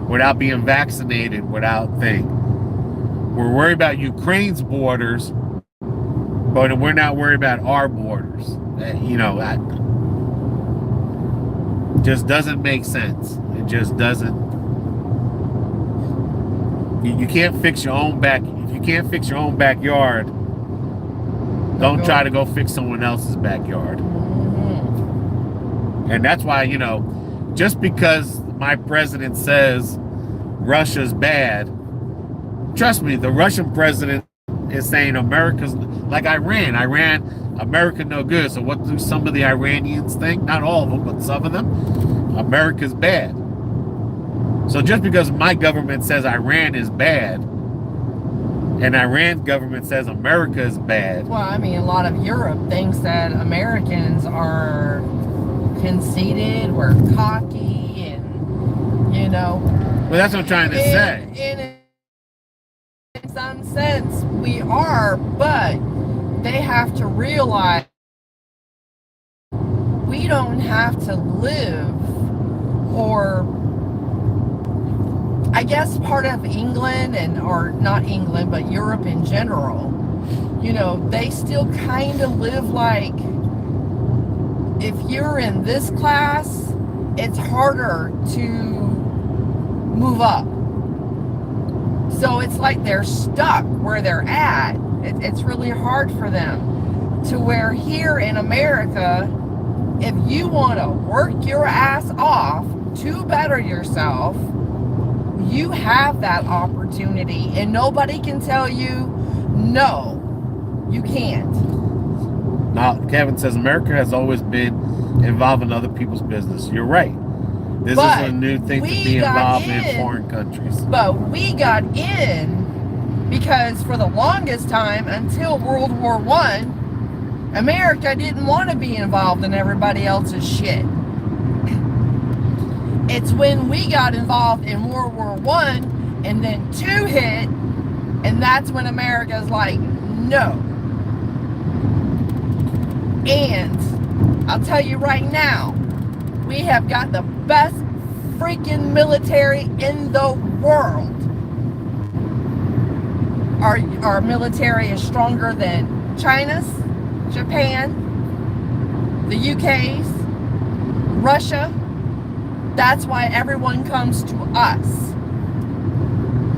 without being vaccinated, without thing. We're worried about Ukraine's borders, but we're not worried about our borders. Just doesn't make sense. It government just doesn't. You can't fix your own back. If you can't fix your own backyard, don't try to go fix someone else's backyard. And that's why, you know, just because my president says Russia's bad, trust me, the Russian president is saying America's like Iran. America no good. So what do some of the Iranians think? Not all of them, but some of them. America's bad. So just because my government says Iran is bad and Iran's government says America is bad. Well, I mean, a lot of Europe thinks that Americans are conceited, we're cocky, and, you know. Well, that's what I'm trying to say. In some sense, we are, but they have to realize we don't have to live, or I guess part of England, or not England, but Europe in general, you know, they still kind of live like, if you're in this class, it's harder to move up. So it's like they're stuck where they're at. It's really hard for them. To where here in America, if you want to work your ass off to better yourself, you have that opportunity, and nobody can tell you, no, you can't. Now, Kevin says America has always been involved in other people's business. You're right. This is a new thing to be involved in foreign countries. But we got in because for the longest time, until World War I, America didn't want to be involved in everybody else's shit. It's when we got involved in World War I and then II hit, and that's when America's like, no. And I'll tell you right now, we have got the best freaking military in the world. Our military is stronger than China's, Japan, the UK's, Russia. That's why everyone comes to us.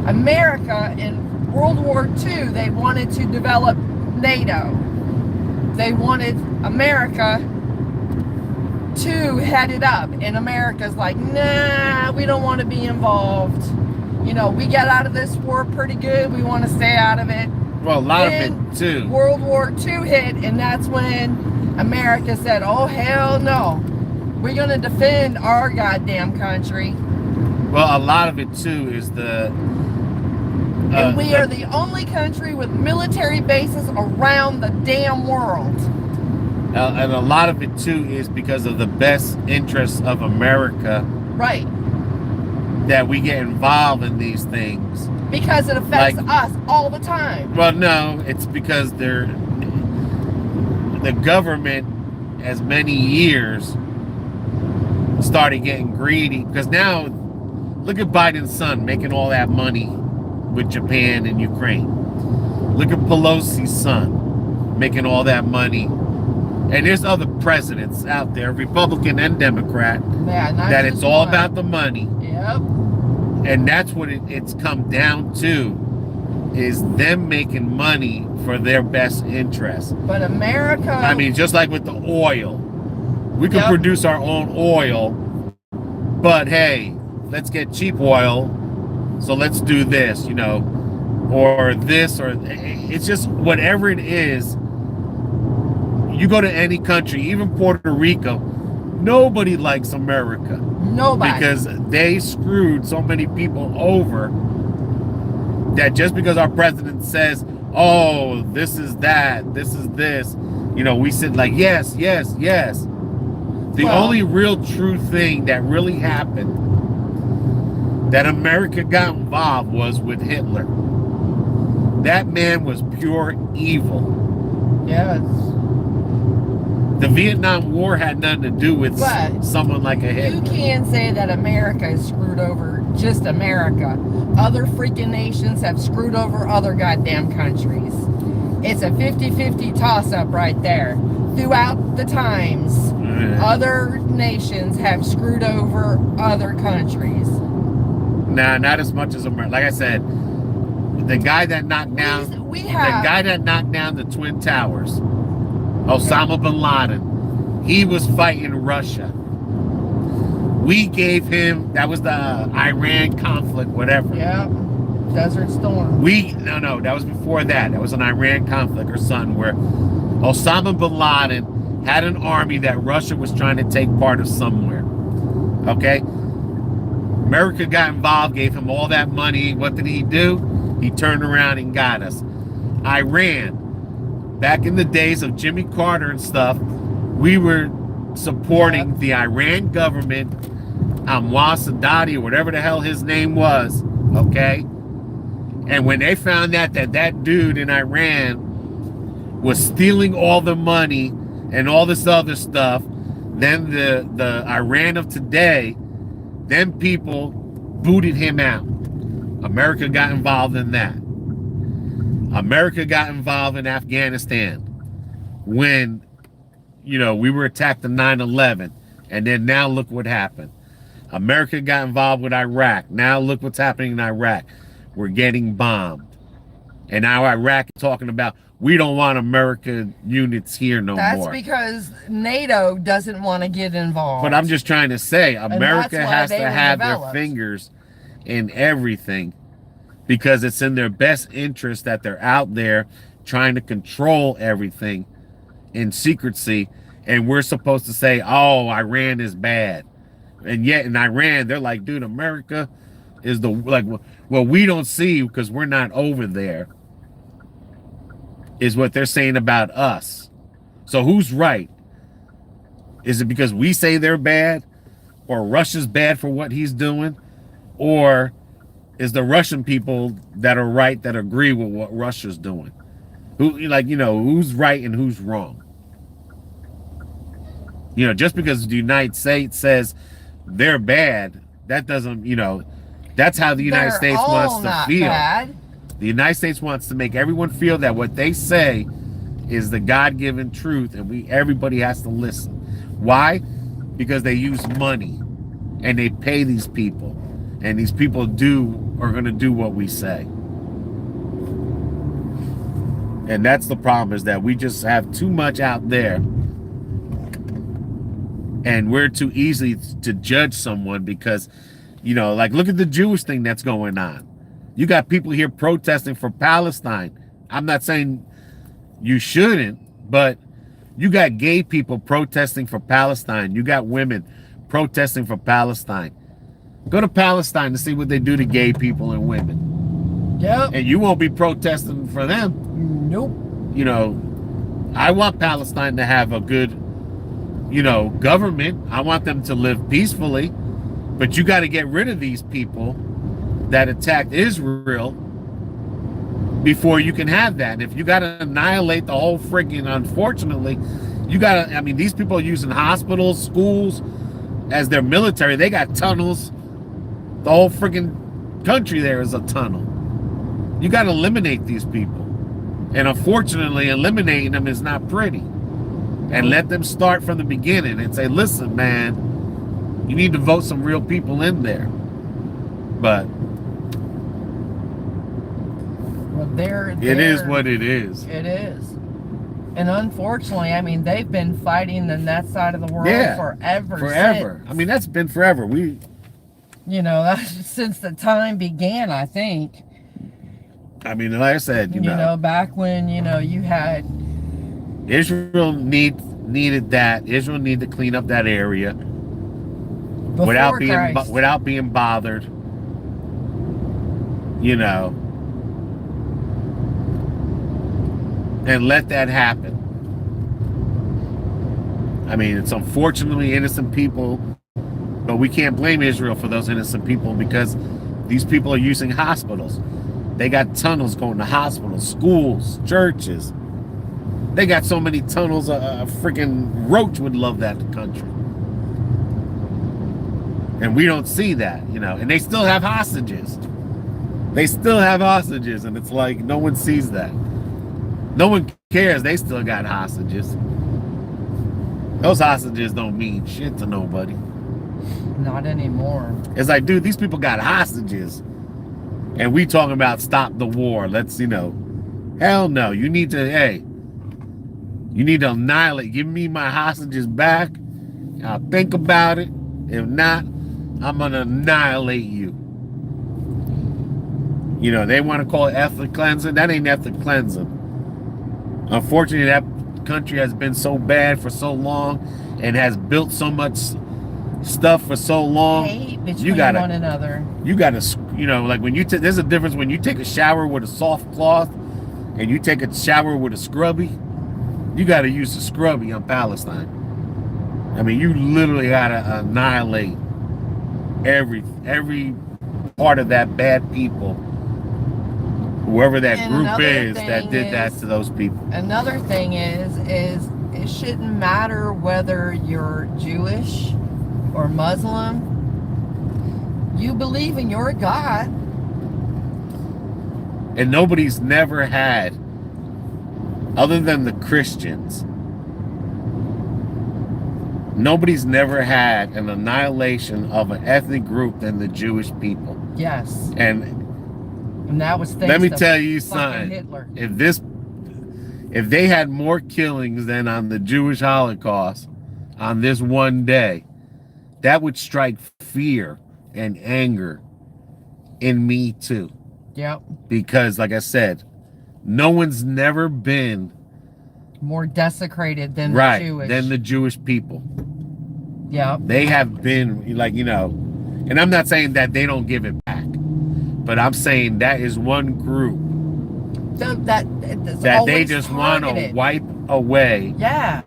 America in World War II, they wanted to develop NATO. They wanted America to head it up, and America's like, nah, we don't want to be involved. You know, we got out of this war pretty good. We want to stay out of it. Well, a lot of it too. World War II hit, and that's when America said, oh, hell no. We're going to defend our goddamn country. Well, a lot of it too is the... and we are the only country with military bases around the damn world. And a lot of it too is because of the best interests of America. Right. That we get involved in these things. Because it affects us all the time. Well, no, it's because the government, as many years, started getting greedy. Because now, look at Biden's son making all that money with Japan and Ukraine. Look at Pelosi's son making all that money. And there's other presidents out there, Republican and Democrat, that it's all about the money. Yep. And that's what it's come down to, is them making money for their best interest. But America... I mean, just like with the oil. We can produce our own oil, but hey, let's get cheap oil, so let's do this, you know, or this, or it's just whatever it is. You go to any country, even Puerto Rico, nobody likes America. Nobody. Because they screwed so many people over that just because our president says, oh, this is that, this is this, you know, we sit like, yes, yes, yes. The only real true thing that really happened that America got involved was with Hitler. That man was pure evil. Yes. The Vietnam War had nothing to do with someone like a Hitler. You can't say that America is screwed over just America. Other freaking nations have screwed over other goddamn countries. It's a 50-50 toss-up right there. Throughout the times, other nations have screwed over other countries. Nah, not as much as America. Like I said, the guy that knocked down the Twin Towers, Osama bin Laden, he was fighting Russia. We gave him, that was the Iran conflict, whatever. Yeah, Desert Storm. No, that was before that. That was an Iran conflict or something where Osama bin Laden had an army that Russia was trying to take part of somewhere. Okay? America got involved, gave him all that money. What did he do? He turned around and got us. Iran, back in the days of Jimmy Carter and stuff, we were supporting the Iran government, HWY Saudati, or whatever the hell his name was, okay? And when they found out that dude in Iran was stealing all the money and all this other stuff, then the Iran of today, them people booted him out. America got involved in that. America got involved in Afghanistan when, you know, we were attacked in 9/11. And then now look what happened. America got involved with Iraq. Now look what's happening in Iraq. We're getting bombed. And now Iraq is talking about, we don't want American units here no more. That's because NATO doesn't want to get involved. But I'm just trying to say, America has to have their developed. fingers in everything because it's in their best interest that they're out there trying to control everything in secrecy. And we're supposed to say, oh, Iran is bad. And yet in Iran, they're like, dude, America is the, like, well, we don't see you because we're not over there, is what they're saying about us. So who's right? Is it because we say they're bad, or Russia's bad for what he's doing? Or is the Russian people that are right, that agree with what Russia's doing? Who, like, you know, who's right and who's wrong? You know, just because the United States says they're bad, that doesn't, you know, that's how the United States wants to feel. Bad. The United States wants to make everyone feel that what they say is the God-given truth, and everybody has to listen. Why? Because they use money and they pay these people, and these people are going to do what we say. And that's the problem, is that we just have too much out there, and we're too easy to judge someone because, you know, like, look at the Jewish thing that's going on. You got people here protesting for Palestine. I'm not saying you shouldn't, but you got gay people protesting for Palestine. You got women protesting for Palestine. Go to Palestine to see what they do to gay people and women. Yep. And you won't be protesting for them. Nope. You know, I want Palestine to have a good, you know, government. I want them to live peacefully. But you got to get rid of these people that attacked Israel before you can have that. And if you got to annihilate the whole freaking, unfortunately, you got to, I mean, these people are using hospitals, schools as their military. They got tunnels. The whole freaking country there is a tunnel. You got to eliminate these people. And unfortunately, eliminating them is not pretty. And let them start from the beginning and say, listen, man, you need to vote some real people in there. But it is what it is. It is. And unfortunately, I mean, they've been fighting in that side of the world forever. Forever. I mean, that's been forever. You know, that's since the time began, I think. I mean, like I said, you know, back when, you know, you had Israel needed that. Israel needed to clean up that area without being bothered. You know, and let that happen. I mean, it's unfortunately innocent people, but we can't blame Israel for those innocent people because these people are using hospitals. They got tunnels going to hospitals, schools, churches. They got so many tunnels, a freaking roach would love that country. And we don't see that, you know, and they still have hostages. They still have hostages, and it's like no one sees that. No one cares. They still got hostages. Those hostages don't mean shit to nobody. Not anymore. It's like, dude, these people got hostages. And we talking about stop the war. Let's, hell no. You need to annihilate. Give me my hostages back. I'll think about it. If not, I'm going to annihilate you. They want to call it ethnic cleansing. That ain't ethnic cleansing. Unfortunately, that country has been so bad for so long and has built so much stuff for so long. Hate between one another. You gotta, like when there's a difference when you take a shower with a soft cloth and you take a shower with a scrubby. You gotta use the scrubby on Palestine. I mean, you literally gotta annihilate every part of that bad people, whoever that group is that did that to those people. Another thing is it shouldn't matter whether you're Jewish or Muslim. You believe in your God. And nobody's never had, other than the Christians, nobody's never had an annihilation of an ethnic group than the Jewish people. Yes. And that was let me tell you something. Hitler. If they had more killings than on the Jewish Holocaust on this one day, that would strike fear and anger in me too. Yep. Because like I said, no one's never been more desecrated than the Jewish. Than the Jewish people. Yep. They have been and I'm not saying that they don't give it back, but I'm saying that is one group that they just want to wipe away. Yeah.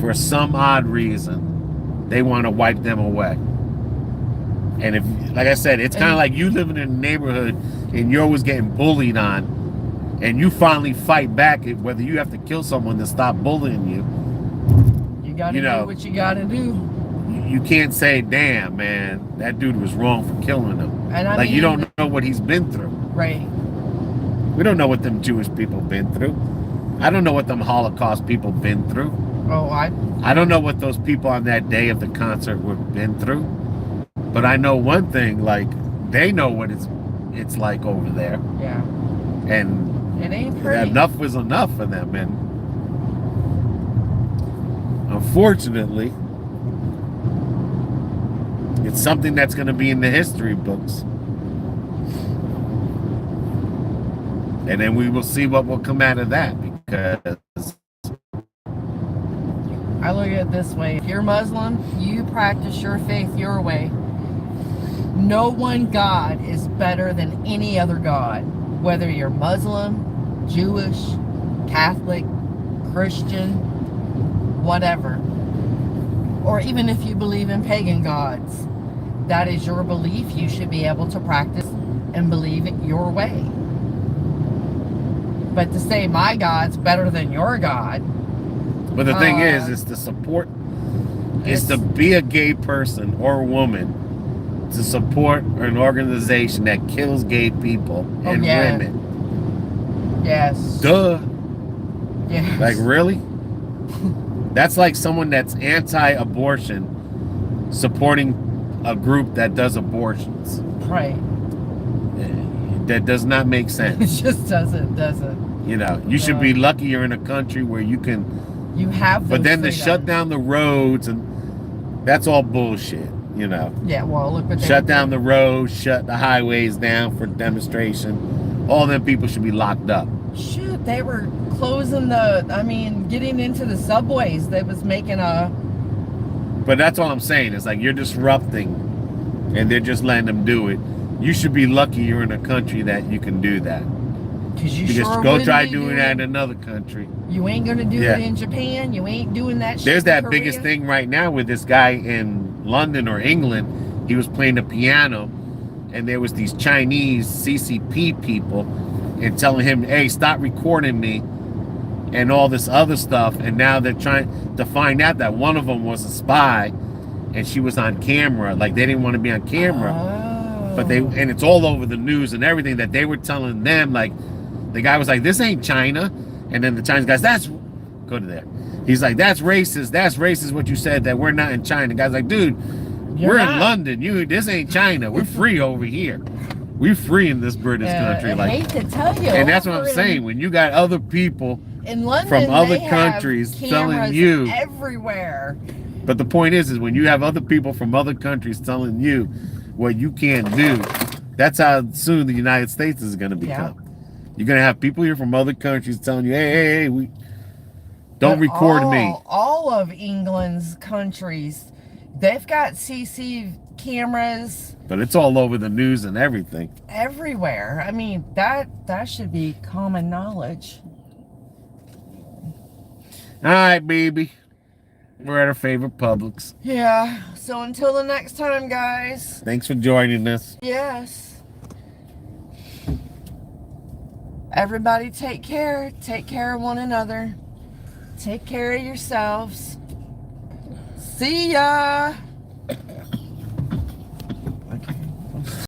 For some odd reason, they want to wipe them away. And if, like I said, it's kind of like you living in a neighborhood and you're always getting bullied on, and you finally fight back, whether you have to kill someone to stop bullying you. You gotta do what you gotta do. You can't say, damn, man, that dude was wrong for killing him. And you don't know what he's been through. Right. We don't know what them Jewish people been through. I don't know what them Holocaust people been through. Oh, I don't know what those people on that day of the concert were been through. But I know one thing, like, they know what it's like over there. Yeah. And it ain't pretty. Enough was enough for them. And unfortunately, it's something that's going to be in the history books. And then we will see what will come out of that, because I look at it this way. If you're Muslim, you practice your faith your way. No one God is better than any other God. Whether you're Muslim, Jewish, Catholic, Christian, whatever. Or even if you believe in pagan gods. That is your belief. You should be able to practice and believe it your way. But to say my God's better than your God. But the thing is to support, is to be a gay person or a woman, to support an organization that kills gay people and women. Yes. Duh. Yes. Like, really? That's like someone that's anti-abortion supporting a group that does abortions. Right. That does not make sense. It just doesn't. You should be lucky you're in a country where you can. You have. But then to shut down the roads, and that's all bullshit. Yeah. Well, look what they shut down the roads, shut the highways down for demonstration. All them people should be locked up. Shoot, they were closing getting into the subways. They was making a. But that's all I'm saying. It's like you're disrupting, and they're just letting them do it. You should be lucky you're in a country that you can do that. Because go try doing that in another country. You ain't gonna do it in Japan. You ain't doing that shit. There's that in biggest thing right now with this guy in London or England. He was playing the piano, and there was these Chinese CCP people and telling him, hey, stop recording me and all this other stuff. And now they're trying to find out that one of them was a spy and she was on camera. Like, they didn't want to be on camera. But and it's all over the news and everything that they were telling them. Like, the guy was like, this ain't China. And then the Chinese guys, go to there. He's like, that's racist. That's racist what you said, that we're not in China. The guy's like, dude, we're in London. This ain't China. We're free over here. We're free in this British country. I Like, hate to tell you. and that's what I'm saying. When you got other people in London, from other they countries have telling cameras you, everywhere. but the point is when you have other people from other countries telling you what you can't do, that's how soon the United States is going to become. You're going to have people here from other countries telling you, hey, we don't record me. All of England's countries, they've got CC cameras. But it's all over the news and everything. Everywhere. I mean, that should be common knowledge. All right, baby. We're at our favorite Publix. Yeah. So until the next time, guys. Thanks for joining us. Yes. Everybody take care. Take care of one another. Take care of yourselves. See ya.